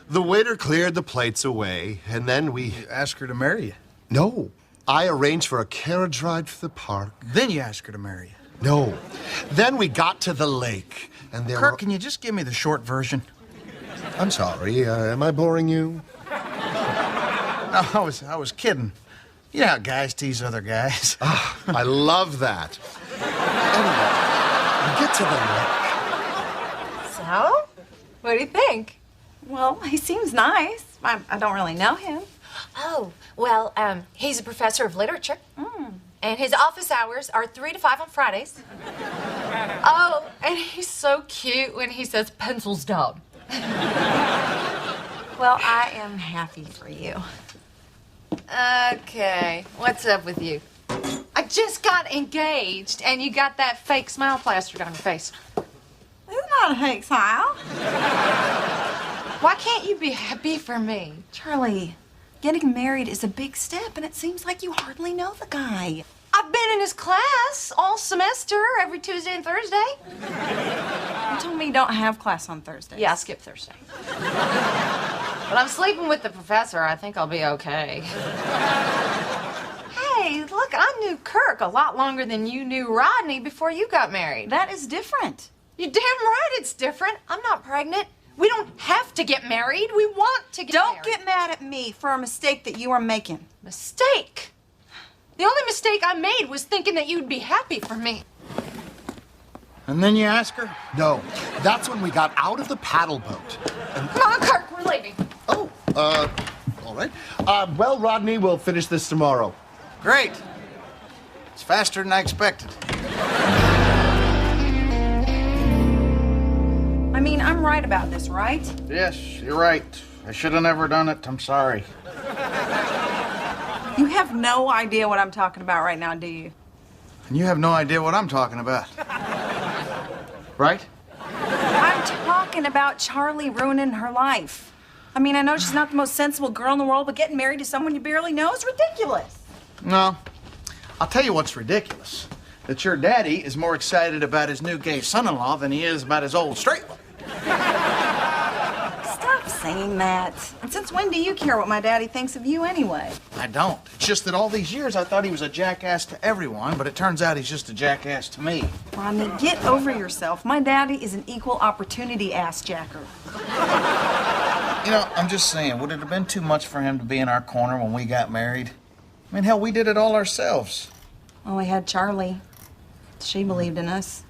the waiter cleared the plates away, and then we... You asked her to marry you? No. I arranged for a carriage ride to the park. Then you asked her to marry you? No. Then we got to the lake, and there Kirk, can you just give me the short version? I'm sorry. Am I boring you? No, I was kidding. You know how guys tease other guys. I love that. Anyway, we get to the lake. So? What do you think? Well, he seems nice. I don't really know him. Oh, well, he's a professor of literature. And his office hours are 3 to 5 on Fridays. Oh, and he's so cute when he says pencils down. Well, I am happy for you. Okay, what's up with you? I just got engaged, and you got that fake smile plastered on your face. It's not a fake smile. Why can't you be happy for me? Charlie, getting married is a big step, and it seems like you hardly know the guy. I've been in his class all semester, every Tuesday and Thursday. You told me you don't have class on Thursday. Yeah, I skip Thursday. But I'm sleeping with the professor. I think I'll be okay. Hey, look knew Kirk a lot longer than you knew Rodney before you got married. That is different. You're damn right it's different. I'm not pregnant. We don't have to get married. We want to get married. Don't get mad at me for a mistake that you are making. Mistake? The only mistake I made was thinking that you'd be happy for me. And then you ask her? No, that's when we got out of the paddle boat. Come on, Kirk, we're leaving. All right. Well, Rodney, we'll finish this tomorrow. Great. It's faster than I expected. I mean, I'm right about this, right? Yes, you're right. I should have never done it. I'm sorry. You have no idea what I'm talking about right now, do you? And you have no idea what I'm talking about. Right? I'm talking about Charlie ruining her life. I mean, I know she's not the most sensible girl in the world, but getting married to someone you barely know is ridiculous. No. I'll tell you what's ridiculous. That your daddy is more excited about his new gay son-in-law than he is about his old straight one. Stop saying that. And since when do you care what my daddy thinks of you anyway? I don't. It's just that all these years I thought he was a jackass to everyone, but it turns out he's just a jackass to me. Rodney, get over yourself. My daddy is an equal opportunity ass-jacker. You know, I'm just saying, would it have been too much for him to be in our corner when we got married? I mean, hell, we did it all ourselves. Well, we had Charlie. She believed in us.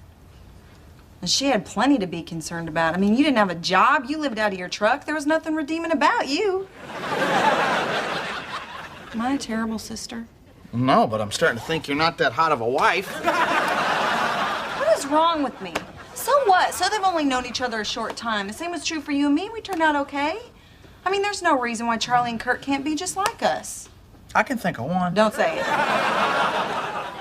And she had plenty to be concerned about. I mean, you didn't have a job. You lived out of your truck. There was nothing redeeming about you. Am I a terrible sister? No, but I'm starting to think you're not that hot of a wife. What is wrong with me? So what? So they've only known each other a short time. The same was true for you and me. We turned out okay. I mean, there's no reason why Charlie and Kurt can't be just like us. I can think of one. Don't say it.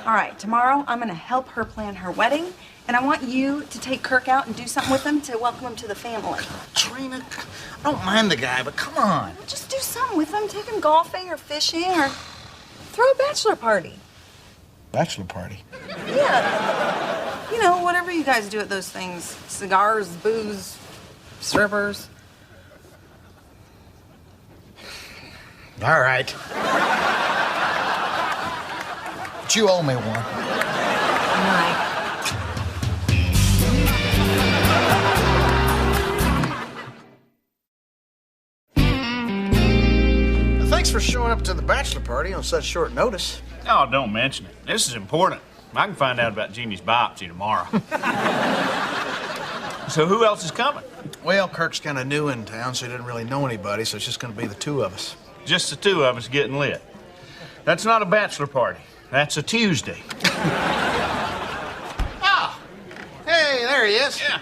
All right, tomorrow I'm gonna help her plan her wedding, and I want you to take Kirk out and do something with him to welcome him to the family. Trina, I don't mind the guy, but come on. Just do something with him. Take him golfing or fishing or throw a bachelor party. Bachelor party? Yeah. You know, whatever you guys do at those things. Cigars, booze, strippers. All right. But you owe me one. All right. Thanks for showing up to the bachelor party on such short notice. Oh, don't mention it. This is important. I can find out about Jeannie's biopsy tomorrow. So who else is coming? Well, Kirk's kind of new in town, so he didn't really know anybody, so it's just going to be the two of us. Just the two of us getting lit. That's not a bachelor party. That's a Tuesday. Ah! Hey, there he is. Yeah.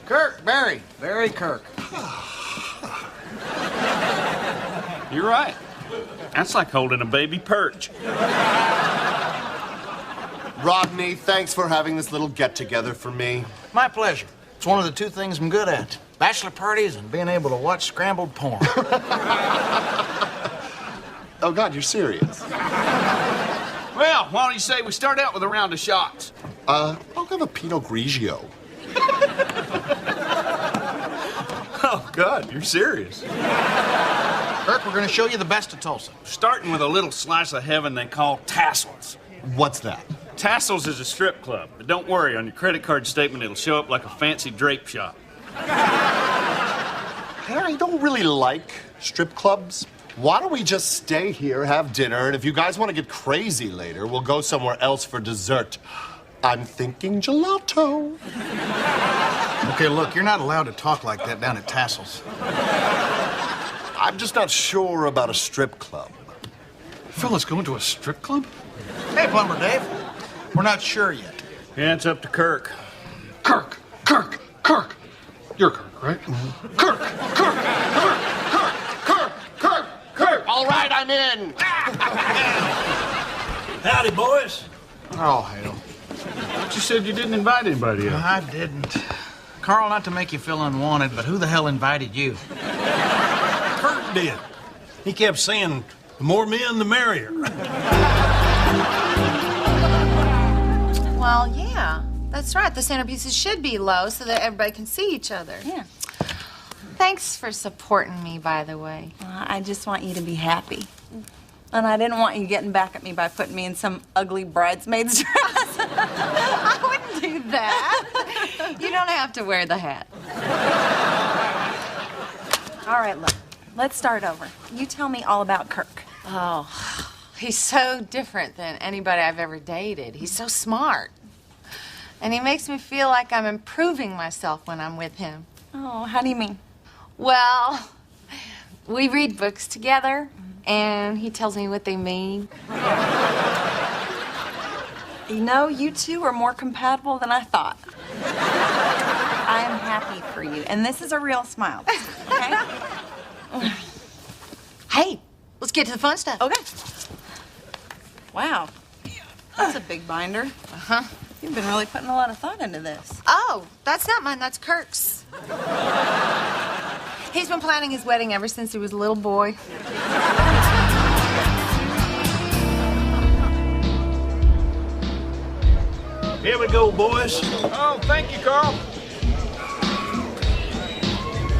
Kirk, Barry. Barry Kirk. You're right. That's like holding a baby perch. Rodney, thanks for having this little get-together for me. My pleasure. It's one of the two things I'm good at. Bachelor parties and being able to watch scrambled porn. Oh, God, you're serious? Well, why don't you say we start out with a round of shots? I'll have a Pinot Grigio. Oh, God, you're serious. Kirk, we're going to show you the best of Tulsa. Starting with a little slice of heaven they call Tassels. What's that? Tassels is a strip club, but don't worry, on your credit card statement it'll show up like a fancy drape shop. I don't really like strip clubs. Why don't we just stay here, have dinner, and if you guys want to get crazy later, we'll go somewhere else for dessert. I'm thinking gelato. Okay, look, you're not allowed to talk like that down at Tassels. I'm just not sure about a strip club. Fellas going to a strip club? Hey, Plumber Dave. We're not sure yet. Yeah, it's up to Kirk. Kirk! You're Kirk, right? Mm-hmm. Kirk! All right, I'm in. Howdy, boys. Oh, hell. But you said you didn't invite anybody else. I didn't. Carl, not to make you feel unwanted, but who the hell invited you? Kurt did. He kept saying, the more men, the merrier. Well, yeah, that's right. The centerpieces should be low so that everybody can see each other. Yeah. Thanks for supporting me, by the way. I just want you to be happy. And I didn't want you getting back at me by putting me in some ugly bridesmaid's dress. I wouldn't do that. You don't have to wear the hat. All right, look. Let's start over. You tell me all about Kirk. Oh, he's so different than anybody I've ever dated. He's so smart. And he makes me feel like I'm improving myself when I'm with him. Oh, how do you mean? Well, we read books together, and he tells me what they mean. You know, you two are more compatible than I thought. I am happy for you, and this is a real smile, okay? Hey, let's get to the fun stuff. Okay. Wow. That's a big binder. Uh-huh. You've been really putting a lot of thought into this. Oh, that's not mine, that's Kirk's. He's been planning his wedding ever since he was a little boy. Here we go, boys. Oh, thank you, Carl.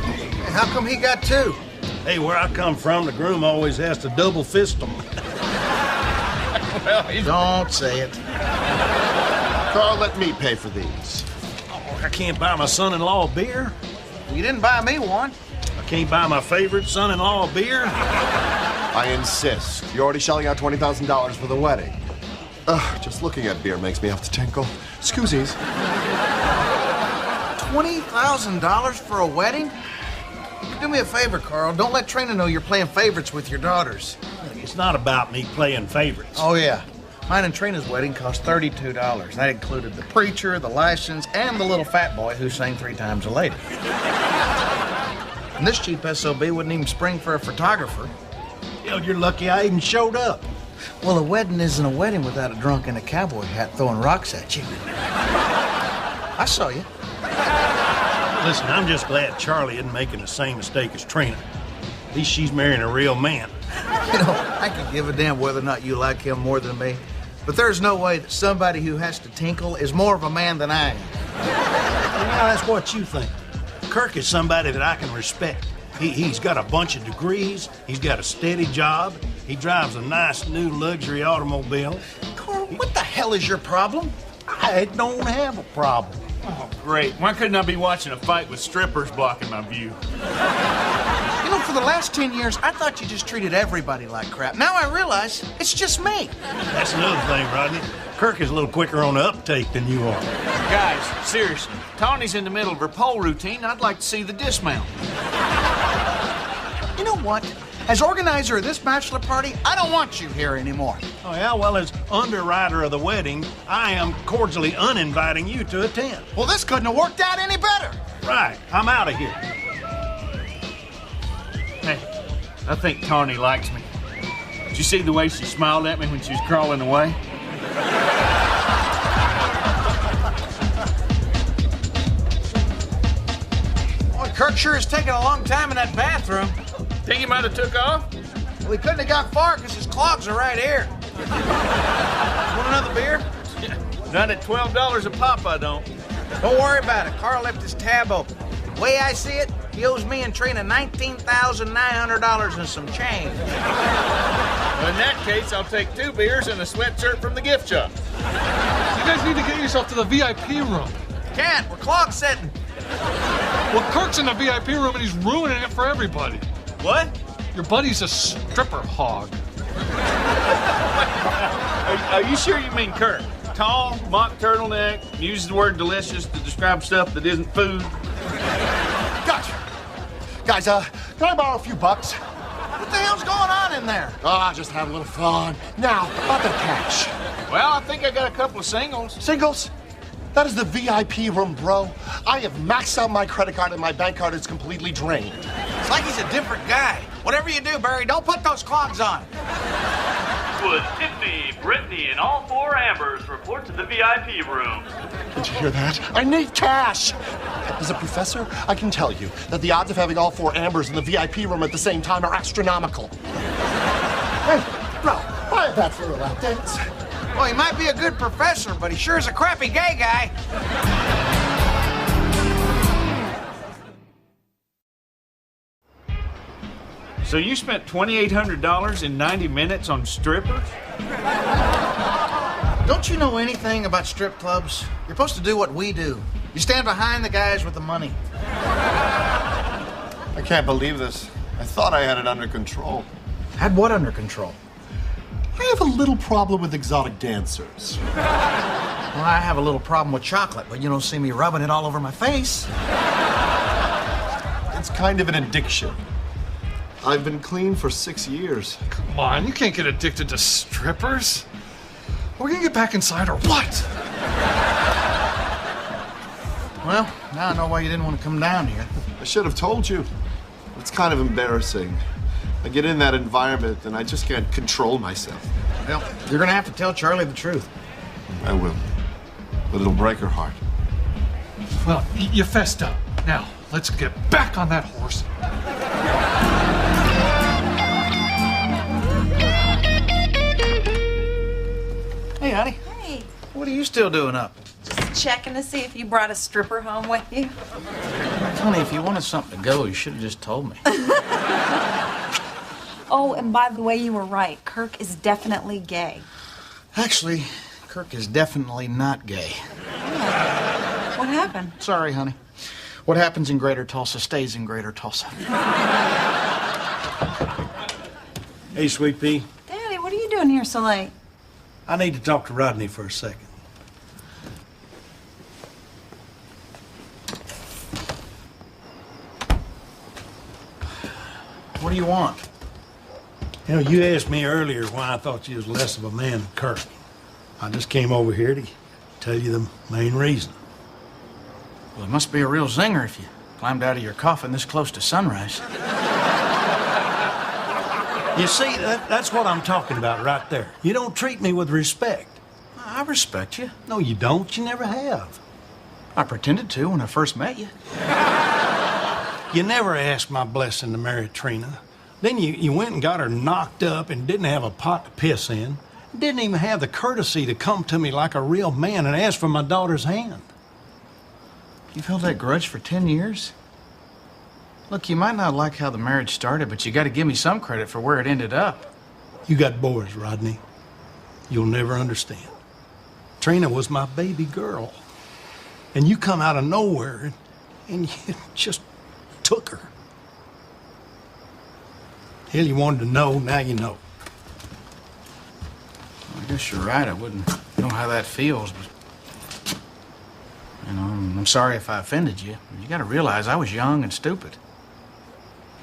Hey, how come he got two? Hey, where I come from, the groom always has to double fist them. Well, don't say it. Carl, let me pay for these. Oh, I can't buy my son-in-law a beer. You didn't buy me one. I can't buy my favorite son-in-law a beer. I insist. You're already shelling out $20,000 for the wedding. Just looking at beer makes me have to tinkle. Excusez. $20,000 for a wedding? Do me a favor, Carl. Don't let Trina know you're playing favorites with your daughters. It's not about me playing favorites. Oh, yeah. Mine and Trina's wedding cost $32. That included the preacher, the license, and the little fat boy who sang 3 times a lady. And this cheap SOB wouldn't even spring for a photographer. Hell, you're lucky I even showed up. Well, a wedding isn't a wedding without a drunk in a cowboy hat throwing rocks at you. I saw you. Listen, I'm just glad Charlie isn't making the same mistake as Trina. At least she's marrying a real man. You know, I could give a damn whether or not you like him more than me. But there's no way that somebody who has to tinkle is more of a man than I am. Well, that's what you think. Kirk is somebody that I can respect. He's got a bunch of degrees. He's got a steady job. He drives a nice new luxury automobile. Carl, what the hell is your problem? I don't have a problem. Oh, great. Why couldn't I be watching a fight with strippers blocking my view? You know, for the last 10 years, I thought you just treated everybody like crap. Now I realize it's just me. That's another thing, Rodney. Kirk is a little quicker on the uptake than you are. Guys, seriously, Tawny's in the middle of her pole routine. I'd like to see the dismount. You know what? As organizer of this bachelor party, I don't want you here anymore. Oh, yeah? Well, as underwriter of the wedding, I am cordially uninviting you to attend. Well, this couldn't have worked out any better. Right. I'm out of here. Hey, I think Tawny likes me. Did you see the way she smiled at me when she was crawling away? Boy, Kirk sure is taking a long time in that bathroom. Think he might have took off? Well, he couldn't have got far because his clogs are right here. Want another beer? Not at $12 a pop, I don't. Don't worry about it. Carl left his tab open. The way I see it, he owes me and Trina $19,900 and some change. Well, in that case, I'll take 2 beers and a sweatshirt from the gift shop. You guys need to get yourself to the VIP room. Can't. We're clog setting. Well, Kirk's in the VIP room and he's ruining it for everybody. What? Your buddy's a stripper hog. Are you sure you mean Kirk? Tall, mock turtleneck, uses the word delicious to describe stuff that isn't food. Gotcha. Guys, can I borrow a few bucks? What the hell's going on in there? Just have a little fun. Now, about the cash. Well, I think I got a couple of singles. Singles? That is the VIP room, bro. I have maxed out my credit card and my bank card is completely drained. It's like he's a different guy. Whatever you do, Barry, don't put those clogs on. Would Tiffany, Brittany, and all 4 Ambers report to the VIP room? Did you hear that? I need cash. As a professor, I can tell you that the odds of having all 4 Ambers in the VIP room at the same time are astronomical. Hey, bro, buy a bet for a lap dance. Well, he might be a good professor, but he sure is a crappy gay guy. So you spent $2,800 in 90 minutes on strippers? Don't you know anything about strip clubs? You're supposed to do what we do. You stand behind the guys with the money. I can't believe this. I thought I had it under control. Had what under control? I have a little problem with exotic dancers. Well, I have a little problem with chocolate, but you don't see me rubbing it all over my face. It's kind of an addiction. I've been clean for 6 years. Come on, you can't get addicted to strippers. We're gonna get back inside or what? Well, now I know why you didn't want to come down here. I should have told you. It's kind of embarrassing. I get in that environment and I just can't control myself. Well, you're gonna have to tell Charlie the truth. I will. But it'll break her heart. Well, you fessed up. Now, let's get back on that horse. Hey, honey. Hey. What are you still doing up? Just checking to see if you brought a stripper home with you. Honey, if you wanted something to go, you should have just told me. Oh, and by the way, you were right. Kirk is definitely gay. Actually, Kirk is definitely not gay. What happened? Sorry, honey. What happens in Greater Tulsa stays in Greater Tulsa. Hey, Sweet Pea. Daddy, what are you doing here so late? I need to talk to Rodney for a second. What do you want? You know, you asked me earlier why I thought you was less of a man than Kirk. I just came over here to tell you the main reason. Well, it must be a real zinger if you climbed out of your coffin this close to sunrise. You see, that's what I'm talking about right there. You don't treat me with respect. I respect you. No, you don't. You never have. I pretended to when I first met you. You never asked my blessing to marry Trina. Then you went and got her knocked up and didn't have a pot to piss in. Didn't even have the courtesy to come to me like a real man and ask for my daughter's hand. You've held that grudge for 10 years? Look, you might not like how the marriage started, but you got to give me some credit for where it ended up. You got boys, Rodney. You'll never understand. Trina was my baby girl. And you come out of nowhere and you just took her. Hell, you wanted to know, now you know. I guess you're right. I wouldn't know how that feels, but... You know, I'm sorry if I offended you. You got to realize I was young and stupid.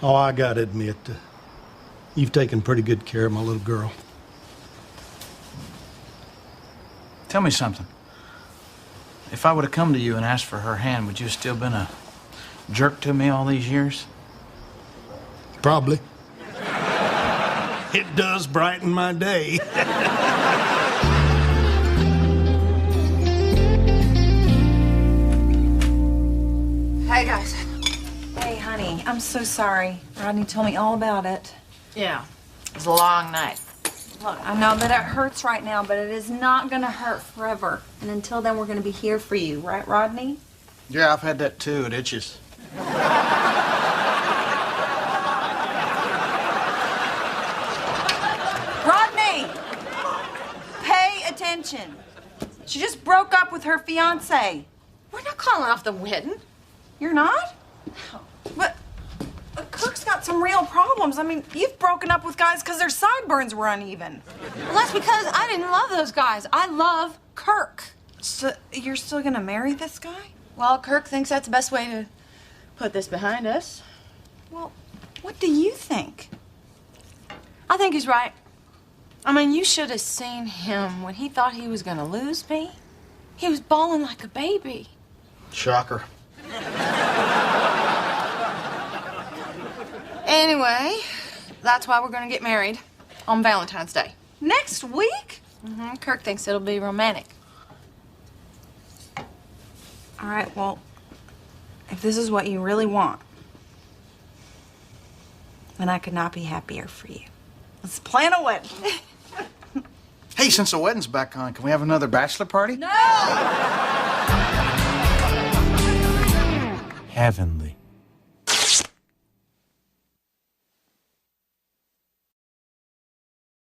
Oh, I got to admit, you've taken pretty good care of my little girl. Tell me something. If I would have come to you and asked for her hand, would you have still been a jerk to me all these years? Probably. It does brighten my day. Hey, guys. Hey, honey, I'm so sorry. Rodney told me all about it. Yeah, it was a long night. Look, I know that it hurts right now, but it is not gonna hurt forever. And until then, we're gonna be here for you, right, Rodney? Yeah, I've had that too. It itches. Rodney! Pay attention. She just broke up with her fiance. We're not calling off the wedding. You're not? But Kirk's got some real problems. I mean, you've broken up with guys because their sideburns were uneven. Well, that's because I didn't love those guys. I love Kirk. So you're still gonna marry this guy? Well, Kirk thinks that's the best way to put this behind us. Well, what do you think? I think he's right. I mean, you should have seen him when he thought he was gonna lose me. He was bawling like a baby. Shocker. Anyway, that's why we're gonna get married on Valentine's Day. Next week? Mm-hmm. Kirk thinks it'll be romantic. All right, well, if this is what you really want, then I could not be happier for you. Let's plan a wedding. Hey, since the wedding's back on, can we have another bachelor party? No! Heavenly.